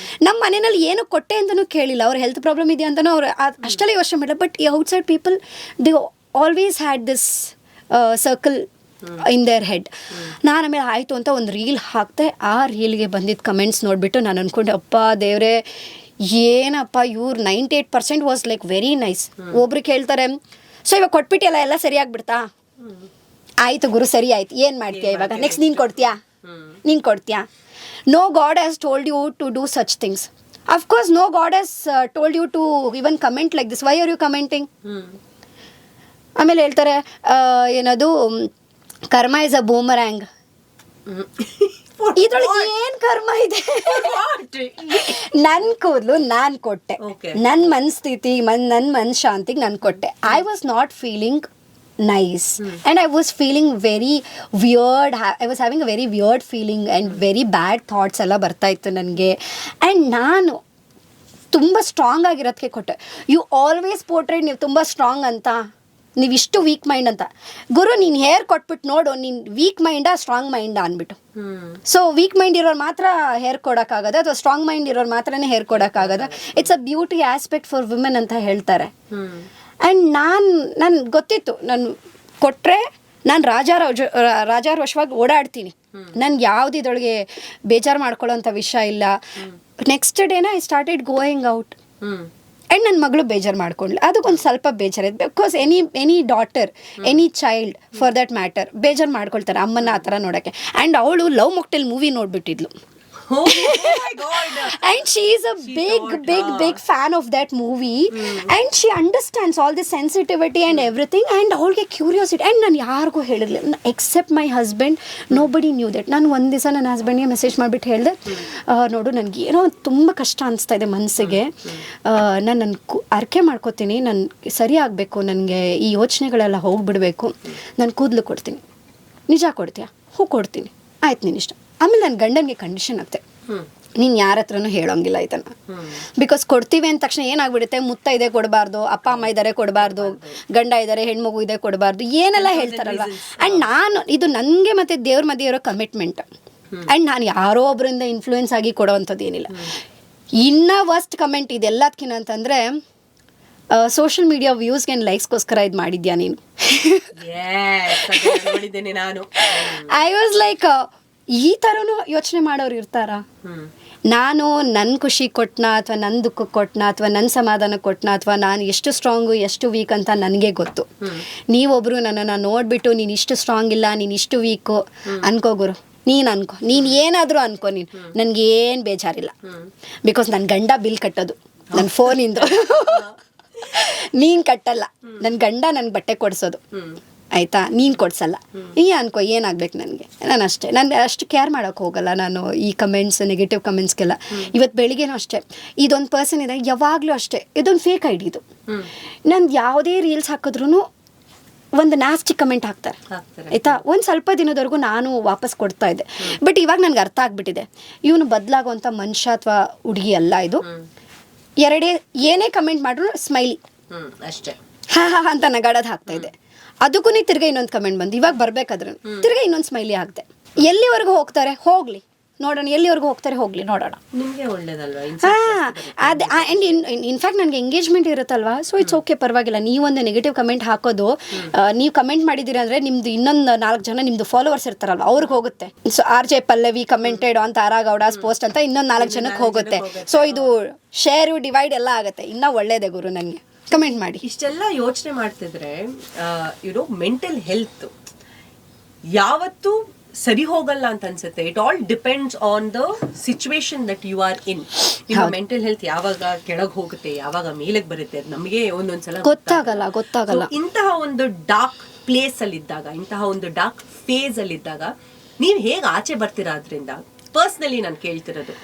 ನಮ್ಮ ಮನೆಯಲ್ಲಿ ಏನೂ ಕೊಟ್ಟೆ ಅಂತಲೂ ಕೇಳಿಲ್ಲ, ಅವ್ರು ಹೆಲ್ತ್ ಪ್ರಾಬ್ಲಮ್ ಇದೆಯಾ ಅಂತಲೂ ಅವ್ರು ಅಷ್ಟೆಲ್ಲ ಯೋಚನೆ ಮಾಡಿಲ್ಲ. ಬಟ್ ಈ outside people they always had this circle in their head. ನಾನು ಆಮೇಲೆ ಆಯಿತು ಅಂತ ಒಂದು ರೀಲ್ ಹಾಕ್ತೆ. ಆ ರೀಲ್ಗೆ ಬಂದಿದ್ದ ಕಮೆಂಟ್ಸ್ ನೋಡಿಬಿಟ್ಟು ನಾನು ಅಂದ್ಕೊಂಡೆ, ಅಪ್ಪ ದೇವರೇ, ಏನಪ್ಪ ಇವ್ರು 98% ವಾಸ್ ಲೈಕ್ ವೆರಿ ನೈಸ್. ಒಬ್ರು ಕೇಳ್ತಾರೆ, ಸೊ ಇವಾಗ ಕೊಟ್ಬಿಟ್ಟಿಲ್ಲ, ಎಲ್ಲ ಸರಿಯಾಗ್ಬಿಡ್ತಾ? ಆಯಿತು ಗುರು, ಸರಿ ಆಯ್ತು, ಏನು ಮಾಡ್ತೀಯಾ ಇವಾಗ, ನೆಕ್ಸ್ಟ್ ನೀನು ಕೊಡ್ತೀಯಾ? No God has told you to do such things. Of course, no God has told you to even comment like this. Why are you commenting? ಆಮೇಲೆ ಹೇಳ್ತಾರೆ ಏನದು ಕರ್ಮ ಇಸ್ ಅ ಬೂಮರ್ಯಾಂಗ್. ಇದ್ರೊಳಗೆ ಏನ್ ಕರ್ಮ ಇದೆ? ನನ್ ಕೂದಲು ನಾನ್ ಕೊಟ್ಟೆ, ನನ್ ಮನಸ್ಥಿತಿ ನನ್ ಮನಃಶಾಂತಿಗೆ ನಾನು ಕೊಟ್ಟೆ. I was not feeling nice and I was feeling very weird. I was having a very weird feeling and very bad thoughts ಎಲ್ಲ ಬರ್ತಾ ಇತ್ತು ನನಗೆ. ಆ್ಯಂಡ್ ನಾನು ತುಂಬ ಸ್ಟ್ರಾಂಗ್ ಆಗಿರೋದಕ್ಕೆ ಕೊಟ್ಟೆ. ಯು ಆಲ್ವೇಸ್ ಪೋರ್ಟ್ರೇಟ್ ನೀವು ತುಂಬ ಸ್ಟ್ರಾಂಗ್ ಅಂತ, ನೀವು ಇಷ್ಟು ವೀಕ್ ಮೈಂಡ್ ಅಂತ. ಗುರು ನೀನು ಹೇರ್ ಕೊಟ್ಬಿಟ್ಟು ನೋಡು, ನೀನು ವೀಕ್ ಮೈಂಡಾ ಸ್ಟ್ರಾಂಗ್ ಮೈಂಡಾ ಅಂದ್ಬಿಟ್ಟು. ಸೊ ವೀಕ್ ಮೈಂಡ್ ಇರೋರು ಮಾತ್ರ ಹೇರ್ ಕೊಡೋಕ್ಕಾಗದ ಅಥವಾ ಸ್ಟ್ರಾಂಗ್ ಮೈಂಡ್ ಇರೋರು ಮಾತ್ರನೇ ಹೇರ್ ಕೊಡೋಕ್ಕಾಗದ? It's a beauty aspect for women ಅಂತ ಹೇಳ್ತಾರೆ. ಆ್ಯಂಡ್ ನಾನು ಗೊತ್ತಿತ್ತು, ನಾನು ಕೊಟ್ಟರೆ ನಾನು ರಾಜಾರೋಷವಾಗಿ ಓಡಾಡ್ತೀನಿ, ನನ್ಗೆ ಯಾವ್ದು ಇದೊಳಗೆ ಬೇಜಾರು ಮಾಡ್ಕೊಳ್ಳೋಂಥ ವಿಷಯ ಇಲ್ಲ. ನೆಕ್ಸ್ಟ್ ಡೇನ I started going out and ನನ್ನ ಮಗಳು ಬೇಜಾರು ಮಾಡ್ಕೊಂಡ್ಲು. ಅದಕ್ಕೊಂದು ಸ್ವಲ್ಪ ಬೇಜಾರಿದೆ. Because any daughter, any child for that matter ಬೇಜಾರು ಮಾಡ್ಕೊಳ್ತಾರೆ ಅಮ್ಮನ ಆ ಥರ ನೋಡೋಕ್ಕೆ. ಆ್ಯಂಡ್ ಅವಳು ಲವ್ ಮೊಕ್ಟೇಲ್ ಮೂವಿ ನೋಡ್ಬಿಟ್ಟಿದ್ಲು. And she is a big fan of that movie. And she understands all the sensitivity and everything. And ಅವಳಿಗೆ ಕ್ಯೂರಿಯಾಸಿಟಿ. ಆ್ಯಂಡ್ ನಾನು ಯಾರಿಗೂ ಹೇಳಿರಲಿಲ್ಲ, except my husband. Nobody knew that. ನಾನು ಒಂದು ದಿವಸ ನನ್ನ ಹಸ್ಬೆಂಡ್ಗೆ ಮೆಸೇಜ್ ಮಾಡಿಬಿಟ್ಟು ಹೇಳಿದೆ, ನೋಡು ನನಗೆ ಏನೋ ತುಂಬ ಕಷ್ಟ ಅನಿಸ್ತಾ ಇದೆ ಮನಸ್ಸಿಗೆ, ನಾನು ಅರ್ಕೆ ಮಾಡ್ಕೋತೀನಿ, ನಾನು ಸರಿ ಆಗಬೇಕು, ನನಗೆ ಈ ಯೋಚನೆಗಳೆಲ್ಲ ಹೋಗಿಬಿಡಬೇಕು, ನಾನು ಕೂದಲು ಕೊಡ್ತೀನಿ. ನಿಜ ಕೊಡ್ತೀಯಾ? ಹ್ಞೂ ಕೊಡ್ತೀನಿ, ಆಯ್ತು ನಿನ್ನ ಇಷ್ಟ. ಆಮೇಲೆ ನನ್ನ ಗಂಡನಿಗೆ ಕಂಡೀಷನ್ ಆಗ್ತೆ, ನೀನು ಯಾರ ಹತ್ರನೂ ಹೇಳೋಂಗಿಲ್ಲ ಇದನ್ನು. ಬಿಕಾಸ್ ಕೊಡ್ತೀವಿ ಅಂದ ತಕ್ಷಣ ಏನಾಗ್ಬಿಡುತ್ತೆ, ಮುತ್ತ ಇದೆ ಕೊಡಬಾರ್ದು, ಅಪ್ಪ ಅಮ್ಮ ಇದ್ದಾರೆ ಕೊಡಬಾರ್ದು, ಗಂಡ ಇದ್ದಾರೆ ಹೆಣ್ಮಗು ಇದೆ ಕೊಡಬಾರ್ದು, ಏನೆಲ್ಲ ಹೇಳ್ತಾರಲ್ವ. ಆ್ಯಂಡ್ ನಾನು ಇದು ನನಗೆ ಮತ್ತು ದೇವ್ರ ಮಧ್ಯೆ ಇರೋ ಕಮಿಟ್ಮೆಂಟ್. ಆ್ಯಂಡ್ ನಾನು ಯಾರೋ ಒಬ್ಬರಿಂದ ಇನ್ಫ್ಲೂಯೆನ್ಸ್ ಆಗಿ ಕೊಡೋವಂಥದ್ದು ಏನಿಲ್ಲ. ಇನ್ನೂ ವರ್ಸ್ಟ್ ಕಮೆಂಟ್ ಇದೆಲ್ಲದಕ್ಕಿಂತ ಅಂತಂದರೆ, ಸೋಷಿಯಲ್ ಮೀಡಿಯಾ ವ್ಯೂಸ್ಗೆ ಲೈಕ್ಸ್ಗೋಸ್ಕರ ಇದು ಮಾಡಿದ್ಯಾ ನೀನು? ನಾನು ಐ ವಾಸ್ ಲೈಕ್, ಈ ಥರನೂ ಯೋಚನೆ ಮಾಡೋರು ಇರ್ತಾರಾ? ನಾನು ನನ್ನ ಖುಷಿ ಕೊಟ್ಟನಾ ಅಥವಾ ನನ್ನ ದುಃಖ ಕೊಟ್ಟನಾ ಅಥವಾ ನನ್ನ ಸಮಾಧಾನ ಕೊಟ್ಟನಾ ಅಥವಾ ನಾನು ಎಷ್ಟು ಸ್ಟ್ರಾಂಗು ಎಷ್ಟು ವೀಕ್ ಅಂತ ನನಗೆ ಗೊತ್ತು. ನೀವೊಬ್ಬರು ನನ್ನನ್ನು ನೋಡಿಬಿಟ್ಟು ನೀನು ಇಷ್ಟು ಸ್ಟ್ರಾಂಗ್ ಇಲ್ಲ, ನೀನು ಇಷ್ಟು ವೀಕು ಅನ್ಕೋ ಗುರು, ನೀನು ಅನ್ಕೋ, ನೀನು ಏನಾದರೂ ಅನ್ಕೋ, ನೀನು ನನಗೇನು ಬೇಜಾರಿಲ್ಲ. ಬಿಕಾಸ್ ನನ್ನ ಗಂಡ ಬಿಲ್ ಕಟ್ಟೋದು ನನ್ನ ಫೋನಿಂದು, ನೀನು ಕಟ್ಟಲ್ಲ. ನನ್ನ ಗಂಡ ನನಗೆ ಬಟ್ಟೆ ಕೊಡಿಸೋದು, ಆಯಿತಾ, ನೀನು ಕೊಡ್ಸಲ್ಲ. ಅನ್ಕೋ, ಏನಾಗ್ಬೇಕು ನನಗೆ, ನಾನು ಅಷ್ಟು ಕೇರ್ ಮಾಡೋಕ್ಕೆ ಹೋಗಲ್ಲ ನಾನು ಈ ಕಮೆಂಟ್ಸ್, ನೆಗೆಟಿವ್ ಕಮೆಂಟ್ಸ್ಗೆಲ್ಲ. ಇವತ್ತು ಬೆಳಿಗ್ಗೆನೂ ಅಷ್ಟೇ, ಇದೊಂದು ಪರ್ಸನ್ ಇದೆ, ಯಾವಾಗಲೂ ಅಷ್ಟೇ, ಇದೊಂದು ಫೇಕ್ ಐ ಡಿ ಇದು. ನಂದು ಯಾವುದೇ ರೀಲ್ಸ್ ಹಾಕಿದ್ರೂ ಒಂದು ನಾಸ್ಟಿ ಕಮೆಂಟ್ ಹಾಕ್ತಾರೆ, ಆಯಿತಾ. ಒಂದು ಸ್ವಲ್ಪ ದಿನದವರೆಗೂ ನಾನು ವಾಪಸ್ ಕೊಡ್ತಾ ಇದ್ದೆ. ಬಟ್ ಇವಾಗ ನನಗೆ ಅರ್ಥ ಆಗ್ಬಿಟ್ಟಿದೆ, ಇವನು ಬದಲಾಗುವಂಥ ಮನುಷ್ಯ ಅಥವಾ ಹುಡುಗಿ ಅಲ್ಲ ಇದು. ಏನೇ ಕಮೆಂಟ್ ಮಾಡಿದ್ರು ಸ್ಮೈಲಿ ಅಷ್ಟೇ, ಹಾ ಅಂತ ನಗಾಡೋದು ಹಾಕ್ತಾ ಇದೆ. ಅದಕ್ಕೂ ತಿರ್ಗಾ ಇನ್ನೊಂದು ಕಮೆಂಟ್ ಬಂದು, ಇವಾಗ ಬರ್ಬೇಕಾದ್ರೆ ತಿರ್ಗಾ ಇನ್ನೊಂದು ಸ್ಮೈಲಿ ಹಾಕ್ದೆ. ಎಲ್ಲಿವರೆಗೂ ಹೋಗ್ತಾರೆ ಹೋಗ್ಲಿ, ನೋಡೋಣ, ಎಲ್ಲಿವರೆಗೂ ಹೋಗ್ತಾರೆ ಹೋಗ್ಲಿ, ನೋಡೋಣ. ನಿಮಗೆ ಒಳ್ಳೇದಲ್ವಾ? ಅದು ಆ್ಯಂಡ್ ಇನ್ಫ್ಯಾಕ್ಟ್ ನನಗೆ ಎಂಗೇಜ್ಮೆಂಟ್ ಇರುತ್ತಲ್ವಾ, ಸೊ ಇಟ್ಸ್ ಓಕೆ, ಪರವಾಗಿಲ್ಲ. ನೀವೊಂದು ನೆಗೆಟಿವ್ ಕಮೆಂಟ್ ಹಾಕೋದು, ನೀವು ಕಮೆಂಟ್ ಮಾಡಿದ್ದೀರಿ ಅಂದರೆ ನಿಮ್ಮದು ಇನ್ನೊಂದು 4 ಜನ ನಿಮ್ಮದು ಫಾಲೋವರ್ಸ್ ಇರ್ತಾರಲ್ವ, ಅವ್ರಿಗೆ ಹೋಗುತ್ತೆ. So RJ Pallavi commented on Tara Gowda's post ಅಂತ ಇನ್ನೊಂದು 4 ಜನಕ್ಕೆ ಹೋಗುತ್ತೆ. ಸೊ ಇದು ಶೇರು ಡಿವೈಡ್ ಎಲ್ಲ ಆಗುತ್ತೆ. ಇನ್ನೂ ಒಳ್ಳೇದೇ ಗುರು ನನಗೆ ಕಮೆಂಟ್ ಮಾಡಿ. ಇಷ್ಟೆಲ್ಲ ಯೋಚನೆ ಮಾಡ್ತಿದ್ರೆ ಮೆಂಟಲ್ ಹೆಲ್ತ್ ಯಾವತ್ತೂ ಸರಿ ಹೋಗಲ್ಲ ಅಂತ ಅನ್ಸುತ್ತೆ. It all depends on the situation that you are in. ನಿಮ್ಮ ಮೆಂಟಲ್ ಹೆಲ್ತ್ ಯಾವಾಗ ಕೆಳಗೆ ಹೋಗುತ್ತೆ, ಯಾವಾಗ ಮೇಲೆಗೆ ಬರುತ್ತೆ, ಅದು ನಮಗೆ ಒಂದೊಂದ್ಸಲ ಗೊತ್ತಾಗಲ್ಲ. ಇಂತಹ ಒಂದು ಡಾರ್ಕ್ ಪ್ಲೇಸ್ ಅಲ್ಲಿ ಇದ್ದಾಗ, ಇಂತಹ ಒಂದು ಡಾರ್ಕ್ ಫೇಸ್ ಅಲ್ಲಿ ಇದ್ದಾಗ ನೀವು ಹೇಗೆ ಆಚೆ ಬರ್ತೀರಾ? ಅದರಿಂದ ಪರ್ಸ್ನಲಿ ನಾನು ಕೇಳ್ತಿರೋದು.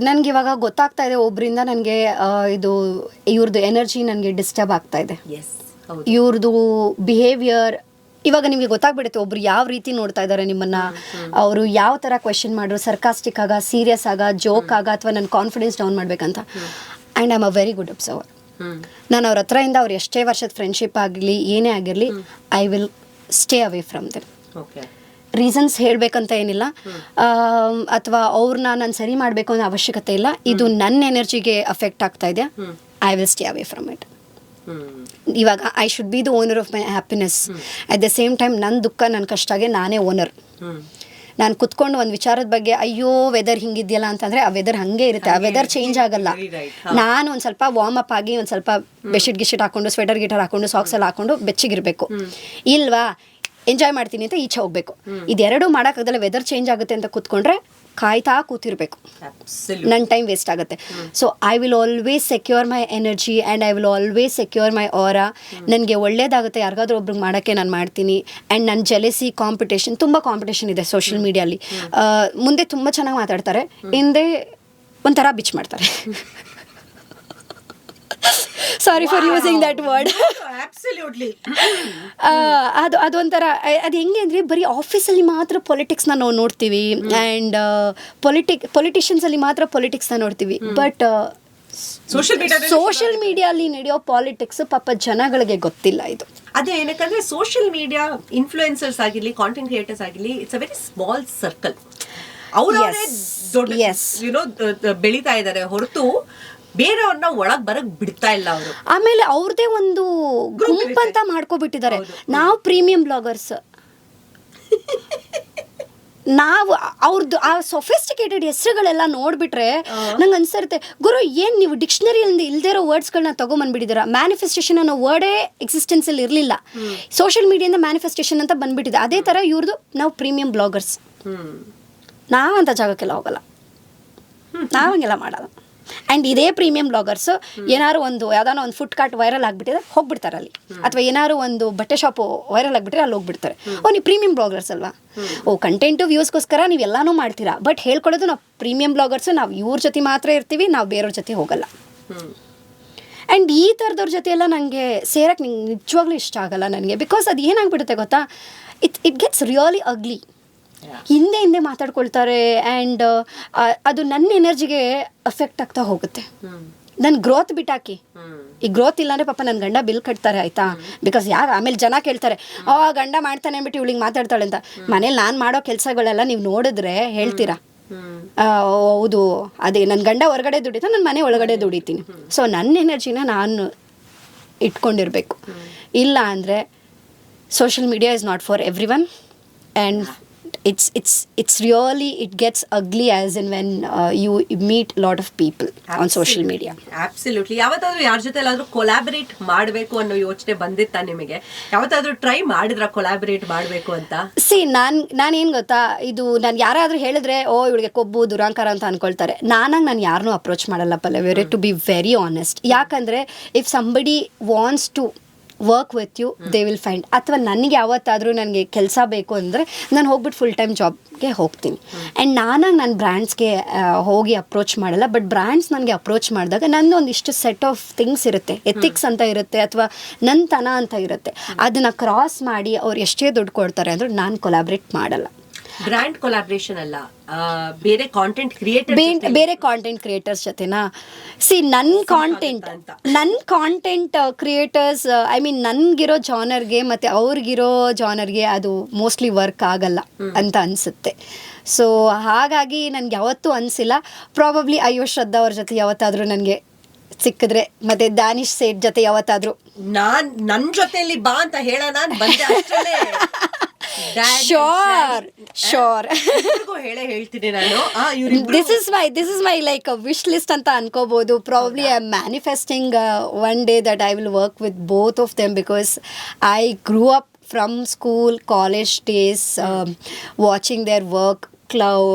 ನನಗೆ ಇವಾಗ ಗೊತ್ತಾಗ್ತಾ ಇದೆ, ಒಬ್ಬರಿಂದ ನನಗೆ ಇದು ಇವ್ರದ್ದು ಎನರ್ಜಿ ನನಗೆ ಡಿಸ್ಟರ್ಬ್ ಆಗ್ತಾ ಇದೆ, ಇವ್ರದ್ದು ಬಿಹೇವಿಯರ್. ಇವಾಗ ನಿಮಗೆ ಗೊತ್ತಾಗ್ಬಿಡುತ್ತೆ ಒಬ್ರು ಯಾವ ರೀತಿ ನೋಡ್ತಾ ಇದ್ದಾರೆ ನಿಮ್ಮನ್ನ, ಅವರು ಯಾವ ಥರ ಕ್ವೆಶನ್ ಮಾಡ್ರು, ಸರ್ಕಾಸ್ಟಿಕ್ ಆಗ, ಸೀರಿಯಸ್ ಆಗ, ಜೋಕ್ ಆಗ, ಅಥವಾ ನನ್ನ ಕಾನ್ಫಿಡೆನ್ಸ್ ಡೌನ್ ಮಾಡ್ಬೇಕಂತ. And I am a very good observer. ನಾನು ಅವ್ರ ಹತ್ರದಿಂದ ಅವ್ರು ಎಷ್ಟೇ ವರ್ಷದ ಫ್ರೆಂಡ್ಶಿಪ್ ಆಗಲಿ ಏನೇ ಆಗಿರಲಿ, I will stay away from them. Reasons ಹೇಳಬೇಕಂತ ಏನಿಲ್ಲ, ಅಥವಾ ಅವ್ರನ್ನ ನಾನು ಸರಿ ಮಾಡಬೇಕು ಅನ್ನೋ ಅವಶ್ಯಕತೆ ಇಲ್ಲ. ಇದು ನನ್ನ ಎನರ್ಜಿಗೆ ಅಫೆಕ್ಟ್ ಆಗ್ತಾ ಇದೆ, I will stay away from it. ಇವಾಗ I should be the owner of my happiness. At the same time ನನ್ನ ದುಃಖ ನನ್ನ ಕಷ್ಟಗೆ ನಾನೇ ಓನರ್. ನಾನು ಕುತ್ಕೊಂಡು ಒಂದು ವಿಚಾರದ ಬಗ್ಗೆ ಅಯ್ಯೋ ವೆದರ್ ಹಿಂಗಿದೆಯಲ್ಲ ಅಂತಂದರೆ ಆ ವೆದರ್ ಹಾಗೆ ಇರುತ್ತೆ, ಆ ವೆದರ್ ಚೇಂಜ್ ಆಗಲ್ಲ. ನಾನು ಒಂದು ಸ್ವಲ್ಪ ವಾರ್ಮ್ ಅಪ್ ಆಗಿ ಒಂದು ಸ್ವಲ್ಪ ಬೆಡ್ಶೀಟ್ ಗಿಶೀಟ್ ಹಾಕೊಂಡು, ಸ್ವೆಟರ್ ಗಿಟರ್ ಹಾಕೊಂಡು, ಸಾಕ್ಸ್ ಎಲ್ಲ ಹಾಕೊಂಡು ಬೆಚ್ಚಗಿರಬೇಕು. ಇಲ್ವಾ ಎಂಜಾಯ್ ಮಾಡ್ತೀನಿ ಅಂತ ಈಚೆ ಹೋಗ್ಬೇಕು. ಇದೆರಡೂ ಮಾಡೋಕ್ಕಾಗಲ್ಲ, ವೆದರ್ ಚೇಂಜ್ ಆಗುತ್ತೆ ಅಂತ ಕೂತ್ಕೊಂಡ್ರೆ ಕಾಯ್ತಾ ಕೂತಿರ್ಬೇಕು, Absolutely. ನನ್ನ ಟೈಮ್ ವೇಸ್ಟ್ ಆಗುತ್ತೆ. So I will always secure my energy and I will always secure my aura. ನನಗೆ ಒಳ್ಳೇದಾಗುತ್ತೆ ಯಾರಿಗಾದ್ರೂ ಒಬ್ರಿಗೆ ಮಾಡೋಕ್ಕೆ ನಾನು ಮಾಡ್ತೀನಿ. ಆ್ಯಂಡ್ ನನ್ನ ಜೆಲೆಸಿ, ಕಾಂಪಿಟೇಷನ್, ತುಂಬ ಕಾಂಪಿಟೇಷನ್ ಇದೆ ಸೋಷಿಯಲ್ ಮೀಡಿಯಲ್ಲಿ. ಮುಂದೆ ತುಂಬ ಚೆನ್ನಾಗಿ ಮಾತಾಡ್ತಾರೆ, ಹಿಂದೆ ಒಂಥರ ಬಿಚ್ ಮಾಡ್ತಾರೆ. Sorry for using that word. Absolutely. ಅದೊಂಥರ ಅದು ಹೆಂಗೆ ಅಂದರೆ ಬರೀ ಆಫೀಸಲ್ಲಿ ಮಾತ್ರ ಪೊಲಿಟಿಕ್ಸ್ನ ನಾವು ನೋಡ್ತೀವಿ ಆ್ಯಂಡ್ ಪೊಲಿಟಿಷಿಯನ್ಸಲ್ಲಿ ಮಾತ್ರ ಪೊಲಿಟಿಕ್ಸ್ನ ನೋಡ್ತೀವಿ. ಬಟ್ ಸೋಷಿಯಲ್ ಮೀಡಿಯಲ್ಲಿ ನಡೆಯೋ ಪಾಲಿಟಿಕ್ಸ್ ಪಾಪ ಜನಗಳಿಗೆ ಗೊತ್ತಿಲ್ಲ. ಇದು ಅದೇ ಏನಕ್ಕಂದ್ರೆ ಸೋಷಿಯಲ್ ಮೀಡಿಯಾ ಇನ್ಫ್ಲೂಯೆನ್ಸರ್ಸ್ ಆಗಿರ್ಲಿ, ಕಾಂಟೆಂಟ್ ಕ್ರಿಯೇಟರ್ಸ್ ಆಗಿರ್ಲಿ, it's a very small circle. ಅವರವರೇ ದೊಡ್ಡ ಬೆಳೀತಾ ಇದ್ದಾರೆ ಹೊರತು ಬೇರೆಯವ್ರನ್ನ ಒಳಗ್ ಬರಕ್ ಬಿಡ್ತಾ ಇಲ್ಲ ಅವರು. ಆಮೇಲೆ ಅವ್ರದೇ ಒಂದು ಗುಂಪು ಅಂತ ಮಾಡ್ಕೊಬಿಟ್ಟಿದ್ದಾರೆ. ನಾವು ಪ್ರೀಮಿಯಂ ಬ್ಲಾಗರ್ಸ್, ನಾವು ಅವ್ರದ್ದು ಆ ಸೊಫಿಸ್ಟಿಕೇಟೆಡ್ ಹೆಸರುಗಳೆಲ್ಲ ನೋಡ್ಬಿಟ್ರೆ ನಂಗೆ ಅನ್ಸಿರುತ್ತೆ, ಗುರು ಏನು ನೀವು ಡಿಕ್ಷನರಿಯಿಂದ ಇಲ್ದೇ ಇರೋ ವರ್ಡ್ಸ್ಗಳನ್ನ ತೊಗೊಂಬಂದ್ಬಿಟ್ಟಿದ್ದೀರಾ. ಮ್ಯಾನಿಫೆಸ್ಟೇಷನ್ ಅನ್ನೋ ವರ್ಡೇ ಎಕ್ಸಿಸ್ಟೆನ್ಸಲ್ಲಿ ಇರಲಿಲ್ಲ, ಸೋಷಿಯಲ್ ಮೀಡಿಯಾದಿಂದ ಮ್ಯಾನಿಫೆಸ್ಟೇಷನ್ ಅಂತ ಬಂದ್ಬಿಟ್ಟಿದೆ. ಅದೇ ಥರ ಇವ್ರದ್ದು ನಾವು ಪ್ರೀಮಿಯಂ ಬ್ಲಾಗರ್ಸ್. ನಾವಂಥ ಜಾಗಕ್ಕೆಲ್ಲ ಹೋಗಲ್ಲ, ನಾವಂಗೆಲ್ಲ ಮಾಡಲ್ಲ. ಆ್ಯಂಡ್ ಇದೇ ಪ್ರೀಮಿಯಂ ಬ್ಲಾಗರ್ಸು ಏನಾದ್ರು ಯಾವ್ದಾನ ಒಂದು ಫುಡ್ ಕಾರ್ಟ್ ವೈರಲ್ ಆಗಿಬಿಟ್ಟಿದೆ ಹೋಗ್ಬಿಡ್ತಾರೆ ಅಲ್ಲಿ, ಅಥವಾ ಏನಾದ್ರು ಒಂದು ಬಟ್ಟೆ ಶಾಪು ವೈರಲ್ ಆಗಿಬಿಟ್ರೆ ಅಲ್ಲಿ ಹೋಗ್ಬಿಡ್ತಾರೆ. ನೀವು ಪ್ರೀಮಿಯಂ ಬ್ಲಾಗರ್ಸ್ ಅಲ್ವಾ, ಕಂಟೆಂಟು ವ್ಯೂಸ್ಗೋಸ್ಕರ ನೀವೆಲ್ಲನೂ ಮಾಡ್ತೀರಾ. ಬಟ್ ಹೇಳ್ಕೊಳ್ಳೋದು ನಾವು ಪ್ರೀಮಿಯಂ ಬ್ಲಾಗರ್ಸು, ನಾವು ಇವ್ರ ಜೊತೆ ಮಾತ್ರ ಇರ್ತೀವಿ, ನಾವು ಬೇರೆಯವ್ರ ಜೊತೆ ಹೋಗಲ್ಲ. ಆ್ಯಂಡ್ ಈ ಥರದವ್ರ ಜೊತೆ ಎಲ್ಲ ನನಗೆ ಸೇರಕ್ಕೆ ನಿಜವಾಗ್ಲೂ ಇಷ್ಟ ಆಗಲ್ಲ ನನಗೆ. ಬಿಕಾಸ್ ಅದು ಏನಾಗ್ಬಿಡುತ್ತೆ ಗೊತ್ತಾ, ಇಟ್ ಗೆಟ್ಸ್ ರಿಯಲಿ ಅಗ್ಲಿ. ಹಿಂದೆ ಮಾತಾಡ್ಕೊಳ್ತಾರೆ ಆ್ಯಂಡ್ ಅದು ನನ್ನ ಎನರ್ಜಿಗೆ ಅಫೆಕ್ಟ್ ಆಗ್ತಾ ಹೋಗುತ್ತೆ. ನನ್ನ ಗ್ರೋತ್ ಬಿಟ್ಟಾಕಿ, ಈ ಗ್ರೋತ್ ಇಲ್ಲಾಂದ್ರೆ ಪಾಪ ನನ್ನ ಗಂಡ ಬಿಲ್ ಕಟ್ತಾರೆ ಆಯ್ತಾ. ಬಿಕಾಸ್ ಆಮೇಲೆ ಜನ ಕೇಳ್ತಾರೆ, ಗಂಡ ಮಾಡ್ತಾನೆ ಅಂದ್ಬಿಟ್ಟು ಇವಳಿಗೆ ಮಾತಾಡ್ತಾಳೆ ಅಂತ. ಮನೇಲಿ ನಾನು ಮಾಡೋ ಕೆಲಸಗಳೆಲ್ಲ ನೀವು ನೋಡಿದ್ರೆ ಹೇಳ್ತೀರಾ, ಹೌದು ಅದೇ ನನ್ನ ಗಂಡ ಹೊರಗಡೆ ದುಡಿತಾ ನಾನು ಮನೆ ಒಳಗಡೆ ದುಡಿತೀನಿ. ಸೊ ನನ್ನ ಎನರ್ಜಿನ ನಾನು ಇಟ್ಕೊಂಡಿರ್ಬೇಕು. ಇಲ್ಲ ಅಂದರೆ social media is not for every one. And it's really, it gets ugly as in when you meet a lot of people on social media. Absolutely. ಯಾವತ್ತಾದ್ರೂ ಯಾರ ಜೊತೆ ಎಲ್ಲಾದ್ರೂ ಕೊಲಾಬರೇಟ್ ಮಾಡಬೇಕು ಅನ್ನೋ ಯೋಚನೆ ಬಂದಿತ್ತಾ ನಿಮಗೆ? ಯಾವತ್ತಾದ್ರೂ ಟ್ರೈ ಮಾಡಿದ್ರಾ ಕೊಲಾಬರೇಟ್ ಮಾಡಬೇಕು ಅಂತ? ನಾನು ಏನು ಗೊತ್ತಾ, ಇದು ನಾನು ಯಾರಾದ್ರೂ ಹೇಳಿದ್ರೆ ಇವಳಿಗೆ ಕೊಬ್ಬು ದುರಾಂಕಾರ ಅಂತ ಅನ್ಕೊಳ್ತಾರೆ. ನಾನು ಯಾರನ್ನೂ ಅಪ್ರೋಚ್ ಮಾಡಲ್ಲ Pallavi, to be very honest. ಯಾಕಂದರೆ if somebody wants to work with you they will find. ಅಥವಾ ನನಗೆ ಯಾವತ್ತಾದರೂ ನನಗೆ ಕೆಲಸ ಬೇಕು ಅಂದರೆ ನಾನು ಹೋಗ್ಬಿಟ್ಟು ಫುಲ್ ಟೈಮ್ ಜಾಬ್ಗೆ ಹೋಗ್ತೀನಿ. ಆ್ಯಂಡ್ ನನ್ನ ಬ್ರ್ಯಾಂಡ್ಸ್ಗೆ ಹೋಗಿ ಅಪ್ರೋಚ್ ಮಾಡಲ್ಲ. ಬಟ್ ಬ್ರ್ಯಾಂಡ್ಸ್ ನನಗೆ ಅಪ್ರೋಚ್ ಮಾಡಿದಾಗ ನಂದು ಒಂದಿಷ್ಟು ಸೆಟ್ ಆಫ್ ಥಿಂಗ್ಸ್ ಇರುತ್ತೆ, ಎಥಿಕ್ಸ್ ಅಂತ ಇರುತ್ತೆ, ಅಥವಾ ನನ್ನ ತನ ಅಂತ ಇರುತ್ತೆ. ಅದನ್ನು ಕ್ರಾಸ್ ಮಾಡಿ ಅವ್ರು ಎಷ್ಟೇ ದುಡ್ಡು ಕೊಡ್ತಾರೆ ಅಂದರೂ ನಾನು ಕೊಲಾಬ್ರೇಟ್ ಮಾಡಲ್ಲ. ಬ್ರ್ಯಾಂಡ್ ಕೊಲಾಬ್ರೇಷನ್ ಅಲ್ಲ, ಬೇರೆ ಕಾಂಟೆಂಟ್ ಕ್ರಿಯೇಟರ್ಸ್ ಜೊತೆನಾ? ನನ್ನ ಕಾಂಟೆಂಟ್ ಕ್ರಿಯೇಟರ್ಸ್, ಐ ಮೀನ್ ನನಗಿರೋ ಜಾನರ್ಗೆ ಮತ್ತು ಅವ್ರಿಗಿರೋ ಜಾನರ್ಗೆ ಅದು ಮೋಸ್ಟ್ಲಿ ವರ್ಕ್ ಆಗಲ್ಲ ಅಂತ ಅನಿಸುತ್ತೆ. ಸೊ ಹಾಗಾಗಿ ನನಗೆ ಯಾವತ್ತೂ ಅನಿಸಿಲ್ಲ. ಪ್ರಾಬಬ್ಲಿ ಶ್ರದ್ಧಾ ಅವ್ರ ಜೊತೆ ಯಾವತ್ತಾದರೂ ನನಗೆ ಸಿಕ್ಕಿದ್ರೆ, ಮತ್ತು ದಾನಿಶ್ ಸೇಠ್ ಜೊತೆ ಯಾವತ್ತಾದರೂ ನನ್ನ ಜೊತೆಯಲ್ಲಿ ಬಾ ಅಂತ ಹೇಳೋಣ ಬಂದೆ ಅಷ್ಟೇ. ಶೋರ್ ಹೇಳೇ ಹೇಳ್ತೀನಿ ನಾನು. This is my like wish list ಅಂತ ಅನ್ಕೋಬಹುದು. Probably I am manifesting one day that I will work with both of them, because I grew up from school college days watching their work.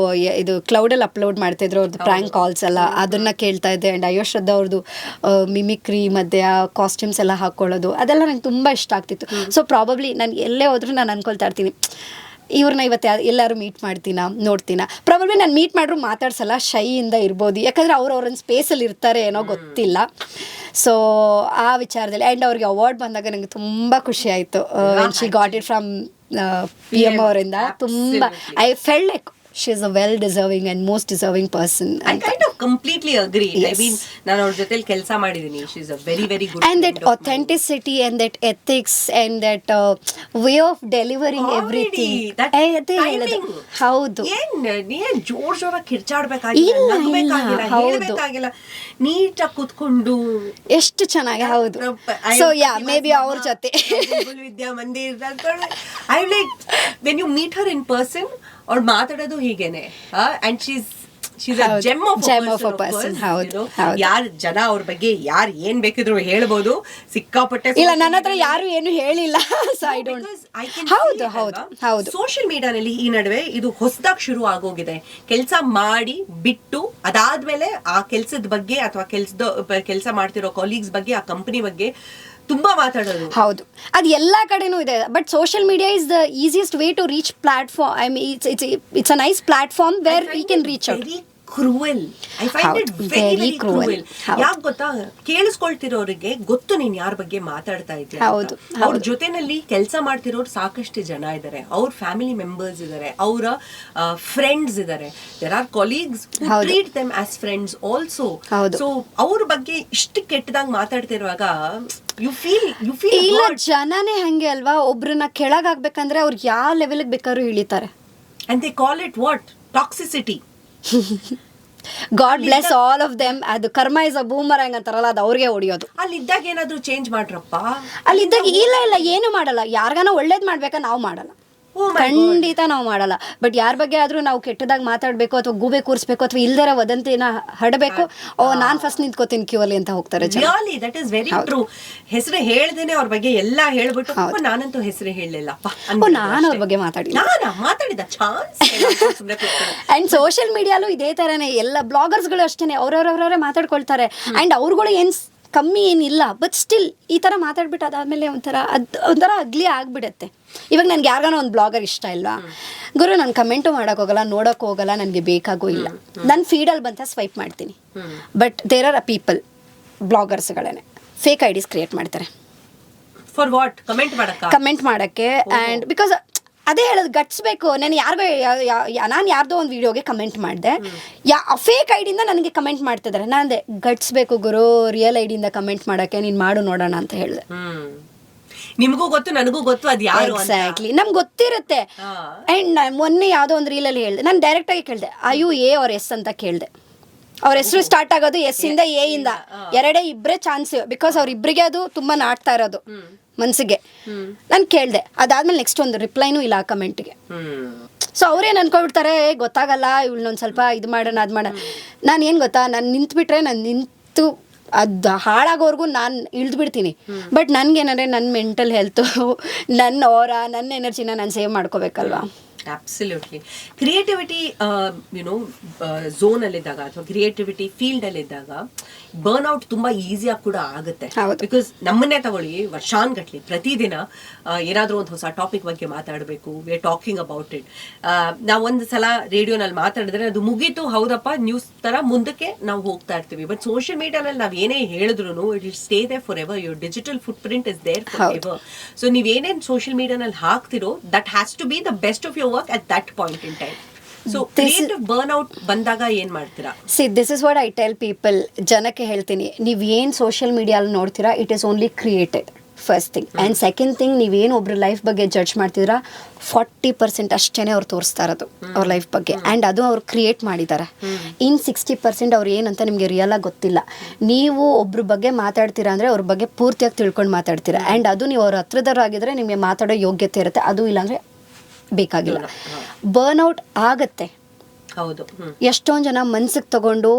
ಕ್ಲೌಡಲ್ಲಿ upload ಮಾಡ್ತಾಯಿದ್ರು ಅವ್ರದ್ದು prank calls ಎಲ್ಲ, ಅದನ್ನು ಕೇಳ್ತಾ ಇದ್ದೆ. And ಶ್ರದ್ಧಾ ಅವ್ರದ್ದು ಮಿಮಿಕ್ರಿ ಮತ್ತು ಆ ಕಾಸ್ಟ್ಯೂಮ್ಸ್ ಎಲ್ಲ ಹಾಕ್ಕೊಳ್ಳೋದು ಅದೆಲ್ಲ ನಂಗೆ ತುಂಬ ಇಷ್ಟ ಆಗ್ತಿತ್ತು. ಸೊ ಪ್ರಾಬಬ್ಲಿ ನಾನು ಎಲ್ಲೇ ಹೋದ್ರೂ ನಾನು ಅಂದ್ಕೊಳ್ತಾ ಇರ್ತೀನಿ, ಇವ್ರನ್ನ ಇವತ್ತು ಎಲ್ಲರೂ ಮೀಟ್ ನೋಡ್ತೀನ. ಪ್ರಾಬಬ್ಲಿ ನಾನು ಮೀಟ್ ಮಾಡಿದ್ರು ಮಾತಾಡ್ಸಲ್ಲ, ಶೈಯಿಂದ ಇರ್ಬೋದು, ಯಾಕಂದರೆ ಅವ್ರವ್ರನ್ನ ಸ್ಪೇಸಲ್ಲಿ ಇರ್ತಾರೆ ಏನೋ ಗೊತ್ತಿಲ್ಲ. ಸೊ ಆ ವಿಚಾರದಲ್ಲಿ ಆ್ಯಂಡ್ ಅವ್ರಿಗೆ ಅವಾರ್ಡ್ ಬಂದಾಗ ನನಗೆ ತುಂಬ ಖುಷಿ ಆಯಿತು. She got it from PM ಅವರಿಂದ. ತುಂಬ I felt like she is a well deserving and most deserving person. I kind of completely agree. Yes. I mean, ನಾನು ಅವ್ರ ಜೊತೆಲಿ ಕೆಲಸ ಮಾಡಿದ್ದೀನಿ. She is a very very good and that authenticity and that ethics and that way of delivering everything. That timing. ಹೌದು. ನೀನ್ ಜೋರಾಗಿ ಕಿರ್ಚಾಡ್ಬೇಕಾಗಿಲ್ಲ, ನಗಬೇಕಾಗಿಲ್ಲ, ಹೇಳ್ಬೇಕಾಗಿಲ್ಲ, ನೀಟಾಗಿ ಕೂತ್ಕೊಂಡು ಎಷ್ಟು ಚೆನ್ನಾಗಿ. ಹೌದು. ಸೊ ಯಾ ಮೇ ಬಿ ಅವ್ರ ಜೊತೆ Vidya Mandir I like when you meet her in person ಅವ್ರು ಮಾತಾಡೋದು ಹೀಗೇನೆ. And she She's a gem of a person. ಹೌದು. ಯಾರ್ ಜನ ಅವ್ರ ಬಗ್ಗೆ ಯಾರು ಏನ್ ಬೇಕಿದ್ರು ಹೇಳ್ಬೋದು. ಸಿಕ್ಕಾಪಟ್ಟೆ ಇಲ್ಲ, ನನ್ನ ಹತ್ರ ಯಾರು ಏನು ಹೇಳಿಲ್ಲ. So I don't. ಹೌದು. ಸೋಷಿಯಲ್ ಮೀಡಿಯಾನಲ್ಲಿ ಈ ನಡುವೆ ಇದು ಹೊಸದಾಗಿ ಶುರು ಆಗೋಗಿದೆ. ಕೆಲಸ ಮಾಡಿ ಬಿಟ್ಟು ಅದಾದ್ಮೇಲೆ ಆ ಕೆಲ್ಸದ ಬಗ್ಗೆ ಅಥವಾ ಕೆಲಸ ಮಾಡ್ತಿರೋ ಕಾಲೀಗ್ಸ್ ಬಗ್ಗೆ, ಆ ಕಂಪನಿ ಬಗ್ಗೆ ತುಂಬಾ ಮಾತಾಡೋದು. ಹೌದು, ಅದು ಎಲ್ಲಾ ಕಡೆನೂ ಇದೆ. But social media is the easiest way to reach platform. I mean it's a nice platform where we can reach out. Cruel. I find it very cruel. ಯಾಕೆ ಗೊತ್ತಾ, ಕೇಳಿಸ್ಕೊಳ್ತಿರೋರಿಗೆ ಗೊತ್ತು ನೀನ್ ಯಾರ ಬಗ್ಗೆ ಮಾತಾಡ್ತಾ ಇದ್ದೀಯ. ಅವ್ರ ಜೊತೆನಲ್ಲಿ ಕೆಲಸ ಮಾಡ್ತಿರೋರು ಸಾಕಷ್ಟು ಜನ ಇದ್ದಾರೆ, ಅವ್ರ ಫ್ಯಾಮಿಲಿ ಮೆಂಬರ್ಸ್ ಇದ್ದಾರೆ, ಅವರ ಫ್ರೆಂಡ್ಸ್ ಇದ್ದಾರೆ. There are colleagues who treat them as friends also. So ಅವ್ರ ಬಗ್ಗೆ ಇಷ್ಟು ಕೆಟ್ಟದಾಗಿ ಮಾತಾಡ್ತಿರುವಾಗ ಯು ಫೀಲ್ ಇಲ್ಲ, ಜನನೇ ಹಂಗೆ ಅಲ್ವಾ. ಒಬ್ರನ್ನ ಕೆಳಗಾಗ್ಬೇಕಂದ್ರೆ ಅವ್ರಿಗೆ ಯಾವ ಲೆವೆಲ್ಗೆ ಬೇಕಾದ್ರೂ ಇಳಿತಾರೆ. And they call it what? Toxicity. God bless all of them. ಅದು ಕರ್ಮ ಇಸ್ ಅ ಬೂಮರಂಗ್ ಅಂತಾರಲ್ಲ, ಅದು ಅವ್ರಿಗೆ ಹೊಡಿಯೋದು. ಅಲ್ಲಿದ್ದಾಗ ಏನಾದ್ರೂ ಚೇಂಜ್ ಮಾಡ್ರಪ್ಪ. ಅಲ್ಲಿದ್ದಾಗ ಇಲ್ಲ ಏನು ಮಾಡಲ್ಲ. ಯಾರಿಗಾನ ಒಳ್ಳೇದ್ ಮಾಡ್ಬೇಕಾ ನಾವು ಮಾಡಲ್ಲ, ಖಂಡಿತ ನಾವು ಮಾಡಲ್ಲ. ಬಟ್ ಯಾರ ಬಗ್ಗೆ ಆದ್ರೂ ನಾವು ಕೆಟ್ಟದಾಗ ಮಾತಾಡ್ಬೇಕು ಅಥವಾ ಗೂಬೆ ಕೂರಿಸ್ಬೇಕು ಅಥವಾ ಇಲ್ದರ ವದಂತಿನ ಹಡಬೇಕು, ನಾನ್ ಫಸ್ಟ್ ನಿಂತ್ಕೋತೀನಿ ಕ್ಯೂ ಅಲ್ಲಿ ಅಂತ ಹೋಗ್ತಾರೆ. That is very true. ಹೆಸರು ಹೇಳ್ದೇನೆ ಅವ್ರ ಬಗ್ಗೆ ಎಲ್ಲಾ ಹೇಳ್ಬಿಟ್ಟು ನಾನಂತೂ ಹೆಸರು ಹೇಳಲಿಲ್ಲಪ್ಪ, ನಾನು ಅವ್ರ ಬಗ್ಗೆ ಮಾತಾಡಿದ ಚಾನ್ಸ್. ಅಂಡ್ ಸೋಷಿಯಲ್ ಮೀಡಿಯಾಲು ಇದೇ ತರನೇ ಎಲ್ಲ ಬ್ಲಾಗರ್ಸ್ಗಳು ಅಷ್ಟೇನೆ ಅವ್ರವ್ರವ್ರವರೇ ಮಾತಾಡ್ಕೊಳ್ತಾರೆ. ಅಂಡ್ ಅವ್ರುಗಳು ಏನ್ ಕಮ್ಮಿ ಏನಿಲ್ಲ. ಬಟ್ ಸ್ಟಿಲ್ ಈ ಥರ ಮಾತಾಡ್ಬಿಟ್ಟು ಅದಾದಮೇಲೆ ಒಂಥರ ಅಗ್ಲಿ ಆಗಿಬಿಡತ್ತೆ. ಇವಾಗ ನನಗೆ ಯಾರಿಗಾನ ಒಂದು ಬ್ಲಾಗರ್ ಇಷ್ಟ ಇಲ್ವಾ, ಗುರು ನಾನು ಕಮೆಂಟು ಮಾಡೋಕೆ ಹೋಗಲ್ಲ, ನೋಡೋಕೆ ಹೋಗಲ್ಲ, ನನಗೆ ಬೇಕಾಗೂ ಇಲ್ಲ. ನನ್ನ ಫೀಡಲ್ಲಿ ಬಂತ ಸ್ವೈಪ್ ಮಾಡ್ತೀನಿ. But there are a people, ಬ್ಲಾಗರ್ಸ್ಗಳೇ ಫೇಕ್ ಐ ಡಿಸ್ ಕ್ರಿಯೇಟ್ ಮಾಡ್ತಾರೆ. For what? ಕಮೆಂಟ್ ಮಾಡೋಕ್ಕೆ. ಆ್ಯಂಡ್ ಬಿಕಾಸ್ ಅದೇ ಹೇಳೋದು, ಗಟ್ಸ್ಬೇಕು. ನಾನು ಯಾರ್ದೋ ಒಂದು ವಿಡಿಯೋಗೆ ಕಮೆಂಟ್ ಮಾಡಿದೆ, ಫೇಕ್ ಐಡಿಯಿಂದ ನನಗೆ ಕಮೆಂಟ್ ಮಾಡ್ತಿದ್ದಾರೆ. ನಾನು ಅಂದೆ ಗಟ್ಸ್ಬೇಕು ಗುರು, ರಿಯಲ್ ಐಡಿಯಿಂದ ಕಮೆಂಟ್ ಮಾಡೋಕ್ಕೆ, ನೀನು ಮಾಡು ನೋಡೋಣ ಅಂತ ಹೇಳಿದೆ. ನಿಮಗೂ ಗೊತ್ತು, ನನಗೂ ಗೊತ್ತು ಅದು ಯಾರು. ಎಕ್ಸಾಕ್ಟ್ಲಿ, ನಮ್ಗೆ ಗೊತ್ತಿರುತ್ತೆ. ಆ್ಯಂಡ್ ಮೊನ್ನೆ ಯಾವುದೋ ಒಂದು ರೀಲಲ್ಲಿ ಹೇಳಿದೆ, ನಾನು ಡೈರೆಕ್ಟಾಗಿ ಕೇಳಿದೆ, ಎ ಆರ್ ಎಸ್ ಅಂತ ಕೇಳಿದೆ. ಅವ್ರ ಹೆಸರು ಸ್ಟಾರ್ಟ್ ಆಗೋದು ಎಸ್ ಇಂದ, ಎ ಇಂದ. ಇಬ್ಬರೇ ಚಾನ್ಸ್, ಬಿಕಾಸ್ ಅವ್ರಿಬ್ರಿಗೆ ಅದು ತುಂಬ ನಾಟ್ತಾ ಇರೋದು ಮನ್ಸಿಗೆ. ನಾನು ಕೇಳಿದೆ, ಅದಾದ್ಮೇಲೆ ನೆಕ್ಸ್ಟ್ ಒಂದು ರಿಪ್ಲೈನೂ ಇಲ್ಲ ಆ ಕಮೆಂಟ್ಗೆ. ಸೊ ಅವ್ರೇನು ಅನ್ಕೊಬಿಡ್ತಾರೆ, ಗೊತ್ತಾಗಲ್ಲ ಇವಳನ್ನೊಂದು ಸ್ವಲ್ಪ ಇದು ಮಾಡೋಣ ಅದು ಮಾಡೋಣ. ನಾನು ಏನು ಗೊತ್ತಾ, ನಾನು ನಿಂತ್ಬಿಟ್ರೆ ನಾನು ನಿಂತು ಅದು ಹಾಳಾಗೋರ್ಗು ನಾನು ಇಳಿದ್ಬಿಡ್ತೀನಿ. ಬಟ್ ನನಗೇನಂದರೆ ನನ್ನ ಮೆಂಟಲ್ ಹೆಲ್ತು, ನನ್ನ ಎನರ್ಜಿನ ನಾನು ಸೇವ್ ಮಾಡ್ಕೋಬೇಕಲ್ವಾ. ಅಬ್ಸಲ್ಯೂಟ್ಲಿ. ಕ್ರಿಯೇಟಿವಿಟಿ ಝೋನ್ ಅಲ್ಲಿದ್ದಾಗ ಅಥವಾ ಕ್ರಿಯೇಟಿವಿಟಿ ಫೀಲ್ಡ್ ಅಲ್ಲಿದ್ದಾಗ ಬರ್ನ್ಔಟ್ ತುಂಬಾ ಈಸಿಯಾಗಿ ಕೂಡ ಆಗುತ್ತೆ. ಬಿಕಾಸ್ ನಮ್ಮನ್ನೇ ತಗೊಳ್ಳಿ, ವರ್ಷಾನ್ಗಟ್ಲಿ ಪ್ರತಿದಿನ ಏನಾದ್ರೂ ಒಂದು ಹೊಸ ಟಾಪಿಕ್ ಬಗ್ಗೆ ಮಾತಾಡಬೇಕು, we are talking about it. ನಾವು ಒಂದು ಸಲ ರೇಡಿಯೋನಲ್ಲಿ ಮಾತಾಡಿದ್ರೆ ಅದು ಮುಗೀತು, ಹೌದಪ್ಪ ನ್ಯೂಸ್ ತರ ಮುಂದಕ್ಕೆ ನಾವು ಹೋಗ್ತಾ ಇರ್ತೀವಿ. ಬಟ್ ಸೋಷಿಯಲ್ ಮೀಡಿಯಾನಲ್ಲಿ ನಾವ್ ಏನೇ ಹೇಳಿದ್ರು it will stay there forever. Your digital footprint is there forever. So ನೀವೇನೇನು ಸೋಷಿಯಲ್ ಮೀಡಿಯಾನಲ್ಲಿ ಹಾಕ್ತಿರೋ that has to be the best of your work at that point in time. So creative burnout ಬಂದಾಗ ಏನ್ ಮಾಡ್ತೀರಾ? See, this is what I tell people. ಜನಕ್ಕೆ ಹೇಳ್ತೀನಿ, ನೀವು ಏನು ಸೋಷಿಯಲ್ ಮೀಡಿಯಲ್ಲಿ ನೋಡ್ತೀರಾ, it is only created, first thing. And second thing, ನೀವೇನು ಒಬ್ರು ಲೈಫ್ ಬಗ್ಗೆ ಜಡ್ಜ್ ಮಾಡ್ತಿದ್ದೀರಾ, 40% ಅಷ್ಟೇ ಅವ್ರು ತೋರಿಸ್ತಾ ಇರೋದು ಅವ್ರ ಲೈಫ್ ಬಗ್ಗೆ. ಆ್ಯಂಡ್ ಅದು ಅವ್ರು ಕ್ರಿಯೇಟ್ ಮಾಡಿದ್ದಾರೆ. ಇನ್ 60% ಅವ್ರು ಏನಂತ ನಿಮಗೆ ರಿಯಲ್ ಆಗಿ ಗೊತ್ತಿಲ್ಲ. ನೀವು ಒಬ್ರ ಬಗ್ಗೆ ಮಾತಾಡ್ತೀರಾ ಅಂದರೆ ಅವ್ರ ಬಗ್ಗೆ ಪೂರ್ತಿಯಾಗಿ ತಿಳ್ಕೊಂಡು ಮಾತಾಡ್ತೀರಾ. ಆ್ಯಂಡ್ ಅದು ನೀವು ಅವ್ರ ಹತ್ರದವರಾಗಿದ್ರೆ ನಿಮಗೆ ಮಾತಾಡೋ ಯೋಗ್ಯತೆ ಇರುತ್ತೆ. ಅದು ಇಲ್ಲಾಂದರೆ ಬೇಕಾಗಿಲ್ಲ. ಬರ್ನ್ಔಟ್ ಆಗತ್ತೆ. ಹೌದು. ಎಷ್ಟೊಂದು ಜನ ಮನ್ಸಿಗೆ ತಗೊಂಡು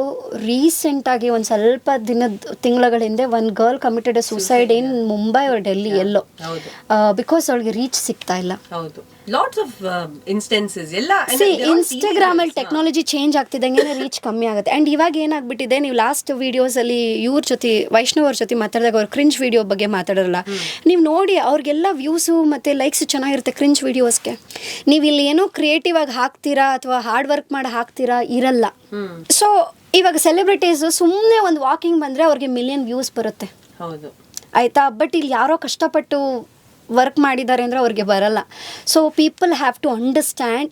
ರೀಸೆಂಟಾಗಿ ಒಂದು ಸ್ವಲ್ಪ ತಿಂಗಳ ಹಿಂದೆ ಒಂದು girl committed suicide in Mumbai or Delhi yellow, because ಅವಳಿಗೆ ರೀಚ್ ಸಿಗ್ತಾ ಇಲ್ಲ. ಲಾಟ್ಸ್ ಆಫ್ ಇನ್ಸ್ಟೆನ್ಸಸ್ ಎಲ್ಲ. ಇನ್ಸ್ಟಾಗ್ರಾಮ್ ಅಲ್ಲಿ ಟೆಕ್ನಾಲಜಿ ಚೇಂಜ್ ಆಗ್ತಿದ್ದಂಗೆ ರೀಚ್ ಕಮ್ಮಿ ಆಗುತ್ತೆ. ಆ್ಯಂಡ್ ಇವಾಗ ಏನಾಗ್ಬಿಟ್ಟಿದೆ, ನೀವು ಲಾಸ್ಟ್ ವಿಡಿಯೋಸಲ್ಲಿ ಇವ್ರ ಜೊತೆ ವೈಷ್ಣವ್ ಅವ್ರ ಜೊತೆ ಮಾತಾಡಿದಾಗ ಅವ್ರು ಕ್ರಿಂಜ್ ವಿಡಿಯೋ ಬಗ್ಗೆ ಮಾತಾಡೋಲ್ಲ. ನೀವು ನೋಡಿ, ಅವ್ರಿಗೆಲ್ಲ ವ್ಯೂಸು ಮತ್ತು ಲೈಕ್ಸ್ ಚೆನ್ನಾಗಿರುತ್ತೆ ಕ್ರಿಂಜ್ ವಿಡಿಯೋಸ್ಗೆ. ನೀವು ಇಲ್ಲಿ ಏನೋ ಕ್ರಿಯೇಟಿವ್ ಆಗಿ ಹಾಕ್ತೀರಾ ಅಥವಾ ಹಾರ್ಡ್ ವರ್ಕ್ ಮಾಡಿ ಹಾಕ್ತೀರಾ, ಇರಲ್ಲ. ಸೊ ಇವಾಗ ಸೆಲೆಬ್ರಿಟೀಸು ಸುಮ್ಮನೆ ಒಂದು ವಾಕಿಂಗ್ ಬಂದರೆ ಅವ್ರಿಗೆ ಮಿಲಿಯನ್ ವ್ಯೂಸ್ ಬರುತ್ತೆ, ಆಯಿತಾ. ಬಟ್ ಇಲ್ಲಿ ಯಾರೋ ಕಷ್ಟಪಟ್ಟು ವರ್ಕ್ ಮಾಡಿದ್ದಾರೆ ಅಂದರೆ ಅವ್ರಿಗೆ ಬರಲ್ಲ. So people have to understand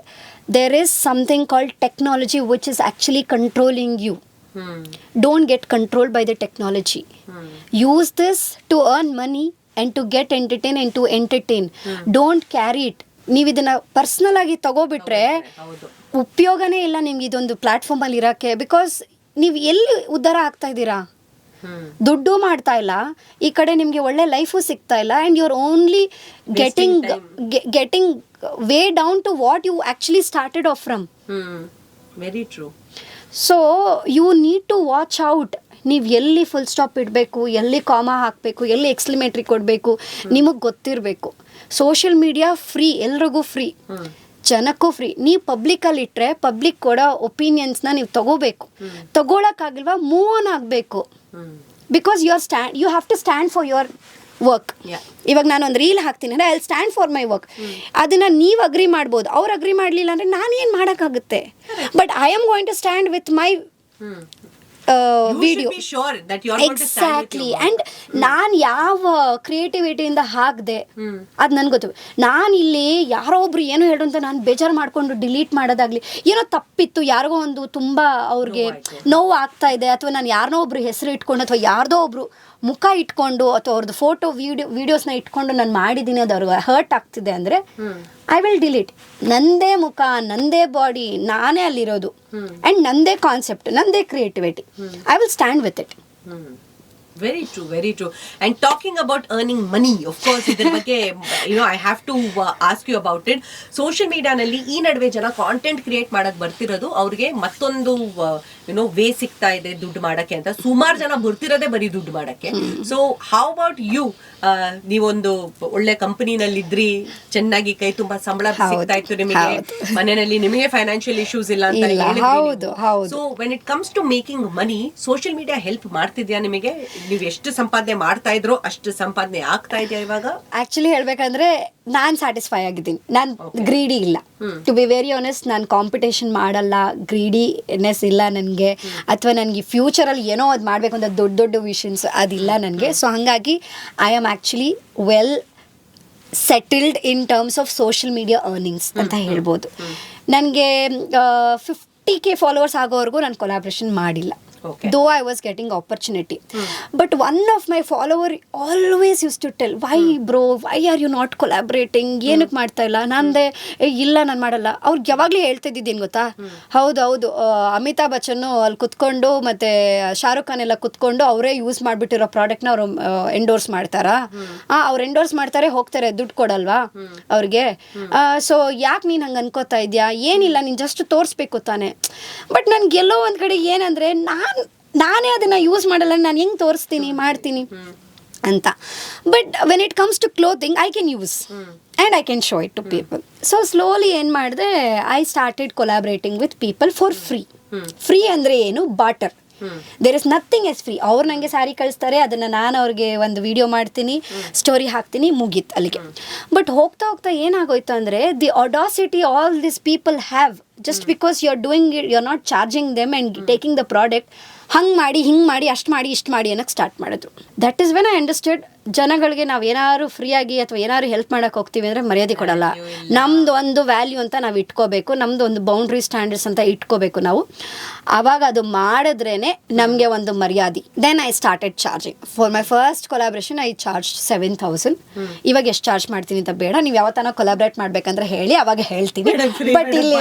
there is something called technology which is actually controlling you. Don't get controlled by the technology. Use this to earn money and to get entertain and to entertain. Don't carry it. ನೀವು ಇದನ್ನು personal ಆಗಿ ತಗೋಬಿಟ್ರೆ ಉಪಯೋಗನೇ ಇಲ್ಲ ನಿಮ್ಗೆ ಇದೊಂದು ಪ್ಲಾಟ್ಫಾರ್ಮಲ್ಲಿ ಇರೋಕ್ಕೆ. Because ನೀವು ಎಲ್ಲಿ ಉದ್ಧಾರ ಆಗ್ತಾ ಇದ್ದೀರಾ, ದುಡ್ಡು ಮಾಡ್ತಾ ಇಲ್ಲ, ಈ ಕಡೆ ನಿಮಗೆ ಒಳ್ಳೆ ಲೈಫು ಸಿಗ್ತಾ ಇಲ್ಲ. And you are only getting way down to what you actually started off from. Very true. So you need to watch out. ನೀವು ಎಲ್ಲಿ ಫುಲ್ ಸ್ಟಾಪ್ ಇಡಬೇಕು, ಎಲ್ಲಿ ಕಾಮಾ ಹಾಕಬೇಕು, ಎಲ್ಲಿ ಎಕ್ಸ್ಕ್ಲಮೇಟ್ರಿ ಕೊಡಬೇಕು, ನಿಮಗೆ ಗೊತ್ತಿರಬೇಕು. ಸೋಷಿಯಲ್ ಮೀಡಿಯಾ ಫ್ರೀ, ಎಲ್ರಿಗೂ ಫ್ರೀ, ಜನಕ್ಕೂ ಫ್ರೀ. ನೀವು ಪಬ್ಲಿಕಲ್ಲಿ ಇಟ್ಟರೆ ಪಬ್ಲಿಕ್ ಕೊಡೋ ಒಪಿನಿಯನ್ಸ್ನ ನೀವು ತಗೊಳಕ್ಕಾಗಿಲ್ವಾ, ಮೂವ್ ಆನ್ ಆಗಬೇಕು. Because you have to stand for your work. ಇವಾಗ ನಾನು ಒಂದು ರೀಲ್ ಹಾಕ್ತೀನಿ ಅಂದರೆ I will stand for my work. ಅದನ್ನು ನೀವು ಅಗ್ರಿ ಮಾಡ್ಬೋದು, ಅವ್ರು ಅಗ್ರಿ ಮಾಡಲಿಲ್ಲ ಅಂದರೆ ನಾನೇನು ಮಾಡೋಕ್ಕಾಗುತ್ತೆ. But I am going to stand with my video. Exactly. And ನಾನು ಯಾವ ಕ್ರಿಯೇಟಿವಿಟಿಯಿಂದ ಹಾಕಿದೆ ಅದು ನನಗೆ ಗೊತ್ತು. ನಾನು ಇಲ್ಲಿ ಯಾರೋ ಒಬ್ರು ಏನೋ ಹೇಳು ಅಂತ ನಾನು ಬೇಜಾರು ಮಾಡಿಕೊಂಡು ಡಿಲೀಟ್ ಮಾಡೋದಾಗಲಿ, ಏನೋ ತಪ್ಪಿತ್ತು, ಯಾರಿಗೋ ಒಂದು ತುಂಬ ಅವ್ರಿಗೆ ನೋವು ಆಗ್ತಾ ಇದೆ, ಅಥವಾ ನಾನು ಯಾರನ್ನೋ ಒಬ್ರು ಹೆಸರು ಇಟ್ಕೊಂಡು ಅಥವಾ ಯಾರ್ದೋ ಒಬ್ರು ಮುಖ ಇಟ್ಕೊಂಡು ಅಥವಾ ಅವ್ರದ್ದು ಫೋಟೋ ವಿಡಿಯೋಸ್ನ ಇಟ್ಕೊಂಡು ನಾನು ಮಾಡಿದ್ದೀನಿ, ಅದು ಅವ್ರಿಗೆ ಹರ್ಟ್ ಆಗ್ತಿದೆ ಅಂದರೆ ಐ ವಿಲ್ ಡಿಲೀಟ್. ನಂದೇ ಮುಖ, ನಂದೇ ಬಾಡಿ, ನಾನೇ ಅಲ್ಲಿರೋದು, ಆ್ಯಂಡ್ ನಂದೇ ಕಾನ್ಸೆಪ್ಟ್, ನಂದೇ creativity. I will stand with it. Very true, very true. And talking about earning money, of course, ಇದರ ಬಗ್ಗೆ I have to ask you about it. Social ಮೀಡಿಯಾನಲ್ಲಿ ಈ ನಡುವೆ ಜನ ಕಾಂಟೆಂಟ್ ಕ್ರಿಯೇಟ್ ಮಾಡಕ್ ಬರ್ತಿರೋದು, ಅವ್ರಿಗೆ ಮತ್ತೊಂದು ವೇ ಸಿಗ್ತಾ ಇದೆ ದುಡ್ಡು ಮಾಡಕ್ಕೆ ಅಂತ. ಸುಮಾರು ಜನ ಬರ್ತಿರೋದೇ ಬರೀ ದುಡ್ಡು ಮಾಡಕ್ಕೆ. So how about you? ನೀವೊಂದು ಒಳ್ಳೆ ಕಂಪನಿನಲ್ಲಿ ಇದ್ರಿ, ಚೆನ್ನಾಗಿ ಕೈ ತುಂಬಾ ಸಂಬಳ ಸಿಗ್ತಾ ಇತ್ತು ನಿಮಗೆ, ಮನೆಯಲ್ಲಿ ನಿಮಗೆ ಫೈನಾನ್ಷಿಯಲ್ ಇಶ್ಯೂಸ್ ಇಲ್ಲ ಅಂತ ಹೇಳಿದ್ರಿ. So when it comes to making money, social media help ಮಾಡ್ತಿದ್ಯಾ ನಿಮಗೆ? ನೀವು ಎಷ್ಟು ಸಂಪಾದನೆ ಮಾಡ್ತಾ ಇದ್ರೋ ಅಷ್ಟು ಸಂಪಾದನೆ ಆಗ್ತಾ ಇದೆಯಾ ಇವಾಗ? ಆಕ್ಚುಲಿ ಹೇಳ್ಬೇಕಂದ್ರೆ ನಾನು ಸ್ಯಾಟಿಸ್ಫೈ ಆಗಿದ್ದೀನಿ. ನಾನು ಗ್ರೀಡಿ ಇಲ್ಲ, ಟು ಬಿ ವೆರಿ ಆನೆಸ್ಟ್. ನಾನು ಕಾಂಪಿಟೇಷನ್ ಮಾಡಲ್ಲ, ಗ್ರೀಡಿನೆಸ್ ಇಲ್ಲ ನನಗೆ, ಅಥವಾ ನನಗೆ ಫ್ಯೂಚರಲ್ಲಿ ಏನೋ ಅದು ಮಾಡಬೇಕು ಅಂತ ದೊಡ್ಡ ದೊಡ್ಡ ವಿಷನ್ಸ್ ಅದಿಲ್ಲ ನನಗೆ. ಸೊ ಹಾಗಾಗಿ I am actually well settled in terms of social media earnings ಅಂತ ಹೇಳ್ಬೋದು. ನನಗೆ 50K ಫಾಲೋವರ್ಸ್ ಆಗೋವರೆಗೂ ನಾನು ಕೊಲಾಬ್ರೇಷನ್ ಮಾಡಿಲ್ಲ. Though I was getting opportunity, but one of my follower always used to tell, why bro, why are you not collaborating, ಏನಕ್ಕೆ ಮಾಡ್ತಾ ಇಲ್ಲ? ನಂದೆ ಇಲ್ಲ, ನಾನು ಮಾಡಲ್ಲ. ಅವ್ರಿಗೆ ಯಾವಾಗಲೂ ಹೇಳ್ತಿದ್ದೀನಿ ಗೊತ್ತಾ, ಹೌದು ಅಮಿತಾಬ್ ಬಚ್ಚನ್ ಅಲ್ಲಿ ಕುತ್ಕೊಂಡು ಮತ್ತೆ ಶಾರುಖ್ ಖಾನ್ ಎಲ್ಲ ಕುತ್ಕೊಂಡು ಅವರೇ ಯೂಸ್ ಮಾಡಿಬಿಟ್ಟಿರೋ ಪ್ರಾಡಕ್ಟ್ನ ಅವರು ಎಂಡೋರ್ಸ್ ಮಾಡ್ತಾರಾ? ಅವ್ರು ಎಂಡೋರ್ಸ್ ಮಾಡ್ತಾರೆ, ಹೋಗ್ತಾರೆ, ದುಡ್ಡು ಕೊಡಲ್ವಾ ಅವ್ರಿಗೆ? ಸೊ ಯಾಕೆ ನೀನು ಹಂಗೆ ಅನ್ಕೋತಾ ಇದೆಯಾ? ಏನಿಲ್ಲ, ನೀನು ಜಸ್ಟ್ ತೋರಿಸ್ಬೇಕು ತಾನೆ. ಬಟ್ ನನಗೆಲ್ಲೋ ಒಂದು ಕಡೆ ಏನಂದರೆ ನಾನೇ ಅದನ್ನು ಯೂಸ್ ಮಾಡಲ್ಲ, ನಾನು ಹೆಂಗೆ ತೋರಿಸ್ತೀನಿ, ಮಾಡ್ತೀನಿ ಅಂತ. But when it comes to clothing, I can use and I can show it to people. So slowly ಏನು ಮಾಡಿದೆ, I started collaborating with people for free. Free ಅಂದರೆ ಏನು? Barter. There is nothing as free. ಅವ್ರು ನನಗೆ ಸ್ಯಾರಿ ಕಳಿಸ್ತಾರೆ, ಅದನ್ನು ನಾನು ಅವ್ರಿಗೆ ಒಂದು ವಿಡಿಯೋ ಮಾಡ್ತೀನಿ, ಸ್ಟೋರಿ ಹಾಕ್ತೀನಿ, ಮುಗೀತು ಅಲ್ಲಿಗೆ. ಬಟ್ ಹೋಗ್ತಾ ಹೋಗ್ತಾ ಏನಾಗೋಯ್ತು ಅಂದರೆ, the audacity all this people have, just because you're doing it, you're not charging them and taking the product, ಹಂಗೆ ಮಾಡಿ, ಹಿಂಗೆ ಮಾಡಿ, ಅಷ್ಟು ಮಾಡಿ, ಇಷ್ಟು ಮಾಡಿ ಅನ್ನೋಕ್ಕೆ ಸ್ಟಾರ್ಟ್ ಮಾಡಿದ್ರು. That is when I understood, ಜನಗಳಿಗೆ ನಾವು ಏನಾದ್ರು ಫ್ರೀಯಾಗಿ ಅಥವಾ ಏನಾದ್ರು ಹೆಲ್ಪ್ ಮಾಡೋಕೆ ಹೋಗ್ತೀವಿ ಅಂದರೆ ಮರ್ಯಾದೆ ಕೊಡಲ್ಲ. ನಮ್ಮದು ಒಂದು ವ್ಯಾಲ್ಯೂ ಅಂತ ನಾವು ಇಟ್ಕೋಬೇಕು, ನಮ್ಮದು ಒಂದು ಬೌಂಡ್ರಿ ಸ್ಟ್ಯಾಂಡರ್ಡ್ಸ್ ಅಂತ ಇಟ್ಕೋಬೇಕು ನಾವು. ಆವಾಗ ಅದು ಮಾಡಿದ್ರೇ ನಮಗೆ ಒಂದು ಮರ್ಯಾದೆ. Then I started charging. For my first collaboration I charge 7,000. ಇವಾಗ ಎಷ್ಟು ಚಾರ್ಜ್ ಮಾಡ್ತೀನಿ ಅಂತ ಬೇಡ, ನೀವು ಯಾವತ್ತನ ಕೊಲಾಬ್ರೇಟ್ ಮಾಡ್ಬೇಕಂದ್ರೆ ಹೇಳಿ, ಅವಾಗ ಹೇಳ್ತೀನಿ. ಬಟ್ ಇಲ್ಲ,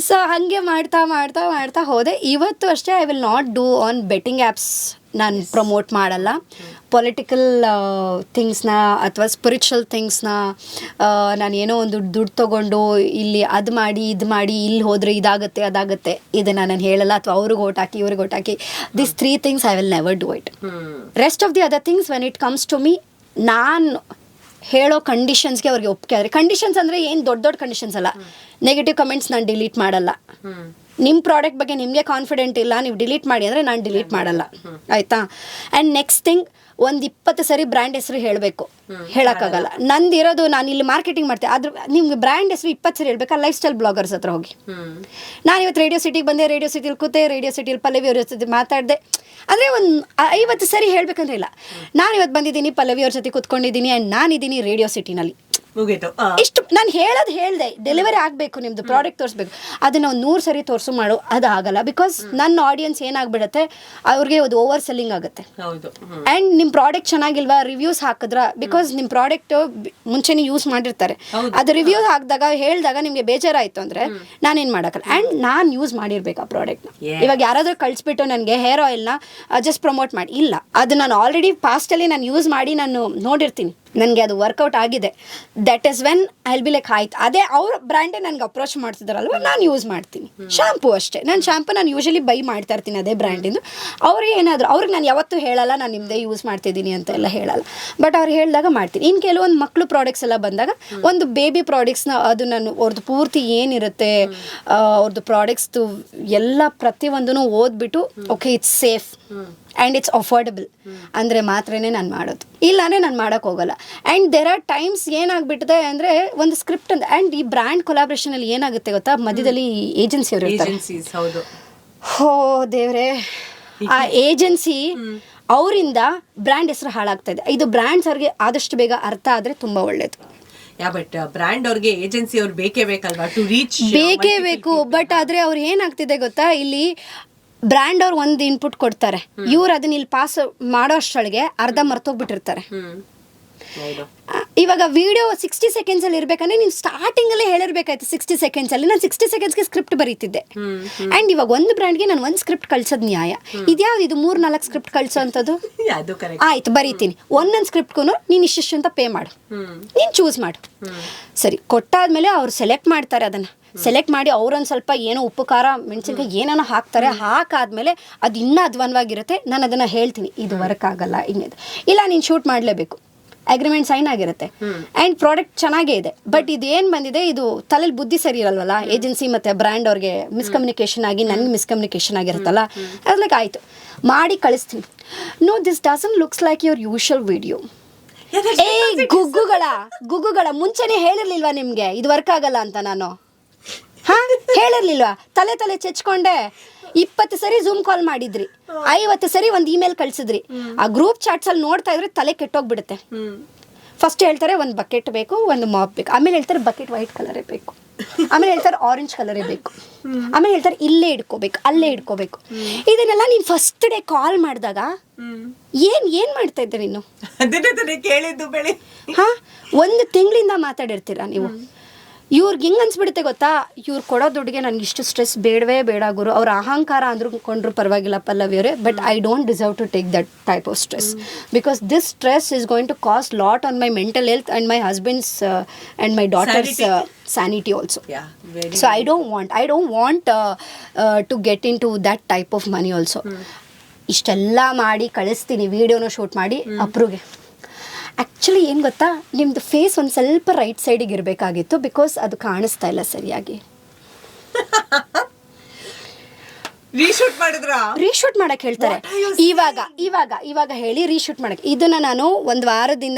ಸೊ ಹಾಗೆ ಮಾಡ್ತಾ ಹೋದೆ. ಇವತ್ತು ಅಷ್ಟೇ I will not do on betting apps. ನಾನು ಪ್ರಮೋಟ್ ಮಾಡಲ್ಲ. ಪೊಲಿಟಿಕಲ್ ಥಿಂಗ್ಸ್ನ ಅಥವಾ ಸ್ಪಿರಿಚುವಲ್ ಥಿಂಗ್ಸ್ನ ನಾನು ಏನೋ ಒಂದು ದುಡ್ಡು ತೊಗೊಂಡು ಇಲ್ಲಿ ಅದು ಮಾಡಿ ಇದು ಮಾಡಿ ಇಲ್ಲಿ ಹೋದರೆ ಇದಾಗುತ್ತೆ ಅದಾಗುತ್ತೆ ಇದನ್ನು ನಾನು ಹೇಳಲ್ಲ. ಅಥವಾ ಅವ್ರಿಗೆ ಓಟ್ ಹಾಕಿ ಇವ್ರಿಗೆ ಓಟ್ ಹಾಕಿ, this 3 things I will never do it. Rest of the other things when it comes to me, ನಾನು ಹೇಳೋ ಕಂಡೀಷನ್ಸ್ಗೆ ಅವ್ರಿಗೆ ಒಪ್ಪಿಗೆ ಆದರೆ, ಕಂಡೀಷನ್ಸ್ ಅಂದರೆ ಏನು ದೊಡ್ಡ ಕಂಡೀಷನ್ಸ್ ಅಲ್ಲ. ನೆಗೆಟಿವ್ ಕಮೆಂಟ್ಸ್ ನಾನು ಡಿಲೀಟ್ ಮಾಡಲ್ಲ. ನಿಮ್ಮ ಪ್ರಾಡಕ್ಟ್ ಬಗ್ಗೆ ನಿಮಗೆ ಕಾನ್ಫಿಡೆಂಟ್ ಇಲ್ಲ, ನೀವು ಡಿಲೀಟ್ ಮಾಡಿ ಅಂದರೆ ನಾನು ಡಿಲೀಟ್ ಮಾಡಲ್ಲ, ಆಯಿತಾ? ಆ್ಯಂಡ್ ನೆಕ್ಸ್ಟ್ ಥಿಂಗ್, ಒಂದು 20 ಸರಿ ಬ್ರ್ಯಾಂಡ್ ಹೆಸರು ಹೇಳಬೇಕು, ಹೇಳೋಕ್ಕಾಗಲ್ಲ. ನಂದಿರೋದು, ನಾನು ಇಲ್ಲಿ ಮಾರ್ಕೆಟಿಂಗ್ ಮಾಡ್ತೇನೆ, ಆದ್ರೆ ನಿಮ್ಗೆ ಬ್ರ್ಯಾಂಡ್ ಹೆಸರು 20 ಸರಿ ಹೇಳ್ಬೇಕಾ? ಲೈಫ್ ಸ್ಟೈಲ್ ಬ್ಲಾಗರ್ಸ್ ಹತ್ರ ಹೋಗಿ. ನಾನು ಇವತ್ತು ರೇಡಿಯೋ ಸಿಟಿಗೆ ಬಂದೆ, ರೇಡಿಯೋ ಸಿಟಿಲಿ ಕೂತೆ, ರೇಡಿಯೋ ಸಿಟಿಲಿ ಪಲ್ಲವಿ ಅವ್ರ ಜೊತೆ ಮಾತಾಡಿದೆ ಅಂದರೆ ಒಂದು 50 ಸರಿ ಹೇಳ್ಬೇಕಂದ್ರೆ ಇಲ್ಲ. ನಾನು ಇವತ್ತು ಬಂದಿದ್ದೀನಿ, ಪಲ್ಲವಿ ಅವ್ರ ಜೊತೆ ಕೂತ್ಕೊಂಡಿದ್ದೀನಿ, ಆ್ಯಂಡ್ ನಾನಿದ್ದೀನಿ ರೇಡಿಯೋ ಸಿಟಿನಲ್ಲಿ. ಇಷ್ಟು ನಾನು ಹೇಳಿದೆ. ಡೆಲಿವರಿ ಆಗಬೇಕು, ನಿಮ್ಮದು ಪ್ರಾಡಕ್ಟ್ ತೋರಿಸ್ಬೇಕು. ಅದನ್ನು ಒಂದು 100 ಸರಿ ತೋರಿಸು ಮಾಡು, ಅದು ಆಗಲ್ಲ. ಬಿಕಾಸ್ ನನ್ನ ಆಡಿಯನ್ಸ್ ಏನಾಗ್ಬಿಡುತ್ತೆ, ಅವ್ರಿಗೆ ಅದು ಓವರ್ ಸೆಲ್ಲಿಂಗ್ ಆಗುತ್ತೆ. ಆ್ಯಂಡ್ ನಿಮ್ಮ ಪ್ರಾಡಕ್ಟ್ ಚೆನ್ನಾಗಿಲ್ವಾ, ರಿವ್ಯೂಸ್ ಹಾಕಿದ್ರ, ಬಿಕಾಸ್ ನಿಮ್ಮ ಪ್ರಾಡಕ್ಟ್ ಮುಂಚೆನೇ ಯೂಸ್ ಮಾಡಿರ್ತಾರೆ, ಅದು ರಿವ್ಯೂಸ್ ಹಾಕಿದಾಗ ಹೇಳಿದಾಗ ನಿಮಗೆ ಬೇಜಾರಾಯಿತು ಅಂದರೆ ನಾನೇನು ಮಾಡೋಕ್ಕಲ್ಲ. ಆ್ಯಂಡ್ ನಾನು ಯೂಸ್ ಮಾಡಿರ್ಬೇಕು ಆ ಪ್ರಾಡಕ್ಟ್ನ. ಇವಾಗ ಯಾರಾದರೂ ಕಳಿಸ್ಬಿಟ್ಟು ನನಗೆ ಹೇರ್ ಆಯಿಲ್ನ ಜಸ್ಟ್ ಪ್ರಮೋಟ್ ಮಾಡಿ, ಇಲ್ಲ, ಅದು ನಾನು ಆಲ್ರೆಡಿ ಪಾಸ್ಟಲ್ಲಿ ನಾನು ಯೂಸ್ ಮಾಡಿ ನಾನು ನೋಡಿರ್ತೀನಿ, ನನಗೆ ಅದು ವರ್ಕೌಟ್ ಆಗಿದೆ. That is when I will be like ಆಯ್ತು ಅದೇ ಅವ್ರ ಬ್ರ್ಯಾಂಡೇ ನನಗೆ ಅಪ್ರೋಚ್ ಮಾಡ್ತಿದ್ದಾರಲ್ವ ನಾನು ಯೂಸ್ ಮಾಡ್ತೀನಿ. ಶಾಂಪೂ ಅಷ್ಟೇ, ನಾನು ಶಾಂಪೂ ನಾನು ಯೂಶಲಿ ಬೈ ಮಾಡ್ತಾ ಇರ್ತೀನಿ ಅದೇ ಬ್ರ್ಯಾಂಡಿಂದು. ಅವ್ರಿಗೆ ಏನಾದರೂ ಅವ್ರಿಗೆ ನಾನು ಯಾವತ್ತೂ ಹೇಳಲ್ಲ ನಾನು ನಿಮ್ಮದೇ ಯೂಸ್ ಮಾಡ್ತಿದ್ದೀನಿ ಅಂತ ಎಲ್ಲ ಹೇಳಲ್ಲ, ಬಟ್ ಅವ್ರು ಹೇಳಿದಾಗ ಮಾಡ್ತೀನಿ. ಇನ್ನು ಕೆಲವೊಂದು ಮಕ್ಕಳು ಪ್ರಾಡಕ್ಟ್ಸ್ ಎಲ್ಲ ಬಂದಾಗ ಒಂದು ಬೇಬಿ ಪ್ರಾಡಕ್ಟ್ಸ್ನ ಅದು ನಾನು ಅವ್ರದ್ದು ಪೂರ್ತಿ ಏನಿರುತ್ತೆ ಅವ್ರದ್ದು ಪ್ರಾಡಕ್ಟ್ಸ್ದು ಎಲ್ಲ ಪ್ರತಿಯೊಂದೂ ಓದ್ಬಿಟ್ಟು okay it's safe and it's affordable ಅಂದರೆ ಮಾತ್ರನೇ ನಾನು ಮಾಡೋದು, ಇಲ್ಲಾಂದರೆ ನಾನು ಮಾಡೋಕ್ಕೆ ಹೋಗಲ್ಲ. ಆ್ಯಂಡ್ ದೇರ್ ಆರ್ ಟೈಮ್ಸ್ ಏನಾಗ್ಬಿಟ್ಟಿದೆ ಅಂದರೆ ಒಂದು ಸ್ಕ್ರಿಪ್ಟ್ ಅಂತ ಆ್ಯಂಡ್ ಈ ಬ್ರ್ಯಾಂಡ್ ಕೊಲಾಬ್ರೇಷನಲ್ಲಿ ಏನಾಗುತ್ತೆ ಗೊತ್ತಾ, ಮಧ್ಯದಲ್ಲಿ ಏಜೆನ್ಸಿಯವರು ಇರ್ತಾರೆ. ಹೋ ದೇವ್ರೆ, ಆ ಏಜೆನ್ಸಿ ಅವರಿಂದ ಬ್ರ್ಯಾಂಡ್ ಹೆಸರು ಹಾಳಾಗ್ತಾ ಇದೆ. ಇದು ಬ್ರ್ಯಾಂಡ್ಸ್ ಅವ್ರಿಗೆ ಆದಷ್ಟು ಬೇಗ ಅರ್ಥ ಆದರೆ ತುಂಬ ಒಳ್ಳೇದು. ಬಟ್ ಬ್ರ್ಯಾಂಡ್ ಅವ್ರಿಗೆ ಏಜೆನ್ಸಿ ಅವ್ರು ಬೇಕೇ ಬೇಕಲ್ವಾ ಟು ರೀಚ್? ಬೇಕೇ ಬೇಕು, ಬಟ್ ಆದರೆ ಅವ್ರು ಏನಾಗ್ತಿದೆ ಗೊತ್ತಾ, ಇಲ್ಲಿ ಬ್ರ್ಯಾಂಡ್ ಅವ್ರು ಒಂದು ಇನ್ಪುಟ್ ಕೊಡ್ತಾರೆ, ಇವ್ರು ಅದನ್ನ ಇಲ್ಲಿ ಪಾಸ್ ಮಾಡೋ ಅಷ್ಟೊಳಗೆ ಅರ್ಧ ಮರ್ತೋಗ್ಬಿಟ್ಟಿರ್ತಾರೆ. ಇವಾಗ ವಿಡಿಯೋ 60 ಸೆಕೆಂಡ್ಸಲ್ಲಿ ಇರಬೇಕಂದ್ರೆ ನೀನು ಸ್ಟಾರ್ಟಿಂಗಲ್ಲೇ ಹೇಳಿರ್ಬೇಕಾಯ್ತು 60 ಸೆಕೆಂಡ್ಸಲ್ಲಿ. ನಾನು 60 ಸೆಕೆಂಡ್ಸ್ಗೆ ಸ್ಕ್ರಿಪ್ಟ್ ಬರೀತಿದ್ದೆ. ಆ್ಯಂಡ್ ಇವಾಗ ಒಂದು ಬ್ರ್ಯಾಂಡ್ಗೆ ನಾನು ಒಂದು ಸ್ಕ್ರಿಪ್ಟ್ ಕಳ್ಸೋದು ನ್ಯಾಯ. ಇದ್ಯಾವ್ದು ಇದು 3-4 ಸ್ಕ್ರಿಪ್ಟ್ ಕಳ್ಸೋ ಅಂಥದ್ದು? ಆಯ್ತು ಬರೀತೀನಿ, ಒಂದೊಂದು ಸ್ಕ್ರಿಪ್ಟ್ಗೂ ನೀನು ಇಷ್ಟಿಷ್ಟು ಅಂತ ಪೇ ಮಾಡು, ನೀನು ಚೂಸ್ ಮಾಡು. ಸರಿ ಕೊಟ್ಟಾದ್ಮೇಲೆ ಅವ್ರು ಸೆಲೆಕ್ಟ್ ಮಾಡ್ತಾರೆ, ಅದನ್ನು ಸೆಲೆಕ್ಟ್ ಮಾಡಿ ಅವ್ರೊಂದು ಸ್ವಲ್ಪ ಏನೋ ಉಪ್ಪು ಖಾರ ಮೆಣಸಿನ್ಕಾಯಿ ಏನೇನೋ ಹಾಕ್ತಾರೆ. ಹಾಕಾದ್ಮೇಲೆ ಅದು ಇನ್ನೂ ಅಧ್ವಾನವಾಗಿರುತ್ತೆ. ನಾನು ಅದನ್ನು ಹೇಳ್ತೀನಿ ಇದು ವರ್ಕ್ ಆಗಲ್ಲ ಇನ್ನಿದೆ, ಇಲ್ಲ ನೀನು ಶೂಟ್ ಮಾಡಲೇಬೇಕು, ಅಗ್ರಿಮೆಂಟ್ ಸೈನ್ ಆಗಿರುತ್ತೆ ಆ್ಯಂಡ್ ಪ್ರಾಡಕ್ಟ್ ಚೆನ್ನಾಗೇ ಇದೆ. ಬಟ್ ಇದೇನು ಬಂದಿದೆ, ಇದು ತಲೆಯಲ್ಲಿ ಬುದ್ಧಿ ಸರಿ ಇರಲ್ವಲ್ಲ ಏಜೆನ್ಸಿ ಮತ್ತು ಬ್ರ್ಯಾಂಡ್ ಅವ್ರಿಗೆ ಮಿಸ್ಕಮ್ಯುನಿಕೇಷನ್ ಆಗಿ ನನಗೆ ಮಿಸ್ಕಮ್ಯುನಿಕೇಷನ್ ಆಗಿರುತ್ತಲ್ಲ. ಅದ್ಲಕ್ಕೆ ಆಯಿತು ಮಾಡಿ ಕಳಿಸ್ತೀನಿ. No this doesn't looks like your usual video. ಗುಗ್ಗುಗಳ ಮುಂಚೆನೇ ಹೇಳಿರ್ಲಿಲ್ವಾ ನಿಮಗೆ ಇದು ವರ್ಕ್ ಆಗಲ್ಲ ಅಂತ? ನಾನು ಹೇಳಿರ್ಲಿಲ್ವಾ? ತಲೆ ಚೆಚ್ಕೊಂಡೆ 20 ಸರಿ ಝೂಮ್ ಕಾಲ್ ಮಾಡಿದ್ರಿ, 50 ಸರಿ ಒಂದು ಇಮೇಲ್ ಕಳ್ಸಿದ್ರಿ. ಆ ಗ್ರೂಪ್ ಚಾಟ್ಸ್ ಅಲ್ಲಿ ನೋಡ್ತಾ ಇದ್ರೆ ತಲೆ ಕೆಟ್ಟೋಗ್ಬಿಡುತ್ತೆ. ಫಸ್ಟ್ ಹೇಳ್ತಾರೆ ಒಂದು ಬಕೆಟ್ ಬೇಕು, ಒಂದು ಮಾಪ್ ಬೇಕು, ಆಮೇಲೆ ಹೇಳ್ತಾರೆ ಬಕೆಟ್ ವೈಟ್ ಕಲರೇ ಬೇಕು, ಆಮೇಲೆ ಹೇಳ್ತಾರೆ ಆರೆಂಜ್ ಕಲರೇ ಬೇಕು, ಆಮೇಲೆ ಹೇಳ್ತಾರೆ ಇಲ್ಲೇ ಇಡ್ಕೋಬೇಕು ಅಲ್ಲೇ ಇಡ್ಕೋಬೇಕು. ಇದನ್ನೆಲ್ಲ ನೀನು ಫಸ್ಟ್ ಡೇ ಕಾಲ್ ಮಾಡಿದಾಗ ಏನ್ ಮಾಡ್ತಾ ಇದ್ದೆ ನೀನು? ಕೇಳಿದ್ದು ಬೆಳಿ ಒಂದು ತಿಂಗಳಿಂದ ಮಾತಾಡಿರ್ತೀರಾ ನೀವು. ಇವ್ರಿಗೆ ಹೆಂಗೆ ಅನ್ಸ್ಬಿಡುತ್ತೆ ಗೊತ್ತಾ, ಇವ್ರು ಕೊಡೋ ದುಡ್ಡಿಗೆ ನನಗೆ ಇಷ್ಟು ಸ್ಟ್ರೆಸ್ ಬೇಡವೇ ಬೇಡ ಗುರು. ಅವ್ರ ಅಹಂಕಾರ ಅಂದ್ಕೊಂಡ್ರು ಪರವಾಗಿಲ್ಲ ಪಲ್ಲವಿಯವರೇ, but I don't deserve to take that type of stress because this stress is going to cost lot on my mental health and my husband's and my daughter's sanity also. So I don't want to get into that type of money also. ಇಷ್ಟೆಲ್ಲ ಮಾಡಿ ಕಳಿಸ್ತೀನಿ, ವಿಡಿಯೋನ shoot ಮಾಡಿ ಅಪ್ರೂವ್ಗೆ. Actually ಏನು ಗೊತ್ತಾ, ನಿಮ್ಮದು face ಒಂದು ಸ್ವಲ್ಪ ರೈಟ್ ಸೈಡಿಗೆ ಇರಬೇಕಾಗಿತ್ತು ಬಿಕಾಸ್ ಅದು ಕಾಣಿಸ್ತಾ ಇಲ್ಲ ಸರಿಯಾಗಿ. ರೀಶೂಟ್ ಮಾಡಕ್ಕೆ ಹೇಳ್ತಾರೆ ಇವಾಗ ಹೇಳಿ ರೀಶೂಟ್ ಮಾಡಕ್ಕೆ. ಇದನ್ನು ನಾನು ಒಂದು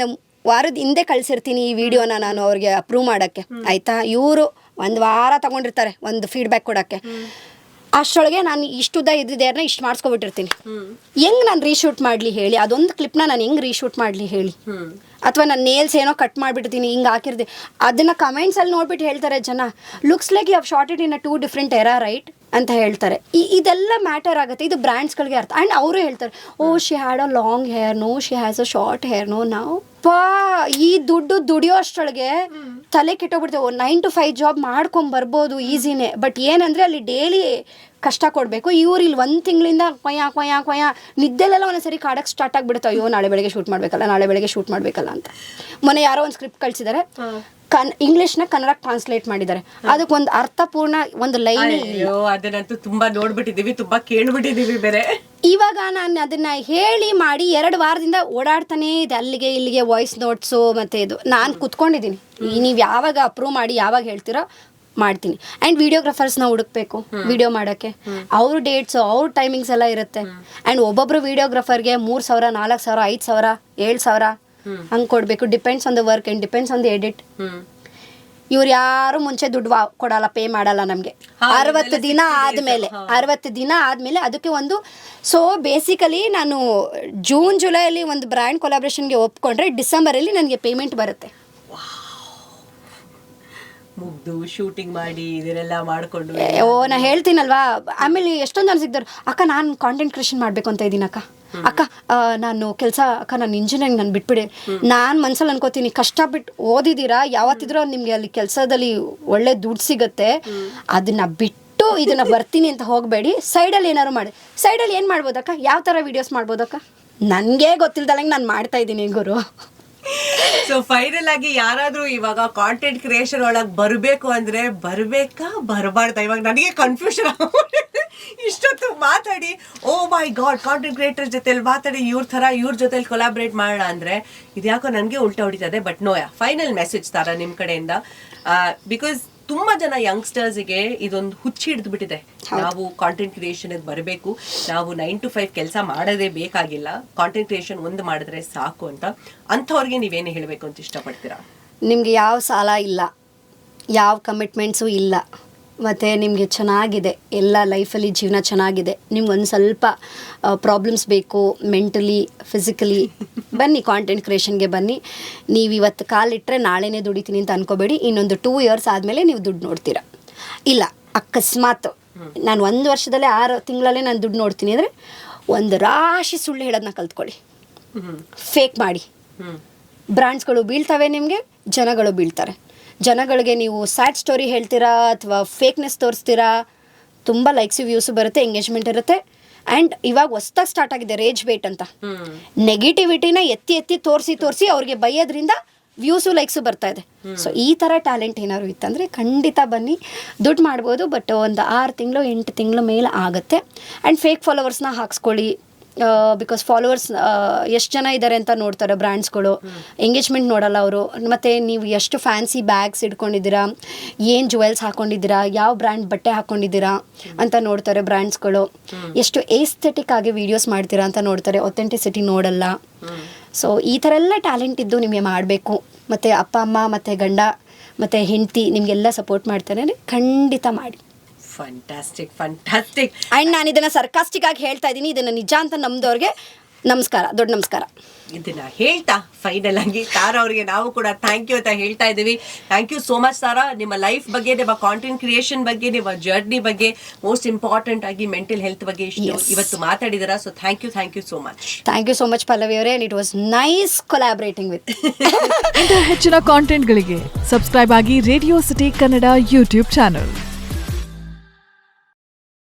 ವಾರದ ಹಿಂದೆ ಕಳಿಸಿರ್ತೀನಿ ಈ ವಿಡಿಯೋನ ನಾನು ಅವ್ರಿಗೆ ಅಪ್ರೂವ್ ಮಾಡೋಕ್ಕೆ, ಆಯಿತಾ? ಇವರು 1 ವಾರ ತಗೊಂಡಿರ್ತಾರೆ ಒಂದು ಫೀಡ್ಬ್ಯಾಕ್ ಕೊಡೋಕ್ಕೆ. ಅಷ್ಟರೊಳಗೆ ನಾನು ಇಷ್ಟುದ್ದ ಇದ್ದಿದ್ದೇರನ್ನ ಇಷ್ಟು ಮಾಡಿಸ್ಕೊಬಿಟ್ಟಿರ್ತೀನಿ. ಹೆಂಗೆ ನಾನು ರೀಶೂಟ್ ಮಾಡಲಿ ಹೇಳಿ? ಅದೊಂದು ಕ್ಲಿಪ್ನ ನಾನು ಹೆಂಗೆ ರೀಶೂಟ್ ಮಾಡಲಿ ಹೇಳಿ? ಅಥವಾ ನಾನು ನೇಲ್ಸ್ ಏನೋ ಕಟ್ ಮಾಡಿಬಿಡ್ತೀನಿ, ಹಿಂಗೆ ಹಾಕಿರ್ತೀನಿ. ಅದನ್ನು ಕಮೆಂಟ್ಸಲ್ಲಿ ನೋಡ್ಬಿಟ್ಟು ಹೇಳ್ತಾರೆ ಜನ, looks like you have short it in 2 different era right ಅಂತ ಹೇಳ್ತಾರೆ. ಇದೆಲ್ಲ ಮ್ಯಾಟರ್ ಆಗುತ್ತೆ, ಇದು ಬ್ರ್ಯಾಂಡ್ಸ್ಗಳಿಗೆ ಅರ್ಥ. ಆ್ಯಂಡ್ ಅವರು ಹೇಳ್ತಾರೆ, oh she had a long hair, no she has a short hair, no ನಾವು ಈ ದುಡಿಯೋ ಅಷ್ಟೊಳಗೆ ತಲೆ ಕೆಟ್ಟೋಗ್ಬಿಡ್ತೇವೆ. 9 to 5 ಜಾಬ್ ಮಾಡ್ಕೊಂಬರ್ಬೋದು ಈಸಿನೇ, ಬಟ್ ಏನಂದರೆ ಅಲ್ಲಿ ಡೈಲಿ ಕಷ್ಟ ಕೊಡಬೇಕು. ಇವ್ರು ಇಲ್ಲಿ 1 ತಿಂಗಳಿಂದ ಕೊಯ್ಯ ನಿದ್ದೆಲೆಲ್ಲ ಒಂದೊಂದ್ಸರಿ ಕಾಡಕ್ಕೆ ಸ್ಟಾರ್ಟ್ ಆಗಿಬಿಡುತ್ತೆ. ಅಯ್ಯೋ ನಾಳೆ ಬೆಳಗ್ಗೆ ಶೂಟ್ ಮಾಡಬೇಕಲ್ಲ ಅಂತ. ಮೊನ್ನೆ ಯಾರೋ ಒಂದು ಸ್ಕ್ರಿಪ್ಟ್ ಕಳಿಸಿದ್ದಾರೆ, ಇಂಗ್ಲಿಷ್ನ ಕನ್ನಡಕ್ಕೆ ಟ್ರಾನ್ಸ್ಲೇಟ್ ಮಾಡಿದ್ದಾರೆ, ಅದಕ್ಕೊಂದು ಅರ್ಥಪೂರ್ಣ ಒಂದು ಲೈನ್. ಅದನ್ನಂತೂ ತುಂಬಾ ನೋಡ್ಬಿಟ್ಟಿದೀವಿ, ತುಂಬಾ ಕೇಳ್ಬಿಟ್ಟಿದೀವಿ ಬೇರೆ. ಇವಾಗ ನಾನು ಅದನ್ನ ಹೇಳಿ ಮಾಡಿ 2 ವಾರದಿಂದ ಓಡಾಡ್ತಾನೆ ಇದೆ, ಅಲ್ಲಿಗೆ ಇಲ್ಲಿಗೆ ವಾಯ್ಸ್ ನೋಟ್ಸು ಮತ್ತು ಇದು. ನಾನು ಕುತ್ಕೊಂಡಿದ್ದೀನಿ, ನೀವು ಯಾವಾಗ ಅಪ್ರೂವ್ ಮಾಡಿ ಯಾವಾಗ ಹೇಳ್ತೀರೋ ಮಾಡ್ತೀನಿ. ಆ್ಯಂಡ್ ವಿಡಿಯೋಗ್ರಾಫರ್ಸ್ನ ಹುಡುಕ್ಬೇಕು ವಿಡಿಯೋ ಮಾಡೋಕ್ಕೆ. ಅವ್ರ ಡೇಟ್ಸು ಅವ್ರ ಟೈಮಿಂಗ್ಸ್ ಎಲ್ಲ ಇರುತ್ತೆ. ಆ್ಯಂಡ್ ಒಬ್ಬೊಬ್ರು ವಿಡಿಯೋಗ್ರಾಫರ್ಗೆ 3,000 4,000 5,000 7,000 ಹಂಗೆ ಕೊಡಬೇಕು. Depends on the work and depends on the edit. ಇವ್ರು ಯಾರು ಮುಂಚೆ ದುಡ್ಡು ಕೊಡಲ್ಲ, ಪೇ ಮಾಡಲ್ಲ ನಮಗೆ. 60 ದಿನ ಆದಮೇಲೆ ಅದಕ್ಕೆ ಒಂದು. ಸೊ ಬೇಸಿಕಲಿ ನಾನು ಜೂನ್ ಜುಲೈಯಲ್ಲಿ ಒಂದು ಬ್ರ್ಯಾಂಡ್ ಕೊಲಾಬ್ರೇಷನ್ಗೆ ಒಪ್ಕೊಂಡ್ರೆ ಡಿಸೆಂಬರಲ್ಲಿ ನನಗೆ ಪೇಮೆಂಟ್ ಬರುತ್ತೆ. ಮುಗ್ದು ಶೂಟಿಂಗ್ ಮಾಡಿ ಇದನ್ನೆಲ್ಲ ಮಾಡ್ಕೊಂಡು ನಾ ಹೇಳ್ತೀನಲ್ವಾ. ಆಮೇಲೆ ಎಷ್ಟೊಂದು ಜನ ಸಿಗ್ತಾರೆ, ಅಕ್ಕ ನಾನು ಕಾಂಟೆಂಟ್ ಕ್ರಿಯೇಷನ್ ಮಾಡಬೇಕು ಅಂತ ಇದ್ದೀನಿ ಅಕ್ಕ ನಾನು ನಾನು ಇಂಜಿನಿಯರಿಂಗ್ ನಾನು ಬಿಟ್ಬಿಡಿ. ನಾನು ಮನ್ಸಲ್ಲಿ ಅನ್ಕೋತೀನಿ, ಕಷ್ಟಪಟ್ಟು ಓದಿದ್ದೀರಾ, ಯಾವತ್ತಿದ್ರೂ ನಿಮಗೆ ಅಲ್ಲಿ ಕೆಲಸದಲ್ಲಿ ಒಳ್ಳೆ ದುಡ್ಡು ಸಿಗುತ್ತೆ, ಅದನ್ನ ಬಿಟ್ಟು ಇದನ್ನ ಬರ್ತೀನಿ ಅಂತ ಹೋಗಬೇಡಿ. ಸೈಡಲ್ಲಿ ಏನಾದ್ರು ಮಾಡಿ. ಸೈಡಲ್ಲಿ ಏನು ಮಾಡ್ಬೋದಕ್ಕ? ಯಾವ ಥರ ವೀಡಿಯೋಸ್ ಮಾಡ್ಬೋದಕ್ಕ? ನನಗೆ ಗೊತ್ತಿಲ್ದಲ್ಲಂಗೆ ನಾನು ಮಾಡ್ತಾ ಇದ್ದೀನಿ ಗುರು. ಸೊ ಫೈನಲ್ ಆಗಿ ಯಾರಾದ್ರೂ ಇವಾಗ ಕಾಂಟೆಂಟ್ ಕ್ರಿಯೇಷನ್ ಒಳಗೆ ಬರಬೇಕು ಅಂದ್ರೆ ಬರಬೇಕಾ ಬರಬಾರ್ದ? ಇವಾಗ ನನಗೆ ಕನ್ಫ್ಯೂಷನ್ ಇಷ್ಟೊತ್ತು ಮಾತಾಡಿ ಓ ಮೈ ಗಾಡ್ ಕಾಂಟೆಂಟ್ ಕ್ರಿಯೇಟರ್ ಜೊತೆಲಿ ಮಾತಾಡಿ ಇವ್ರ ಜೊತೆಲಿ ಕೊಲಾಬ್ರೇಟ್ ಮಾಡೋಣ ಅಂದ್ರೆ ಇದ್ಯಾಕೋ ನನಗೆ ಉಲ್ಟಾ ಹೊಡಿತದೆ. ಬಟ್ ನೋಯಾ, ಫೈನಲ್ ಮೆಸೇಜ್ ತರ ನಿಮ್ ಕಡೆಯಿಂದ, ಬಿಕಾಸ್ ತುಂಬಾ ಜನ ಯಂಗ್ಸ್ಟರ್ಸ್ಗೆ ಇದೊಂದು ಹುಚ್ಚಿ ಹಿಡಿದು ಬಿಟ್ಟಿದೆ. ನಾವು ಕಾಂಟೆಂಟ್ ಕ್ರಿಯೇಷನ್ ಬರಬೇಕು, ನಾವು 9 to 5 ಕೆಲಸ ಮಾಡೋದೇ ಬೇಕಾಗಿಲ್ಲ, ಕಾಂಟೆಂಟ್ ಕ್ರಿಯೇಷನ್ ಒಂದು ಮಾಡಿದ್ರೆ ಸಾಕು ಅಂತ. ಅಂಥವ್ರಿಗೆ ನೀವೇನು ಹೇಳಬೇಕು ಅಂತ ಇಷ್ಟಪಡ್ತೀರಾ? ನಿಮಗೆ ಯಾವ ಸಾಲ ಇಲ್ಲ, ಯಾವ ಕಮಿಟ್ಮೆಂಟ್ಸು ಇಲ್ಲ, ಮತ್ತು ನಿಮಗೆ ಚೆನ್ನಾಗಿದೆ, ಎಲ್ಲ ಲೈಫಲ್ಲಿ ಜೀವನ ಚೆನ್ನಾಗಿದೆ. ನಿಮ್ಗೊಂದು ಸ್ವಲ್ಪ ಪ್ರಾಬ್ಲಮ್ಸ್ ಬೇಕು ಮೆಂಟಲಿ ಫಿಸಿಕಲಿ, ಬನ್ನಿ ಕಾಂಟೆಂಟ್ ಕ್ರಿಯೇಷನ್ಗೆ ಬನ್ನಿ. ನೀವು ಇವತ್ತು ಕಾಲಿಟ್ಟರೆ ನಾಳೆನೇ ದುಡಿತೀನಿ ಅಂತ ಅನ್ಕೋಬೇಡಿ. ಇನ್ನೊಂದು 2 years ಆದಮೇಲೆ ನೀವು ದುಡ್ಡು ನೋಡ್ತೀರಾ. ಇಲ್ಲ ಅಕಸ್ಮಾತ್ ನಾನು 1 ವರ್ಷದಲ್ಲೇ 6 ತಿಂಗಳಲ್ಲೇ ನಾನು ದುಡ್ಡು ನೋಡ್ತೀನಿ ಅಂದರೆ ಒಂದು ರಾಶಿ ಸುಳ್ಳು ಹೇಳೋದನ್ನ ಕಲ್ತ್ಕೊಳ್ಳಿ. ಫೇಕ್ ಮಾಡಿ. ಬ್ರ್ಯಾಂಡ್ಸ್ಗಳು ಬೀಳ್ತವೆ, ನಿಮಗೆ ಜನಗಳು ಬೀಳ್ತಾರೆ. ಜನಗಳಿಗೆ ನೀವು ಸ್ಯಾಡ್ ಸ್ಟೋರಿ ಹೇಳ್ತೀರಾ ಅಥವಾ ಫೇಕ್ನೆಸ್ ತೋರಿಸ್ತೀರಾ, ತುಂಬ ಲೈಕ್ಸು ವ್ಯೂಸು ಬರುತ್ತೆ, ಎಂಗೇಜ್ಮೆಂಟ್ ಇರುತ್ತೆ. ಆ್ಯಂಡ್ ಇವಾಗ ಹೊಸ್ದಾಗಿ ಸ್ಟಾರ್ಟ್ ಆಗಿದೆ ರೇಜ್ ಬೇಟ್ ಅಂತ. ನೆಗೆಟಿವಿಟಿನ ಎತ್ತಿ ತೋರಿಸಿ ಅವ್ರಿಗೆ ಬೈಯೋದ್ರಿಂದ ವ್ಯೂಸು ಲೈಕ್ಸು ಬರ್ತಾ ಇದೆ. ಸೊ ಈ ಥರ ಟ್ಯಾಲೆಂಟ್ ಏನಾದ್ರು ಇತ್ತಂದರೆ ಖಂಡಿತ ಬನ್ನಿ, ದುಡ್ಡು ಮಾಡ್ಬೋದು. ಬಟ್ ಒಂದು 6 ತಿಂಗಳು 8 ತಿಂಗಳ ಮೇಲೆ ಆಗುತ್ತೆ. ಆ್ಯಂಡ್ ಫೇಕ್ ಫಾಲೋವರ್ಸ್ನ ಹಾಕ್ಸ್ಕೊಳ್ಳಿ. ಬಿಕಾಸ್ ಫಾಲೋವರ್ಸ್ ಎಷ್ಟು ಜನ ಇದ್ದಾರೆ ಅಂತ ನೋಡ್ತಾರೆ ಬ್ರ್ಯಾಂಡ್ಸ್ಗಳು, ಎಂಗೇಜ್ಮೆಂಟ್ ನೋಡಲ್ಲ ಅವರು. ಮತ್ತು ನೀವು ಎಷ್ಟು ಫ್ಯಾನ್ಸಿ ಬ್ಯಾಗ್ಸ್ ಇಟ್ಕೊಂಡಿದ್ದೀರಾ, ಏನು ಜುವೆಲ್ಸ್ ಹಾಕ್ಕೊಂಡಿದ್ದೀರಾ, ಯಾವ ಬ್ರ್ಯಾಂಡ್ ಬಟ್ಟೆ ಹಾಕ್ಕೊಂಡಿದ್ದೀರಾ ಅಂತ ನೋಡ್ತಾರೆ ಬ್ರ್ಯಾಂಡ್ಸ್ಗಳು. ಎಷ್ಟು ಏಸ್ಥೆಟಿಕ್ ಆಗಿ ವೀಡಿಯೋಸ್ ಮಾಡ್ತೀರಾ ಅಂತ ನೋಡ್ತಾರೆ, ಒಥೆಂಟಿಸಿಟಿ ನೋಡಲ್ಲ. ಸೊ ಈ ಥರ ಎಲ್ಲ ಟ್ಯಾಲೆಂಟ್ ಇದ್ದು ನಿಮಗೆ ಮಾಡಬೇಕು. ಮತ್ತು ಅಪ್ಪ ಅಮ್ಮ ಮತ್ತು ಗಂಡ ಮತ್ತು ಹೆಂಡತಿ ನಿಮಗೆಲ್ಲ ಸಪೋರ್ಟ್ ಮಾಡ್ತಾರೆ, ಖಂಡಿತ ಮಾಡಿ. ಫ್ಯಾಂಟಾಸ್ಟಿಕ್. ಆ್ಯಂಡ್ ನಾನು ಇದನ್ನು ಸರ್ಕಾಸ್ಟಿಕ್ ಆಗಿ ಹೇಳ್ತಾ ಇದ್ದೀನಿ, ಇದನ್ನು ನಿಜ ಅಂತ ನಮ್ದವ್ರಿಗೆ ನಮಸ್ಕಾರ, ದೊಡ್ಡ ನಮಸ್ಕಾರ. ಇದನ್ನ ಹೇಳ್ತಾ ಫೈನಲ್ ಆಗಿ ತಾರಾ ಅವರಿಗೆ ನಾವು ಕೂಡ ಥ್ಯಾಂಕ್ ಯು ಅಂತ ಹೇಳ್ತಾ ಇದ್ದೀವಿ. ಥ್ಯಾಂಕ್ ಯು ಸೋ ಮಚ್ ತಾರಾ. ನಿಮ್ಮ ಲೈಫ್ ಬಗ್ಗೆ, ನಿಮ್ಮ ಕಾಂಟೆಂಟ್ ಕ್ರಿಯೇಷನ್ ಬಗ್ಗೆ, ನಿಮ್ಮ ಜರ್ನಿ ಬಗ್ಗೆ, ಮೋಸ್ಟ್ ಇಂಪಾರ್ಟೆಂಟ್ ಆಗಿ ಮೆಂಟಲ್ ಹೆಲ್ತ್ ಬಗ್ಗೆ ಇವತ್ತು ಮಾತಾಡಿದಾರ. So thank you so much. Thank you so much Pallavi ಅವರೇ. It was nice collaborating with. ಇಂತಹ ಹೆಚ್ಚಿನ ಕಾಂಟೆಂಟ್ಗಳಿಗೆ ಸಬ್ಸ್ಕ್ರೈಬ್ ಆಗಿ radio city Kannada YouTube channel.